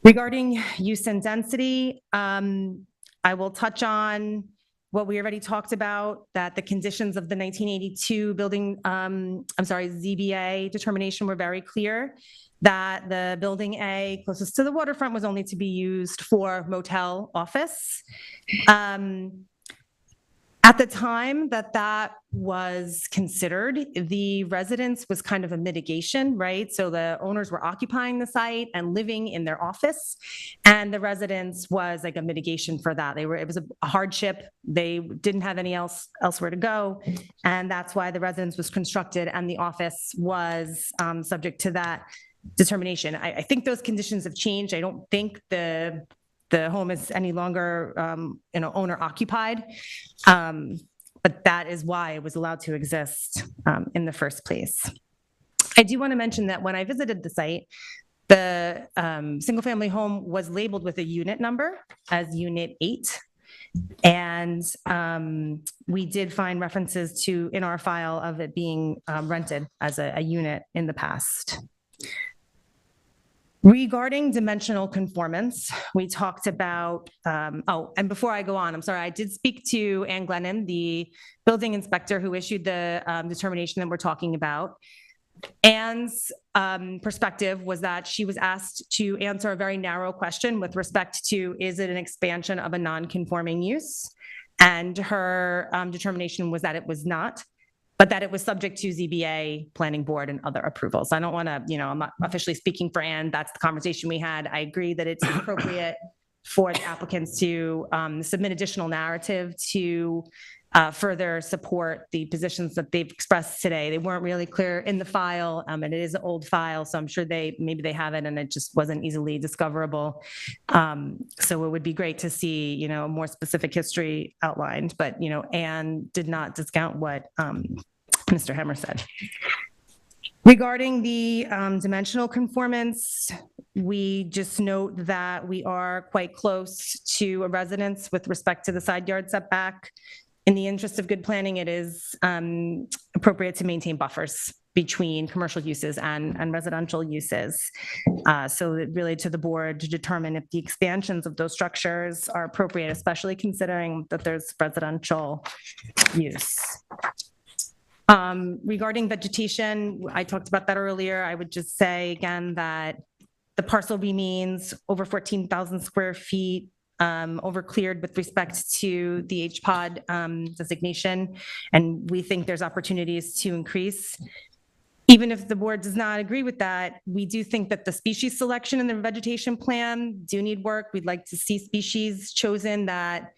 Regarding use and density, I will touch on what we already talked about, that the conditions of the 1982 building, ZBA determination were very clear, that the building A closest to the waterfront was only to be used for motel office. At the time that was considered, the residence was kind of a mitigation, right? So the owners were occupying the site and living in their office, and the residence was like a mitigation for that. It was a hardship. They didn't have elsewhere to go, and that's why the residence was constructed, and the office was subject to that determination. I think those conditions have changed. I don't think the home is any longer, owner occupied. But that is why it was allowed to exist in the first place. I do want to mention that when I visited the site, the single family home was labeled with a unit number as unit 8. And we did find references to, in our file, of it being rented as a unit in the past. Regarding dimensional conformance, we talked about, and before I go on, I'm sorry, I did speak to Ann Glennon, the building inspector who issued the determination that we're talking about. Ann's perspective was that she was asked to answer a very narrow question with respect to, is it an expansion of a non-conforming use? And her determination was that it was not, but that it was subject to ZBA, planning board, and other approvals. I don't want to, I'm not officially speaking for Ann. That's the conversation we had. I agree that it's appropriate for the applicants to submit additional narrative to further support the positions that they've expressed today. They weren't really clear in the file, and it is an old file, so I'm sure maybe they have it and it just wasn't easily discoverable. So it would be great to see, a more specific history outlined, but, Ann did not discount what Mr. Hemmer said. Regarding the dimensional conformance, we just note that we are quite close to a residence with respect to the side yard setback. In the interest of good planning, it is appropriate to maintain buffers between commercial uses and residential uses. So really to the board to determine if the expansions of those structures are appropriate, especially considering that there's residential use. Regarding vegetation, I talked about that earlier. I would just say again that the parcel remains over 14,000 square feet, over cleared with respect to the HPOD designation, and we think there's opportunities to increase. Even if the board does not agree with that, we do think that the species selection and the vegetation plan do need work. We'd like to see species chosen that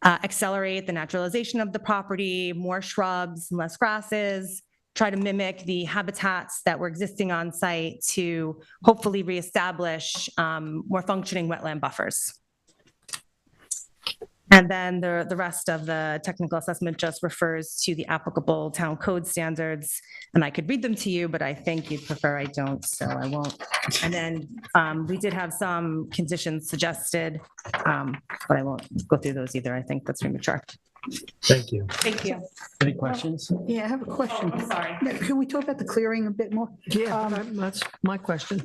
accelerate the naturalization of the property, more shrubs, less grasses, try to mimic the habitats that were existing on site to hopefully reestablish more functioning wetland buffers. And then the rest of the technical assessment just refers to the applicable town code standards. And I could read them to you, but I think you'd prefer I don't, so I won't. And then we did have some conditions suggested, but I won't go through those either. I think that's premature. Thank you. Thank you. Any questions? Yeah, I have a question. I'm sorry. Can we talk about the clearing a bit more? Yeah, that's my question.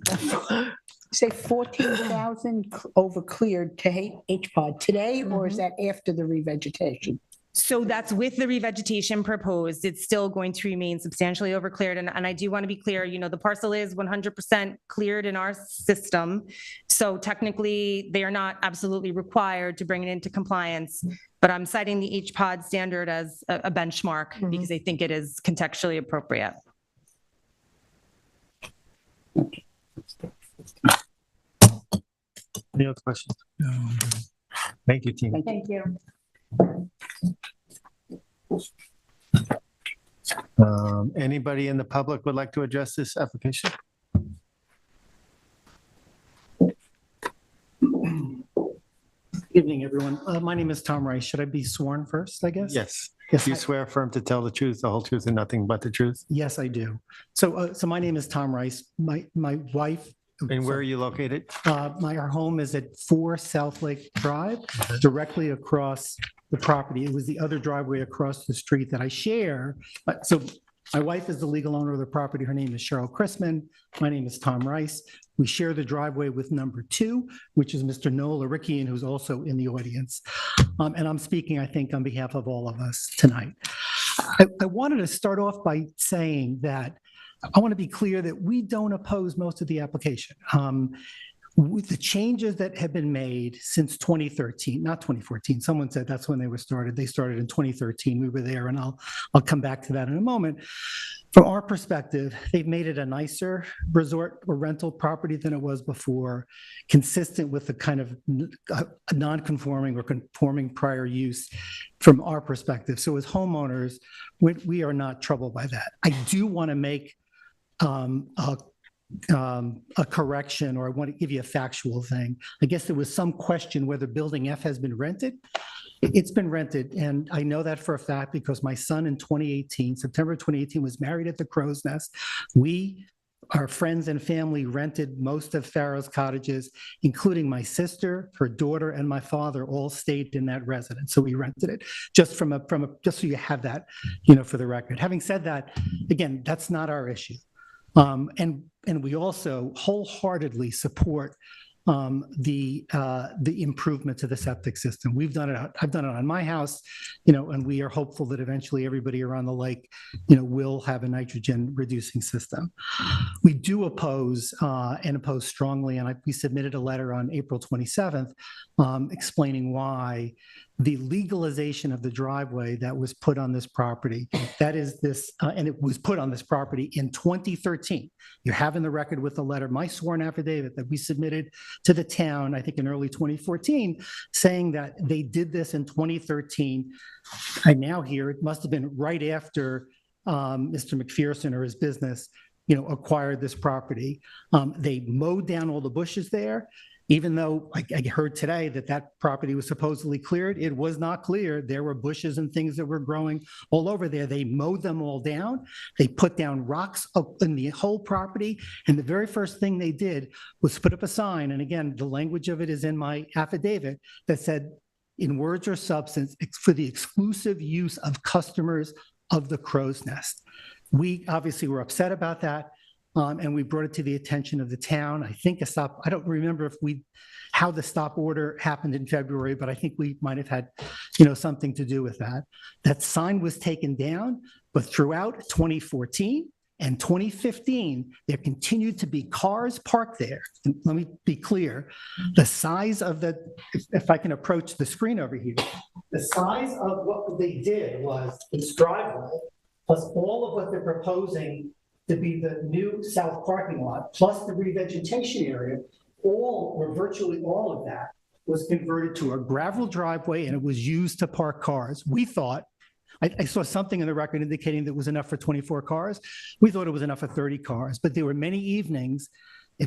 Say 14,000 over cleared to HPOD today, or is that after the revegetation? So that's with the revegetation proposed. It's still going to remain substantially over cleared. And I do want to be clear, the parcel is 100% cleared in our system. So technically, they are not absolutely required to bring it into compliance. But I'm citing the HPOD standard as a benchmark because I think it is contextually appropriate. Any other questions? Thank you, team. Thank you. Anybody in the public would like to address this application? Evening, everyone. My name is Tom Rice. Should I be sworn first, I guess? Yes. Yes, Do you I- swear affirm to tell the truth, the whole truth, and nothing but the truth? Yes, I do. So my name is Tom Rice. My wife. And where are you located? Our home is at 4 South Lake Drive, directly across the property. It was the other driveway across the street that I share. So my wife is the legal owner of the property. Her name is Cheryl Chrisman. My name is Tom Rice. We share the driveway with number 2, which is Mr. Noel Arikian, who's also in the audience. And I'm speaking, I think, on behalf of all of us tonight. I wanted to start off by saying that I want to be clear that we don't oppose most of the application. With the changes that have been made since 2013, not 2014, someone said that's when they were started. They started in 2013. We were there, and I'll come back to that in a moment. From our perspective, they've made it a nicer resort or rental property than it was before, consistent with the kind of non-conforming or conforming prior use from our perspective. So as homeowners, we are not troubled by that. I do want to make a correction, or I want to give you a factual thing. I guess there was some question whether Building F has been rented. It's been rented, and I know that for a fact because my son in September 2018, was married at the Crow's Nest. Our friends and family rented most of Farrow's cottages, including my sister, her daughter, and my father all stayed in that residence. So we rented it just just so you have that, for the record. Having said that, again, that's not our issue. And we also wholeheartedly support the improvement to the septic system. I've done it on my house, and we are hopeful that eventually everybody around the lake, will have a nitrogen reducing system. We do oppose and oppose strongly, and we submitted a letter on April 27th explaining why the legalization of the driveway that was put on this property, and it was put on this property in 2013. You have in the record with the letter, my sworn affidavit that we submitted to the town, I think in early 2014, saying that they did this in 2013. I now hear it must have been right after Mr. McPherson or his business, acquired this property. They mowed down all the bushes there. Even though I heard today that property was supposedly cleared, it was not cleared. There were bushes and things that were growing all over there. They mowed them all down. They put down rocks up in the whole property. And the very first thing they did was put up a sign. And again, the language of it is in my affidavit that said, in words or substance, for the exclusive use of customers of the Crow's Nest. We obviously were upset about that. And we brought it to the attention of the town. I think I don't remember how the stop order happened in February, but I think we might have had, something to do with that. That sign was taken down, but throughout 2014 and 2015, there continued to be cars parked there. And let me be clear, the size of if I can approach the screen over here, the size of what they did was this driveway, plus all of what they're proposing to be the new south parking lot, plus the revegetation area, virtually all of that was converted to a gravel driveway, and it was used to park cars. We thought, I saw something in the record indicating that it was enough for 24 cars. We thought it was enough for 30 cars, but there were many evenings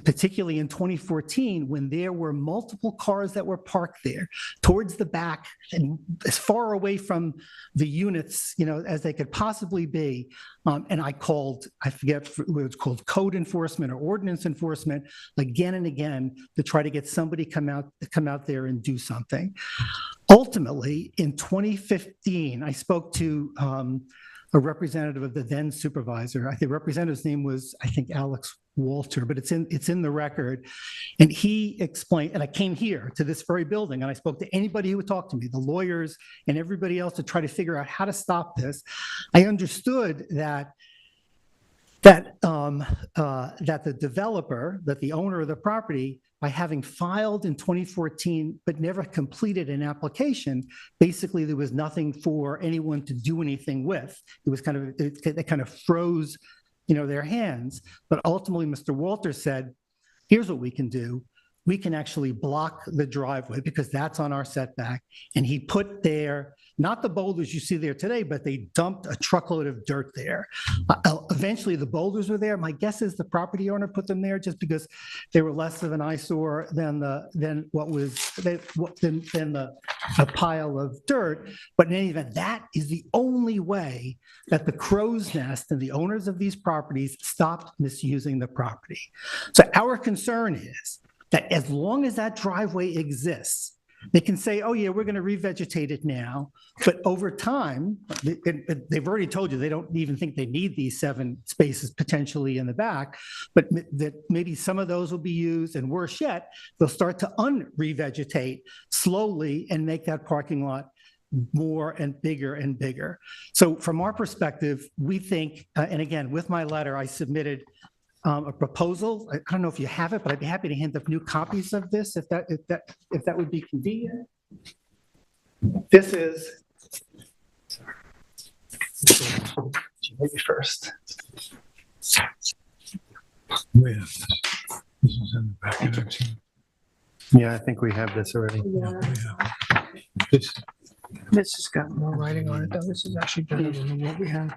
particularly in 2014, when there were multiple cars that were parked there towards the back and as far away from the units, as they could possibly be. And I called, I forget what it's called, code enforcement or ordinance enforcement again and again to try to get somebody come out there and do something. Ultimately, in 2015, I spoke to a representative of the then supervisor. I think the representative's name was, I think, Alex Walter, but it's in the record. And he explained, and I came here to this very building and I spoke to anybody who would talk to me, the lawyers and everybody else, to try to figure out how to stop this. I understood that the developer, that the owner of the property, by having filed in 2014 but never completed an application, basically there was nothing for anyone to do anything with. It was it kind of froze, their hands. But ultimately, Mr. Walter said, here's what we can do. We can actually block the driveway because that's on our setback. And he put there, not the boulders you see there today, but they dumped a truckload of dirt there. Eventually the boulders were there. My guess is the property owner put them there just because they were less of an eyesore than the pile of dirt. But in any event, that is the only way that the crow's nest and the owners of these properties stopped misusing the property. So our concern is that as long as that driveway exists, they can say, oh yeah, we're going to revegetate it now. But over time, they've already told you they don't even think they need these 7 spaces potentially in the back, but that maybe some of those will be used, and worse yet, they'll start to unrevegetate slowly and make that parking lot more and bigger and bigger. So from our perspective, we think, and again, with my letter, I submitted a proposal. I don't know if you have it, but I'd be happy to hand up new copies of this if that would be convenient. This is. Maybe first. Yeah, I think we have this already. This has got more writing on it, though. This is actually better than what we have.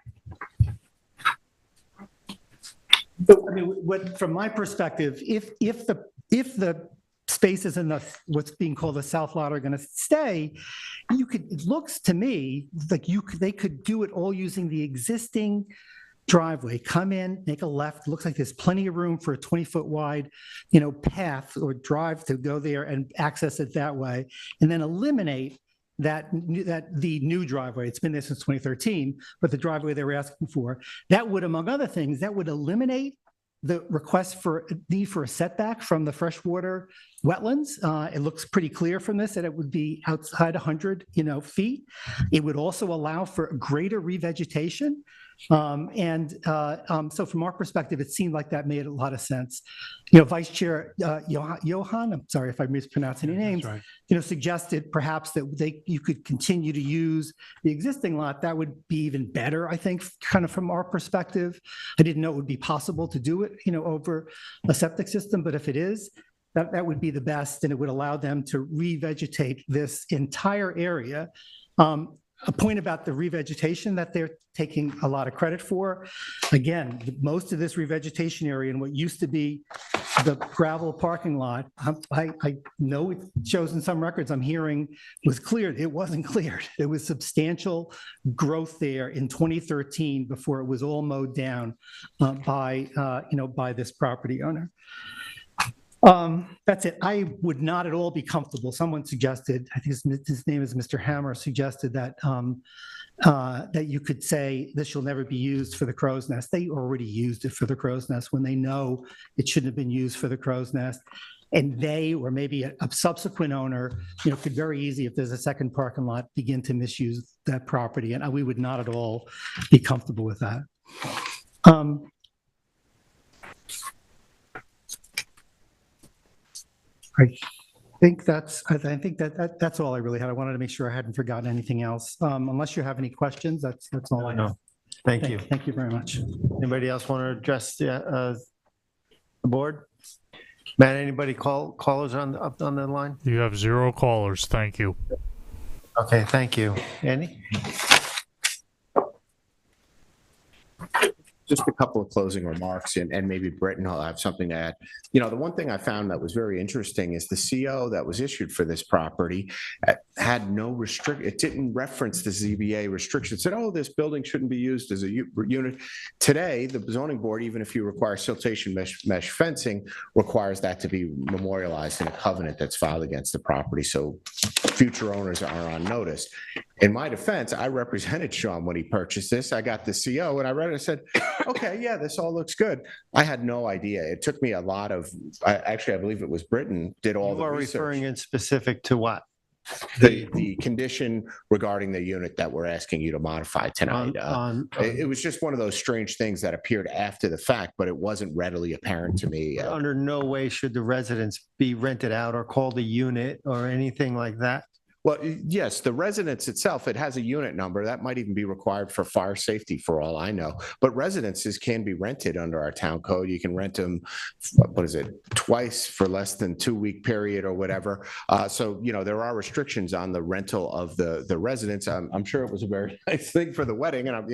So, I mean, from my perspective, if the spaces in what's being called the south lot are going to stay, it looks to me like they could do it all using the existing driveway, come in, make a left. Looks like there's plenty of room for a 20-foot wide, path or drive to go there and access it that way, and then eliminate the new driveway. It's been there since 2013, but the driveway they were asking for, that would, among other things, that would eliminate the request for need for a setback from the freshwater wetlands. It looks pretty clear from this that it would be outside 100, feet. It would also allow for greater revegetation. So from our perspective, it seemed like that made a lot of sense. Vice Chair Johan, I'm sorry if I mispronounced any names, right, suggested perhaps that you could continue to use the existing lot. That would be even better, I think, kind of from our perspective. I didn't know it would be possible to do it, over a septic system, but if it is, that would be the best, and it would allow them to revegetate this entire area. A point about the revegetation that they're taking a lot of credit for. Again, most of this revegetation area and what used to be the gravel parking lot, I know it shows in some records I'm hearing was cleared. It wasn't cleared. There was substantial growth there in 2013 before it was all mowed down by this property owner. That's it. I would not at all be comfortable. Someone suggested, I think his name is Mr. Hammer, suggested that that you could say this shall never be used for the crow's nest. They already used it for the crow's nest when they know it shouldn't have been used for the crow's nest. And they, or maybe a subsequent owner, could very easy, if there's a second parking lot, begin to misuse that property. And we would not at all be comfortable with that. I think that's all I really had. I wanted to make sure I hadn't forgotten anything else. Unless you have any questions, that's all I know. Thank you. Thank you very much. Anybody else want to address the board? Matt, anybody callers up on the line? You have 0 callers. Thank you. Okay, thank you. Andy? Just a couple of closing remarks, and maybe Britton will have something to add. You know, the one thing I found that was very interesting is the CO that was issued for this property had no it didn't reference the ZBA restrictions. It said, oh, this building shouldn't be used as a unit. Today, the zoning board, even if you require siltation mesh fencing, requires that to be memorialized in a covenant that's filed against the property, so future owners are on notice. In my defense, I represented Sean when he purchased this. I got the CO and I read it and said, okay, yeah, this all looks good. I had no idea. It took me a lot of, actually, I believe it was Britton did all You the are research. referring in specific to what? The condition regarding the unit that we're asking you to modify tonight. It was just one of those strange things that appeared after the fact, but it wasn't readily apparent to me. Under no way should the residence be rented out or called a unit or anything like that. Well, yes, the residence itself, it has a unit number. That might even be required for fire safety for all I know. But residences can be rented under our town code. You can rent them, what is it, twice for less than 2-week period or whatever. So, you know, there are restrictions on the rental of the residence. I'm sure it was a very nice thing for the wedding, and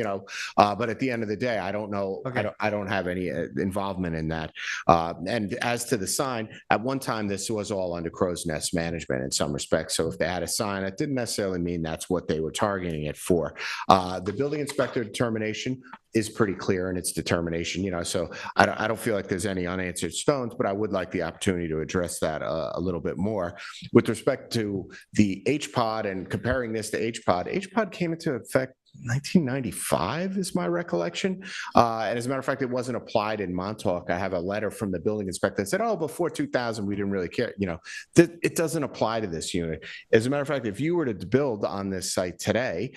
but at the end of the day, I don't know. Okay. I don't have any involvement in that. And as to the sign, at one time, this was all under Crow's Nest management in some respects. So if they had a sign, it didn't necessarily mean that's what they were targeting it for. The building inspector determination is pretty clear in its determination, so I don't feel like there's any unanswered stones, but I would like the opportunity to address that a little bit more. With respect to the HPOD and comparing this to HPOD came into effect 1995 is my recollection. And as a matter of fact, it wasn't applied in Montauk. I have a letter from the building inspector that said, oh, before 2000, we didn't really care. It doesn't apply to this unit. As a matter of fact, if you were to build on this site today,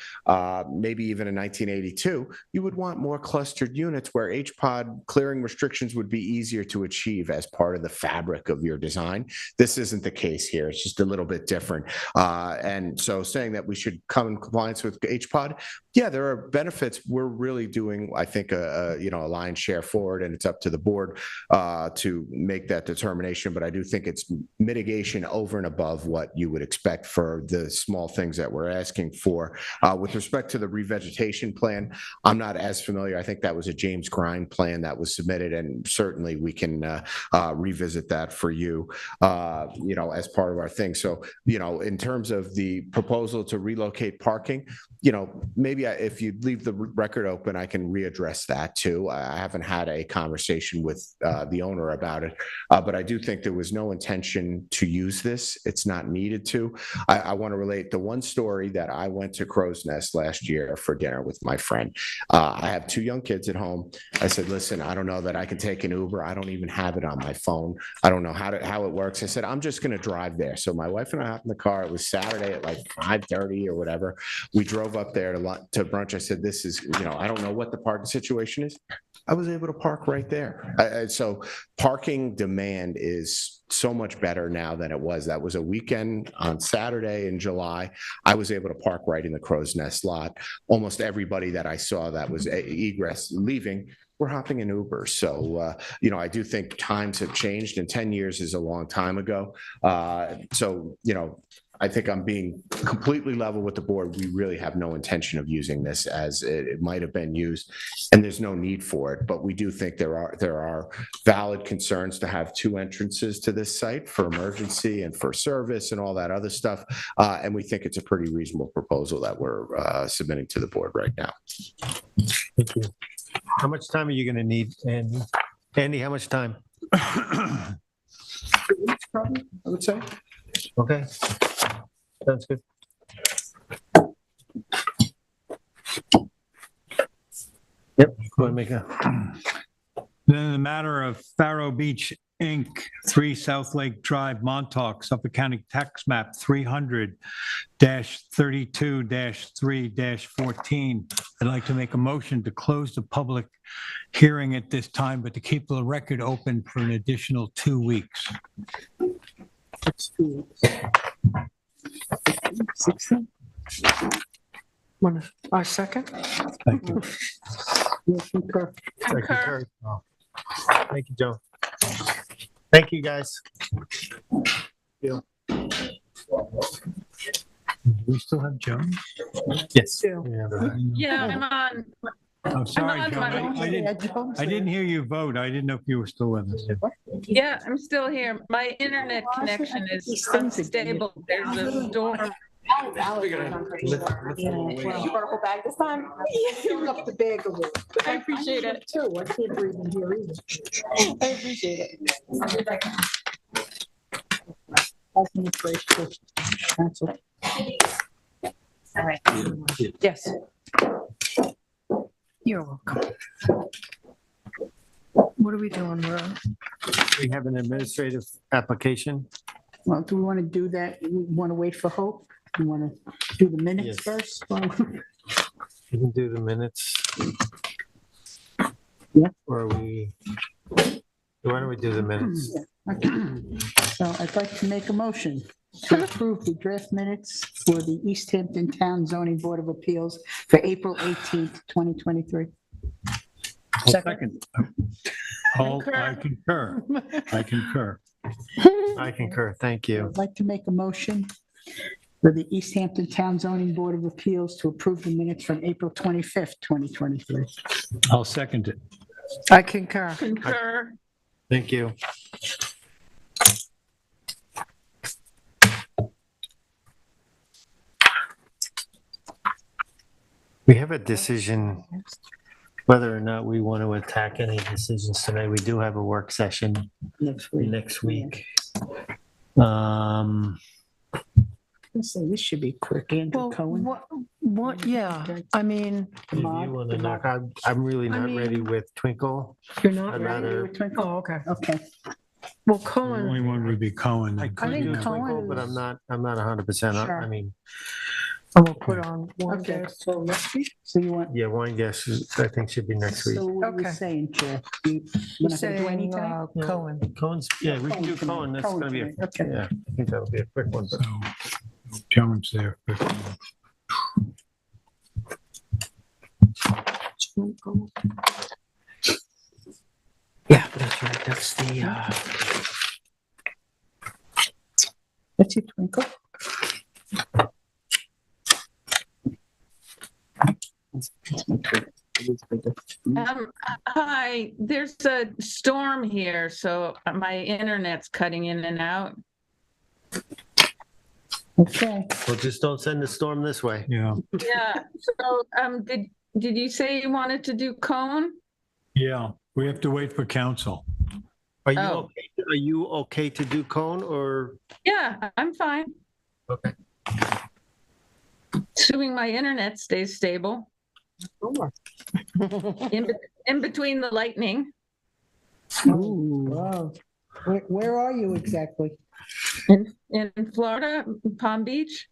maybe even in 1982, you would want more clustered units where HPOD clearing restrictions would be easier to achieve as part of the fabric of your design. This isn't the case here. It's just a little bit different. And so saying that we should come in compliance with HPOD, yeah, there are benefits. We're really doing, I think, a lion's share forward, and it's up to the board to make that determination. But I do think it's mitigation over and above what you would expect for the small things that we're asking for. With respect to the revegetation plan, I'm not as familiar. I think that was a James Grind plan that was submitted, and certainly we can revisit that for you, as part of our thing. So, in terms of the proposal to relocate parking, maybe if you leave the record open, I can readdress that too. I haven't had a conversation with the owner about it, but I do think there was no intention to use this. It's not needed to. I want to relate the one story that I went to Crow's Nest last year for dinner with my friend. I have 2 young kids at home. I said, listen, I don't know that I can take an Uber. I don't even have it on my phone. I don't know how it works. I said, I'm just going to drive there. So my wife and I hopped in the car. It was Saturday at like 5:30 or whatever. We drove up there to brunch. I said, this is, I don't know what the parking situation is. I was able to park right there. So parking demand is so much better now than it was. That was a weekend on Saturday in July. I was able to park right in the Crow's Nest lot. Almost everybody that I saw that was egress leaving were hopping in Uber. So, I do think times have changed, and 10 years is a long time ago. I think I'm being completely level with the board. We really have no intention of using this as it might have been used, and there's no need for it. But we do think there are valid concerns to have 2 entrances to this site for emergency and for service and all that other stuff. And we think it's a pretty reasonable proposal that we're submitting to the board right now. Thank you. How much time are you going to need, Andy? Andy, how much time? Probably, I would say. Okay. Sounds good. Yep. Go ahead and make a. Then in the matter of Faro Beach Inc., 3 South Lake Drive, Montauk, Suffolk County Tax Map 300-32-3-14. I'd like to make a motion to close the public hearing at this time, but to keep the record open for an additional 2 weeks. That's 2 weeks. 16? I second. Thank you. Yes, concur. Concur. Oh. Thank you, Joe. Thank you, guys. We still have Joan? Yes. Two. Yeah, I'm on. I'm sorry, on Joan. my I didn't hear you vote. I didn't know if you were still with us. Yeah, I'm still here. My internet connection is unstable. There's a storm. You brought a whole bag this time? Fill up the bag a little. I appreciate it. Too, I can't breathe in here either. I appreciate it. Council. All right. Yes. You're welcome. What are we doing, Ron? We have an administrative application. Well, do we want to do that? We want to wait for Hope? We want to do the minutes Yes. first? We can do the minutes. Yeah. Or why don't we do the minutes? Okay. So I'd like to make a motion to approve the draft minutes for the East Hampton Town Zoning Board of Appeals for April 18th, 2023. Second. Oh, I concur. I concur. I concur. Thank you. I'd like to make a motion for the East Hampton Town Zoning Board of Appeals to approve the minutes from April 25th, 2023. I'll second it. I concur. Concur. Thank you. We have a decision whether or not we want to attack any decisions tonight. We do have a work session Next week. next week. Let's say this should be quick. Andrew Well, Cohen. what, yeah, I mean, If you want to knock out, I'm really not ready with Twinkle. you're not I'd ready? rather, Oh, okay. Okay. Well, The Cohen, only one would be Cohen. I could think do Cohen Twinkle, but is- I'm not 100%. I Sure. mean, I'm gonna put on one Okay, day. so next week, so you want, yeah, one guess I think should be next week. so what are you Okay. saying, Chair? We're You're not gonna do saying any time? Cohen. Cohen's, yeah, we can do Cohen. That's Cohen gonna be, tonight, okay. yeah, I think that'll be a quick one. So Joan's there. Yeah, that's right. That's the, That's it, Twinkle. Hi, there's a storm here, so my internet's cutting in and out. Okay. Well, just don't send the storm this way. Yeah, Yeah, so, did you say you wanted to do cone? yeah. We have to wait for council. Are you Oh. okay? Are you okay to do Cone or? Yeah, I'm fine. Okay. Assuming my internet stays stable in between the lightning. Wow. Where are you exactly? In Florida, Palm Beach.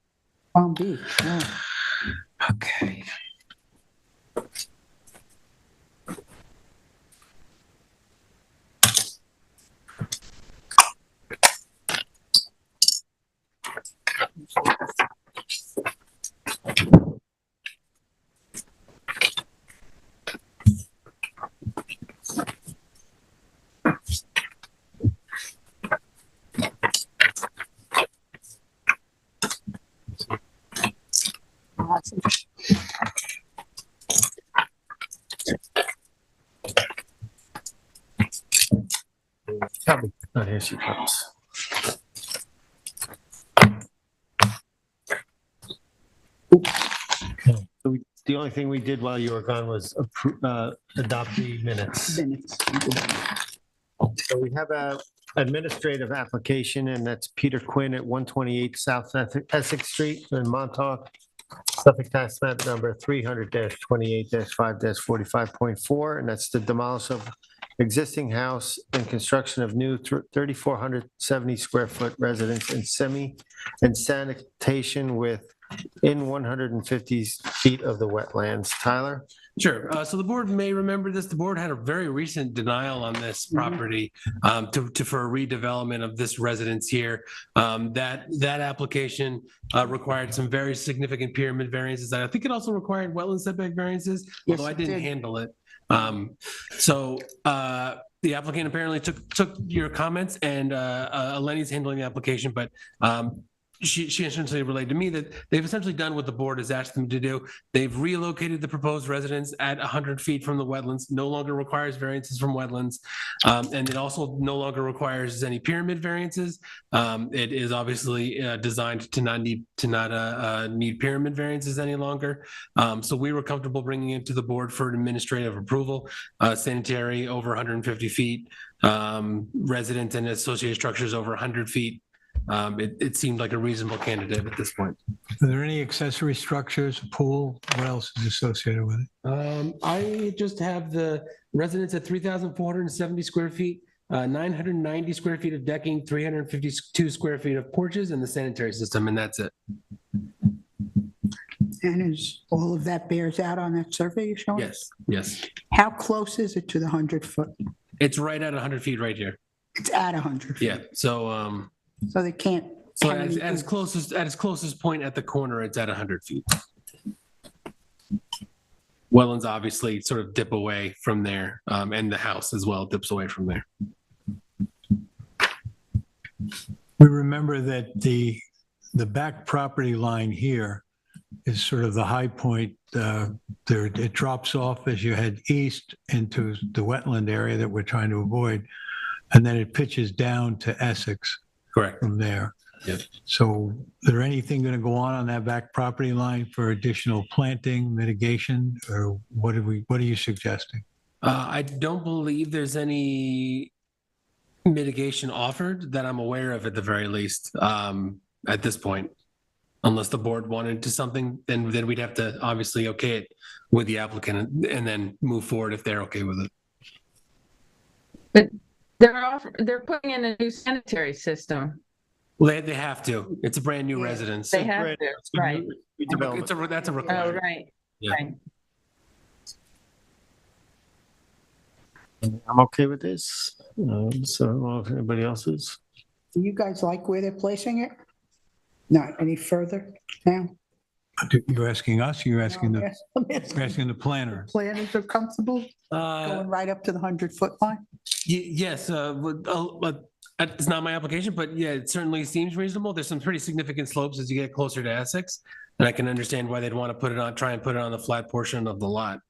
Palm Beach. Oh. okay. Probably. Oh, here she comes. So the only thing we did while you were gone was adopt the minutes. Minutes. So we have a administrative application, and that's Peter Quinn at 128 South Essex Street in Montauk, Suffolk tax map number 300-28-5-45.4, and that's the demolish of existing house and construction of new 3,470 square foot residence and sanitation within 150 feet of the wetlands. Tyler? Sure. So the board may remember this. The board had a very recent denial on this property for a redevelopment of this residence here. That application required some very significant pyramid variances. I think it also required wetland setback variances, Yes, although I it didn't did. handle it. So the applicant apparently took your comments, and Lenny's handling the application, but she essentially relayed to me that they've essentially done what the board has asked them to do. They've relocated the proposed residence at 100 feet from the wetlands, no longer requires variances from wetlands. And it also no longer requires any pyramid variances. It is obviously designed to not need pyramid variances any longer. So we were comfortable bringing it to the board for administrative approval. Sanitary over 150 feet, resident and associated structures over 100 feet. It seemed like a reasonable candidate at this point. Are there any accessory structures, a pool? What else is associated with it? I just have the residence at 3,470 square feet, 990 square feet of decking, 352 square feet of porches, and the sanitary system, and that's it. And is all of that bears out on that survey you're showing? Yes, yes. How close is it to the 100-foot? It's right at 100 feet right here. It's at 100 feet. Yeah, so So they can't. so have any- at its closest point at the corner, it's at 100 feet. Wetlands obviously sort of dip away from there, and the house as well dips away from there. We remember that the back property line here is sort of the high point. There, it drops off as you head east into the wetland area that we're trying to avoid, and then it pitches down to Essex. Correct. From there. Yep. So is there anything going to go on that back property line for additional planting, mitigation, or what are you suggesting? I don't believe there's any mitigation offered that I'm aware of at the very least, at this point. Unless the board wanted to something, then we'd have to obviously okay it with the applicant and then move forward if they're okay with it. But they're putting in a new sanitary system. Well, they have to. It's a brand new residence. They have to, right. That's a Oh, requirement. right, Yeah. right. I'm okay with this. So I don't know if anybody else is. Do you guys like where they're placing it? Not any further now? You're asking us, or you're asking No, the, yes, I'm asking you're asking the planner? Planners are comfortable going right up to the 100-foot line? Yes, it's not my application, but yeah, it certainly seems reasonable. There's some pretty significant slopes as you get closer to Essex. And I can understand why they'd want to try and put it on the flat portion of the lot.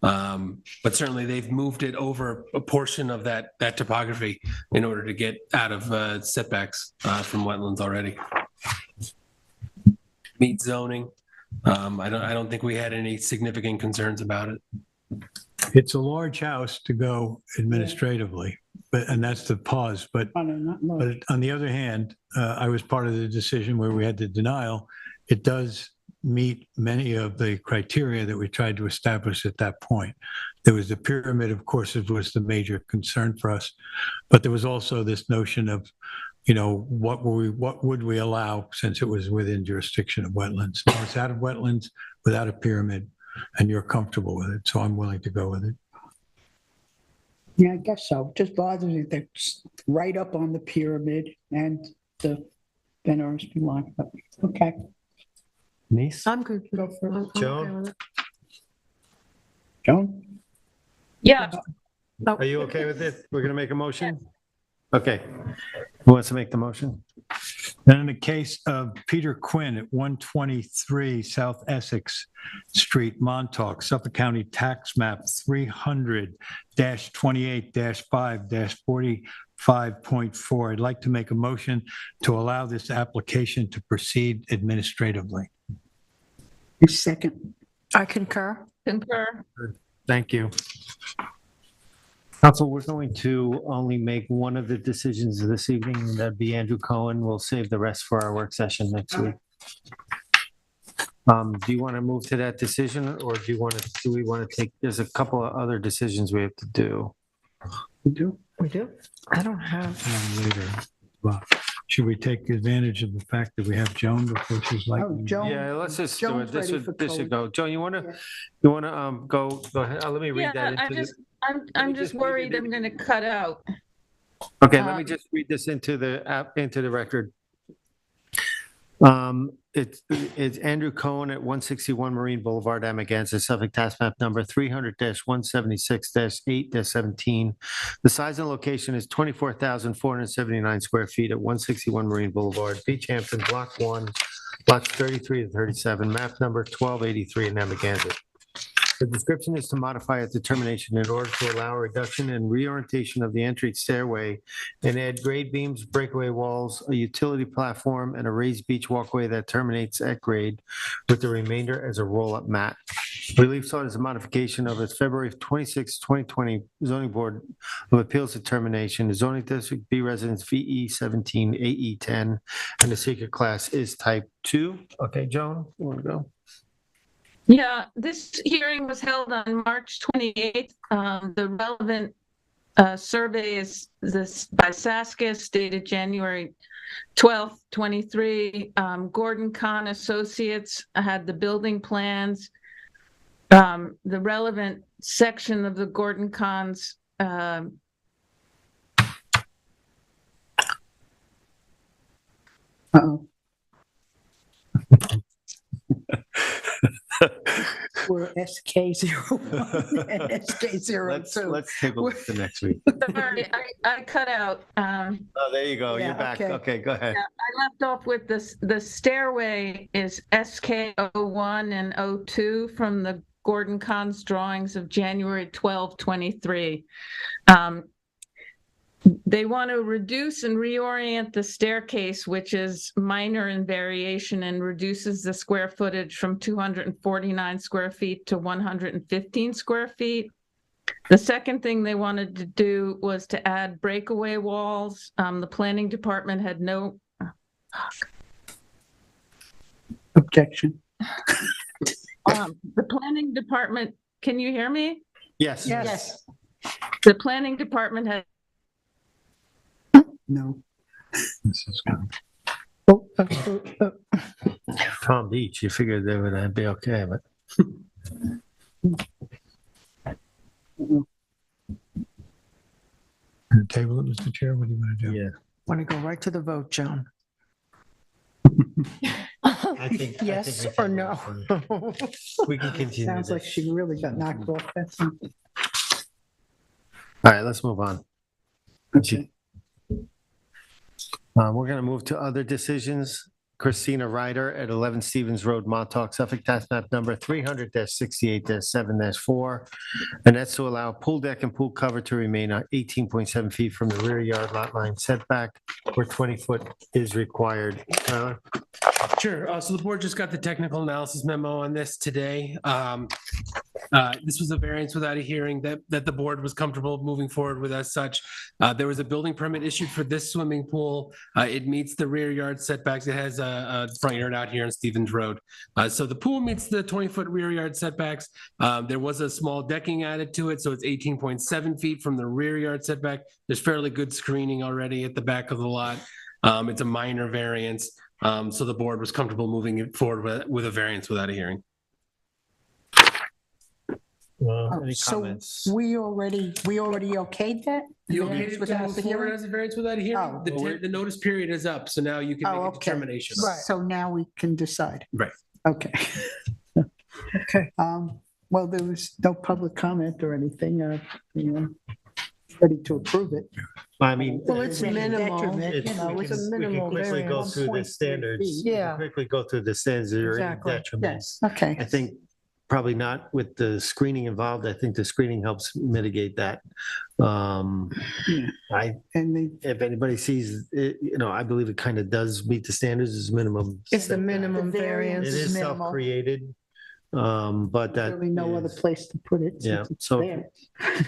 But certainly they've moved it over a portion of that topography in order to get out of setbacks from wetlands already. Meet zoning. I don't think we had any significant concerns about it. It's a large house to go administratively, and that's the pause. But Oh, no, not much. But on the other hand, I was part of the decision where we had the denial. It does meet many of the criteria that we tried to establish at that point. There was the pyramid, of course, it was the major concern for us. But there was also this notion of, what would we allow since it was within jurisdiction of wetlands? Now it's out of wetlands without a pyramid, and you're comfortable with it, so I'm willing to go with it. Yeah, I guess so. Just bothers me that it's right up on the pyramid and the NRSP line. But, okay. Niece? I'm good. Go for it. I'm okay Joan? with it. Joan? Yeah, Are you okay with it? We're going to make a motion? Okay. Who wants to make the motion? Then in the case of Peter Quinn at 123 South Essex Street, Montauk, Suffolk County Tax Map 300-28-5-45.4, I'd like to make a motion to allow this application to proceed administratively. Second. I concur. concur. Thank you. Council, we're going to only make one of the decisions this evening, and that'd be Andrew Cohen. We'll save the rest for our work session next week. Do you want to move to that decision, or do we want to take, there's a couple of other decisions we have to do. We do? We do? I don't have. Later. Well, should we take advantage of the fact that we have Joan before she's like? Oh, Joan. Yeah, let's just do it. Joan's This ready for should code. go. Joan, you want to go ahead? Let me read Yeah, that I'm into just, I'm just worried I'm gonna cut out. Okay, let me just read this into the record. It's Andrew Cohen at 161 Marine Boulevard, Amagansett, Suffolk, tax map number 300-176-8-17. The size and location is 24,479 square feet at 161 Marine Boulevard, Beach Hampton, Block 1, lots 33 to 37, map number 1283 in Amagansett. The description is to modify a determination in order to allow a reduction and reorientation of the entry stairway and add grade beams, breakaway walls, a utility platform, and a raised beach walkway that terminates at grade, with the remainder as a roll-up mat. Relief sought is a modification of its February 26, 2020 zoning board of appeals determination. The zoning district B residence VE 17, AE 10, and the secret class is type 2. Okay, Joan, you want to go? Yeah, this hearing was held on March 28th. The relevant survey is this by Saskis dated January 12th, 23. Gordon Kahn Associates had the building plans. The relevant section of the Gordon Kahn's We're SK01 and SK02. Let's table it to next week. Sorry, I cut out. Oh, there you go. Yeah, You're back. okay. Okay, go ahead. I left off with this, the stairway is SK01 and 02 from the Gordon Kahn's drawings of January 12, 23. They want to reduce and reorient the staircase, which is minor in variation and reduces the square footage from 249 square feet to 115 square feet. The second thing they wanted to do was to add breakaway walls. The planning department had no Objection. the planning department, can you hear me? Yes. Yes. The planning department had No. Palm Beach, you figured they would be okay, but. Table it, Mr. Chair, what do you want to do? Yeah. Want to go right to the vote, Joan? I think Yes we or can no? We can continue Sounds like this. she really got knocked off. That's something. All right, let's move on. Okay. We're going to move to other decisions. Christina Ryder at 11 Stevens Road, Montauk, Suffolk, tax map number 300-68-7-4. And that's to allow pool deck and pool cover to remain on 18.7 feet from the rear yard lot line setback where 20 foot is required. Tyler? Sure. So the board just got the technical analysis memo on this today. This was a variance without a hearing that the board was comfortable moving forward with as such. There was a building permit issued for this swimming pool. It meets the rear yard setbacks. It has a front yard out here on Stevens Road. So the pool meets the 20-foot rear yard setbacks. There was a small decking added to it, so it's 18.7 feet from the rear yard setback. There's fairly good screening already at the back of the lot. It's a minor variance. So the board was comfortable moving it forward with a variance without a hearing. Any So comments? we already okayed that? You okay Variance to without move the forward hearing? as a variance without a hearing? Oh. The notice period is up, so now you can Oh, make a okay. determination. So now we can decide. Right. Okay. Okay. Well, there was no public comment or anything, ready to approve it. I mean. Well, it's minimal. Detriment, It's, you know, we it's a can minimal quickly go variance. through the 1.3 standards. feet. We can Yeah. Quickly go through the standards. There are any Exactly. detriments. Yes, okay. I think probably not with the screening involved. I think the screening helps mitigate that. Yeah. And If anybody sees it, I believe it kind of does meet the standards as minimum. It's the setback. minimum The It variance. is minimal. self-created, but that really no other is- place to put it. Yeah, since it's so there.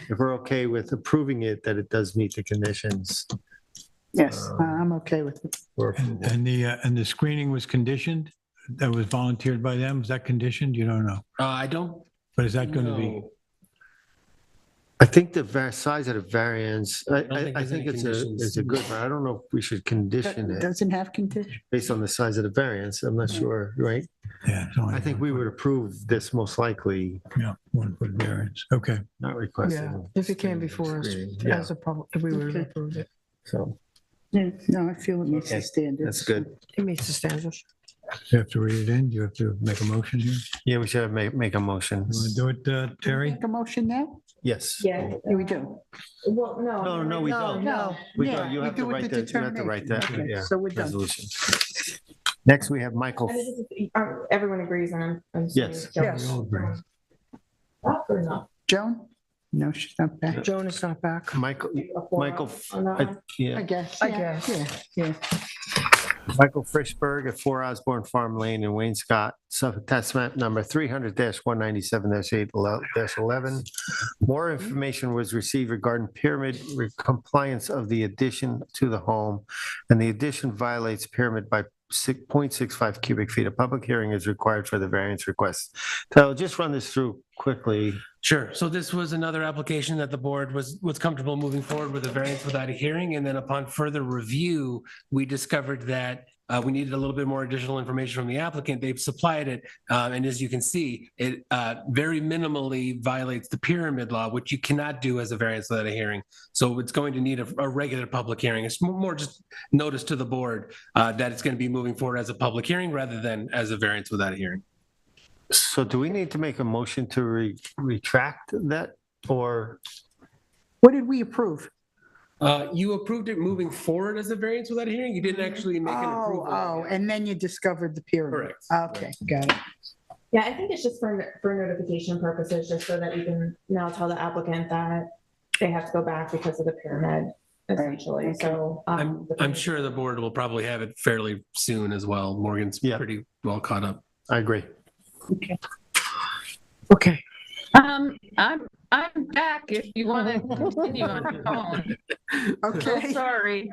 if we're okay with approving it, that it does meet the conditions. Yes, I'm okay with it. for And approval. and the screening was conditioned? That was volunteered by them? Is that conditioned? You don't know? I don't But is that going to be? know. I think the size of the variance, I don't think I there's think any it's conditions. a good, but I don't know if we should condition it Doesn't have condition. based on the size of the variance. I'm not sure, right? Yeah. it's only I think we would approve this most likely, Yeah, 1 foot variance. Okay. not Yeah, requesting. if it came before us Yeah, as a public, if we would have Okay. approved it. so Yeah, no, I feel it meets Okay, the standards. that's good. It meets the standards. You have to read it in. You have to make a motion here. Yeah, we should make a motion. You want to do it, Terry? Make a motion now? Yes. Yeah. Yeah, we do. Well, no. No, we don't. We Yeah, don't. You we have to do it write the that, you have to write that, determination. Okay, yeah, so we're done. resolution. Next, we have Michael. Everyone agrees on. Yes. Yes. We all agree. Or not? Joan? No, she's not back. Joan is not back. Michael, Michael, On that one? I yeah, guess. I yeah, guess. Yeah. Michael Frischberg at 4 Osborne Farm Lane in Wayne Scott, Suffolk Tax Map number 300-197-8-11. More information was received regarding pyramid compliance of the addition to the home, and the addition violates pyramid by 0.65 cubic feet. A public hearing is required for the variance request. So I'll just run this through quickly. Sure. So this was another application that the board was comfortable moving forward with a variance without a hearing. And then upon further review, we discovered that we needed a little bit more additional information from the applicant. They've supplied it. And as you can see, it very minimally violates the pyramid law, which you cannot do as a variance without a hearing. So it's going to need a regular public hearing. It's more just notice to the board that it's going to be moving forward as a public hearing rather than as a variance without a hearing. So do we need to make a motion to retract that, or? What did we approve? You approved it moving forward as a variance without a hearing? You didn't actually make an approval. Oh, and then you discovered the pyramid. Correct. Okay, got it. Yeah, I think it's just for notification purposes, just so that we can now tell the applicant that they have to go back because of the pyramid, essentially. okay. So. I'm sure the board will probably have it fairly soon as well. Morgan's Yeah. pretty well caught up. I agree. Okay. I'm back if you want to continue on the phone. Okay. Sorry.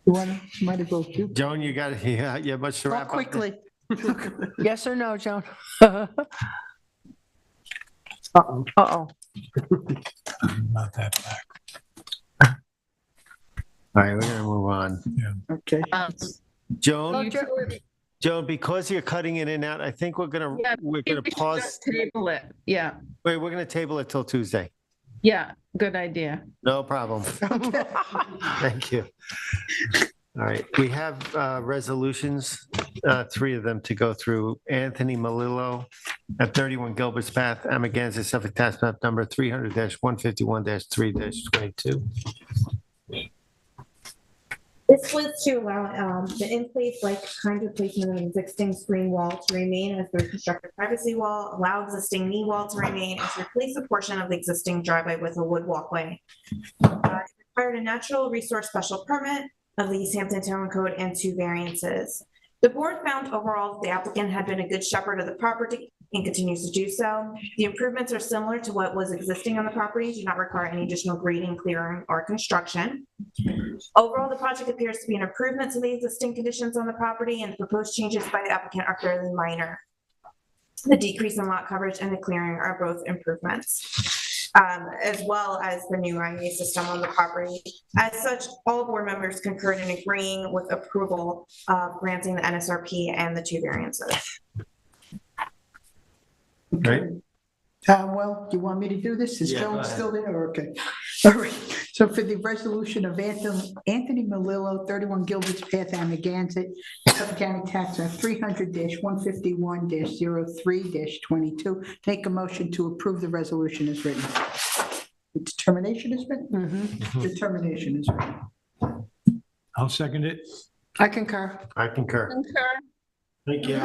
You want to, might as well do. Joan, you got, yeah, much to Well, wrap up? quickly. Yes or no, Joan? Uh-oh. Uh-oh. Not that back. All right, we're gonna move on. Okay. Joan, Utility- Joan, because you're cutting it in and out, I think we're gonna Yeah, we're gonna we should pause. just Table it. Yeah, Wait, we're gonna table it till Tuesday. yeah, good idea. No problem. Thank you. All right, we have resolutions, 3 of them to go through. Anthony Melillo at 31 Gilbert's Path, Amagansett, Suffolk Tax Map number 300-151-3-22. This was to allow the in-place like kind of placement of an existing screen wall to remain as the constructed privacy wall, allow existing knee wall to remain, and to replace a portion of the existing driveway with a wood walkway. It required a natural resource special permit of the East Hampton Town Code and 2 variances. The board found overall the applicant had been a good shepherd of the property and continues to do so. The improvements are similar to what was existing on the property, do not require any additional grading, clearing, or construction. Overall, the project appears to be an improvement to the existing conditions on the property, and the proposed changes by the applicant are fairly minor. The decrease in lot coverage and the clearing are both improvements, as well as the new IA system on the property. As such, all board members concurred in agreeing with approval of granting the NSRP and the 2 variances. Right? Well, do you want me to do this? Is Yeah, go Joan ahead. still there? Okay. All right. So for the resolution of Anthony Melillo, 31 Gilbert's Path, Amagansett, Suffolk County Tax Map 300-151-03-22, make a motion to approve the resolution as written. The determination is written? Mhm. Determination is written. I'll second it. I concur. I concur. Concur. Thank you.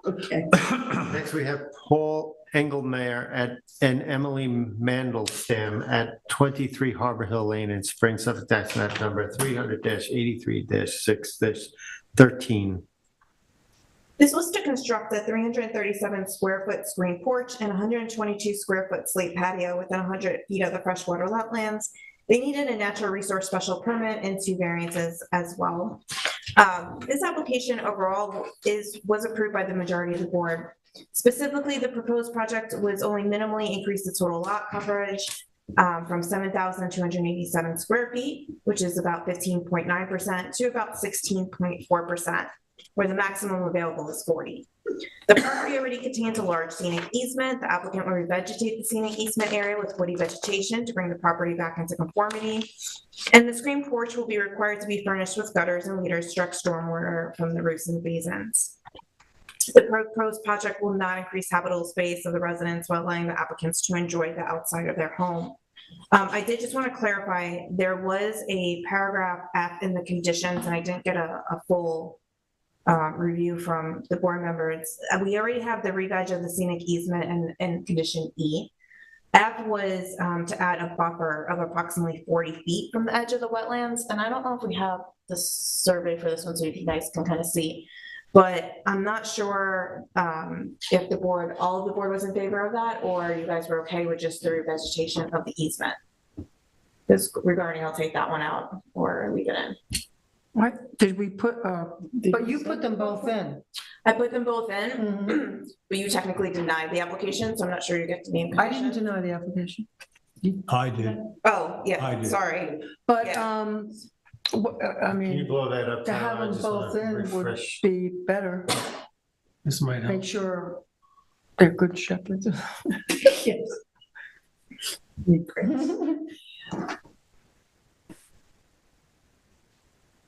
Okay. Next, we have Paul Engelmeyer and Emily Mandelstam at 23 Harbor Hill Lane in Spring, Suffolk Tax Map number 300-83-6-13. This was to construct a 337 square foot screen porch and 122 square foot slate patio within 100 feet of the freshwater wetlands. They needed a natural resource special permit and 2 variances as well. This application overall was approved by the majority of the board. Specifically, the proposed project was only minimally increased the total lot coverage from 7,287 square feet, which is about 15.9%, to about 16.4%, where the maximum available is 40. The property already contains a large scenic easement. The applicant will revegetate the scenic easement area with woody vegetation to bring the property back into conformity. And the screen porch will be required to be furnished with gutters and leaders to extract stormwater from the roofs and basins. The proposed project will not increase habitable space of the residents while allowing the applicants to enjoy the outside of their home. I did just want to clarify, there was a paragraph F in the conditions, and I didn't get a full review from the board members. We already have the re-veg of the scenic easement and condition E. F was to add a buffer of approximately 40 feet from the edge of the wetlands, and I don't know if we have the survey for this one, so you guys can kind of see. But I'm not sure if all of the board was in favor of that, or you guys were okay with just the revegetation of the easement. This regarding, I'll take that one out or leave it in. What, did we put, but you put them both in. I put them both in, but you technically denied the application, so I'm not sure you get to name. I didn't deny the application. I did. Oh, I yeah, did. sorry. But, Yeah. I Can you mean, blow that up? to Tyler? have I them just both wanna in would refresh. be better. This might help. Make sure they're good shepherds. Yes.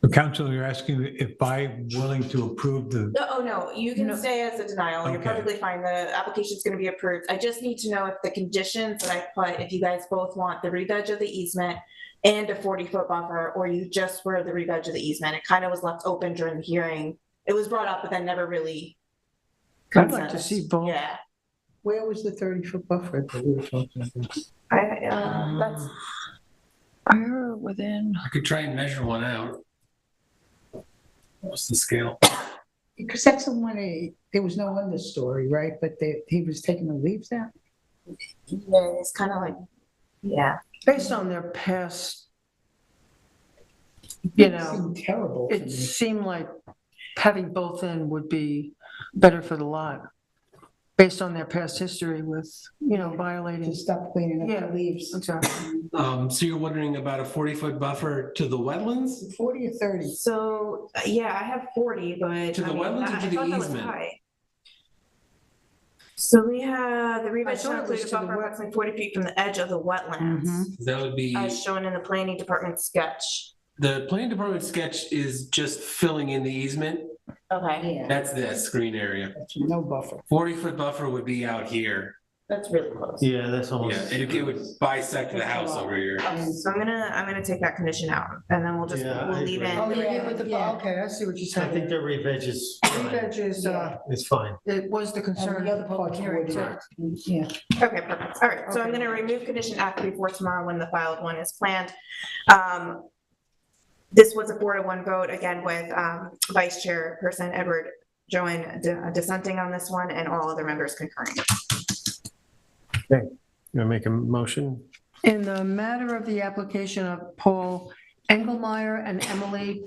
The council, you're asking if I'm willing to approve the, Oh, no, you can stay as a denial. You're Okay. perfectly fine. The application's gonna be approved. I just need to know if the conditions that I put, if you guys both want the re-veg of the easement and a 40-foot buffer, or you just were the re-veg of the easement. It kind of was left open during the hearing. It was brought up, but then never really. I'd like to consensus. see both. Yeah, Where was the 30-foot buffer that we were talking about? that's, I heard within. I could try and measure one out. What's the scale? Because that's the one, there was no understory, right? But he was taking the leaves out? yeah, it's kind of like, yeah. Based on their past, you It know, seemed terrible to it me. seemed like having both in would be better for the lot. Based on their past history with, violating. To stop cleaning Yeah. up the leaves. Exactly. So you're wondering about a 40-foot buffer to the wetlands? 40 or 30? So, yeah, I have 40, but. To the I mean, wetlands or I to the thought that was easement? high. So we have the I re-veg thought shall it was include a to the buffer wet- approximately 40 feet from the edge of the wetlands, That would be, as shown in the planning department sketch. the planning department sketch is just filling in the easement. Okay, Yeah, That's the screen area. no buffer. 40-foot buffer would be out here. that's really close. Yeah, that's Yeah, almost. it would bisect the house over here. Okay, so I'm gonna take that condition out, and then we'll just, Yeah, I we'll leave agree. in. Oh, the yeah, with the, Yeah. okay, I see what you're I think saying. the re-veg is fine. Re-veg is, It's fine. it was the concern And the of other the public parts hearing would, too. yeah. Okay, perfect. All right, so I'm Okay. gonna remove condition F before tomorrow when the filed one is planned. This was a 4-to-1 vote, again, with Vice Chairperson Edward Joan dissenting on this one and all other members concurring. You want to make a motion? In the matter of the application of Paul Engelmeyer and Emily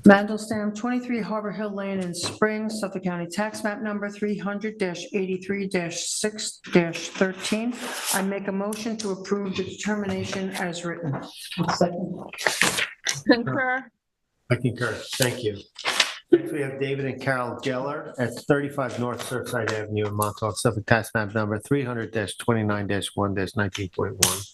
Mandelstam, 23 Harbor Hill Lane in Springs, Suffolk County Tax Map Number 300-83-6-13, I make a motion to approve the determination as written. Concur. I concur. Thank you. Next, we have David and Carol Geller at 35 North Surfside Avenue in Montauk, Suffolk, tax map number 300-29-1-19.1.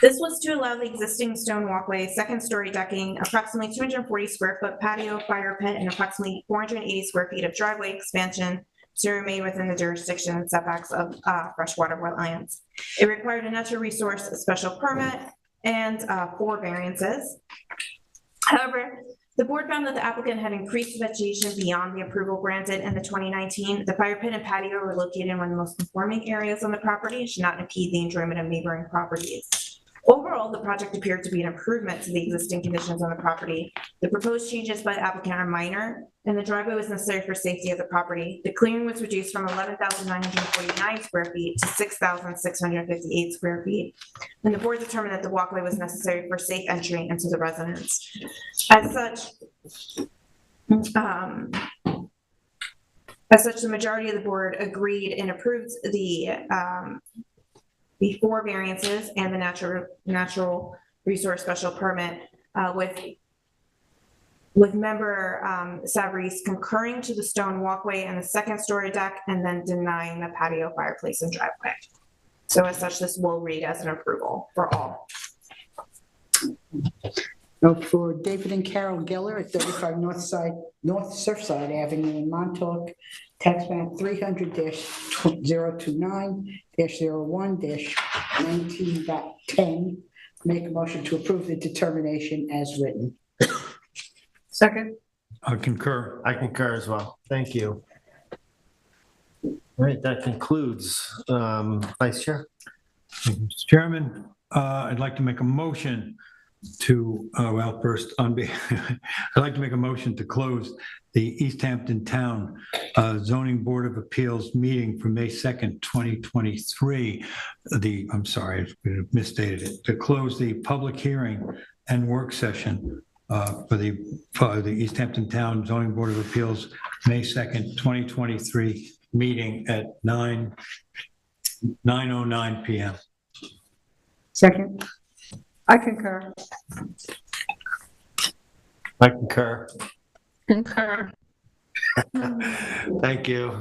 This was to allow the existing stone walkway, second-story decking, approximately 240 square foot patio, fire pit, and approximately 480 square feet of driveway expansion to remain within the jurisdiction and setbacks of freshwater wetlands. It required a natural resource special permit and 4 variances. However, the board found that the applicant had increased vegetation beyond the approval granted in the 2019. The fire pit and patio were located in one of the most conforming areas on the property and should not impede the enjoyment of neighboring properties. Overall, the project appeared to be an improvement to the existing conditions on the property. The proposed changes by the applicant are minor, and the driveway was necessary for safety of the property. The clearing was reduced from 11,949 square feet to 6,658 square feet. And the board determined that the walkway was necessary for safe entry into the residence. As such, the majority of the board agreed and approved the 4 variances and the natural resource special permit with with member Savarese concurring to the stone walkway and the second-story deck, and then denying the patio, fireplace, and driveway. So as such, this will read as an approval for all. Now for David and Carol Geller at 35 North Surfside Avenue in Montauk, tax map 300-029-01-19.10. Make a motion to approve the determination as written. Second. I concur. I concur as well. Thank you. All right, that concludes. Vice Chair? Mr. Chairman, I'd like to make a motion to, well, first, I'd like to make a motion to close the East Hampton Town Zoning Board of Appeals meeting for May 2nd, 2023. I'm sorry, I misstated it. To close the public hearing and work session for the East Hampton Town Zoning Board of Appeals, May 2nd, 2023 meeting at 9:09 p.m. Second. I concur. I concur. Concur. Thank you.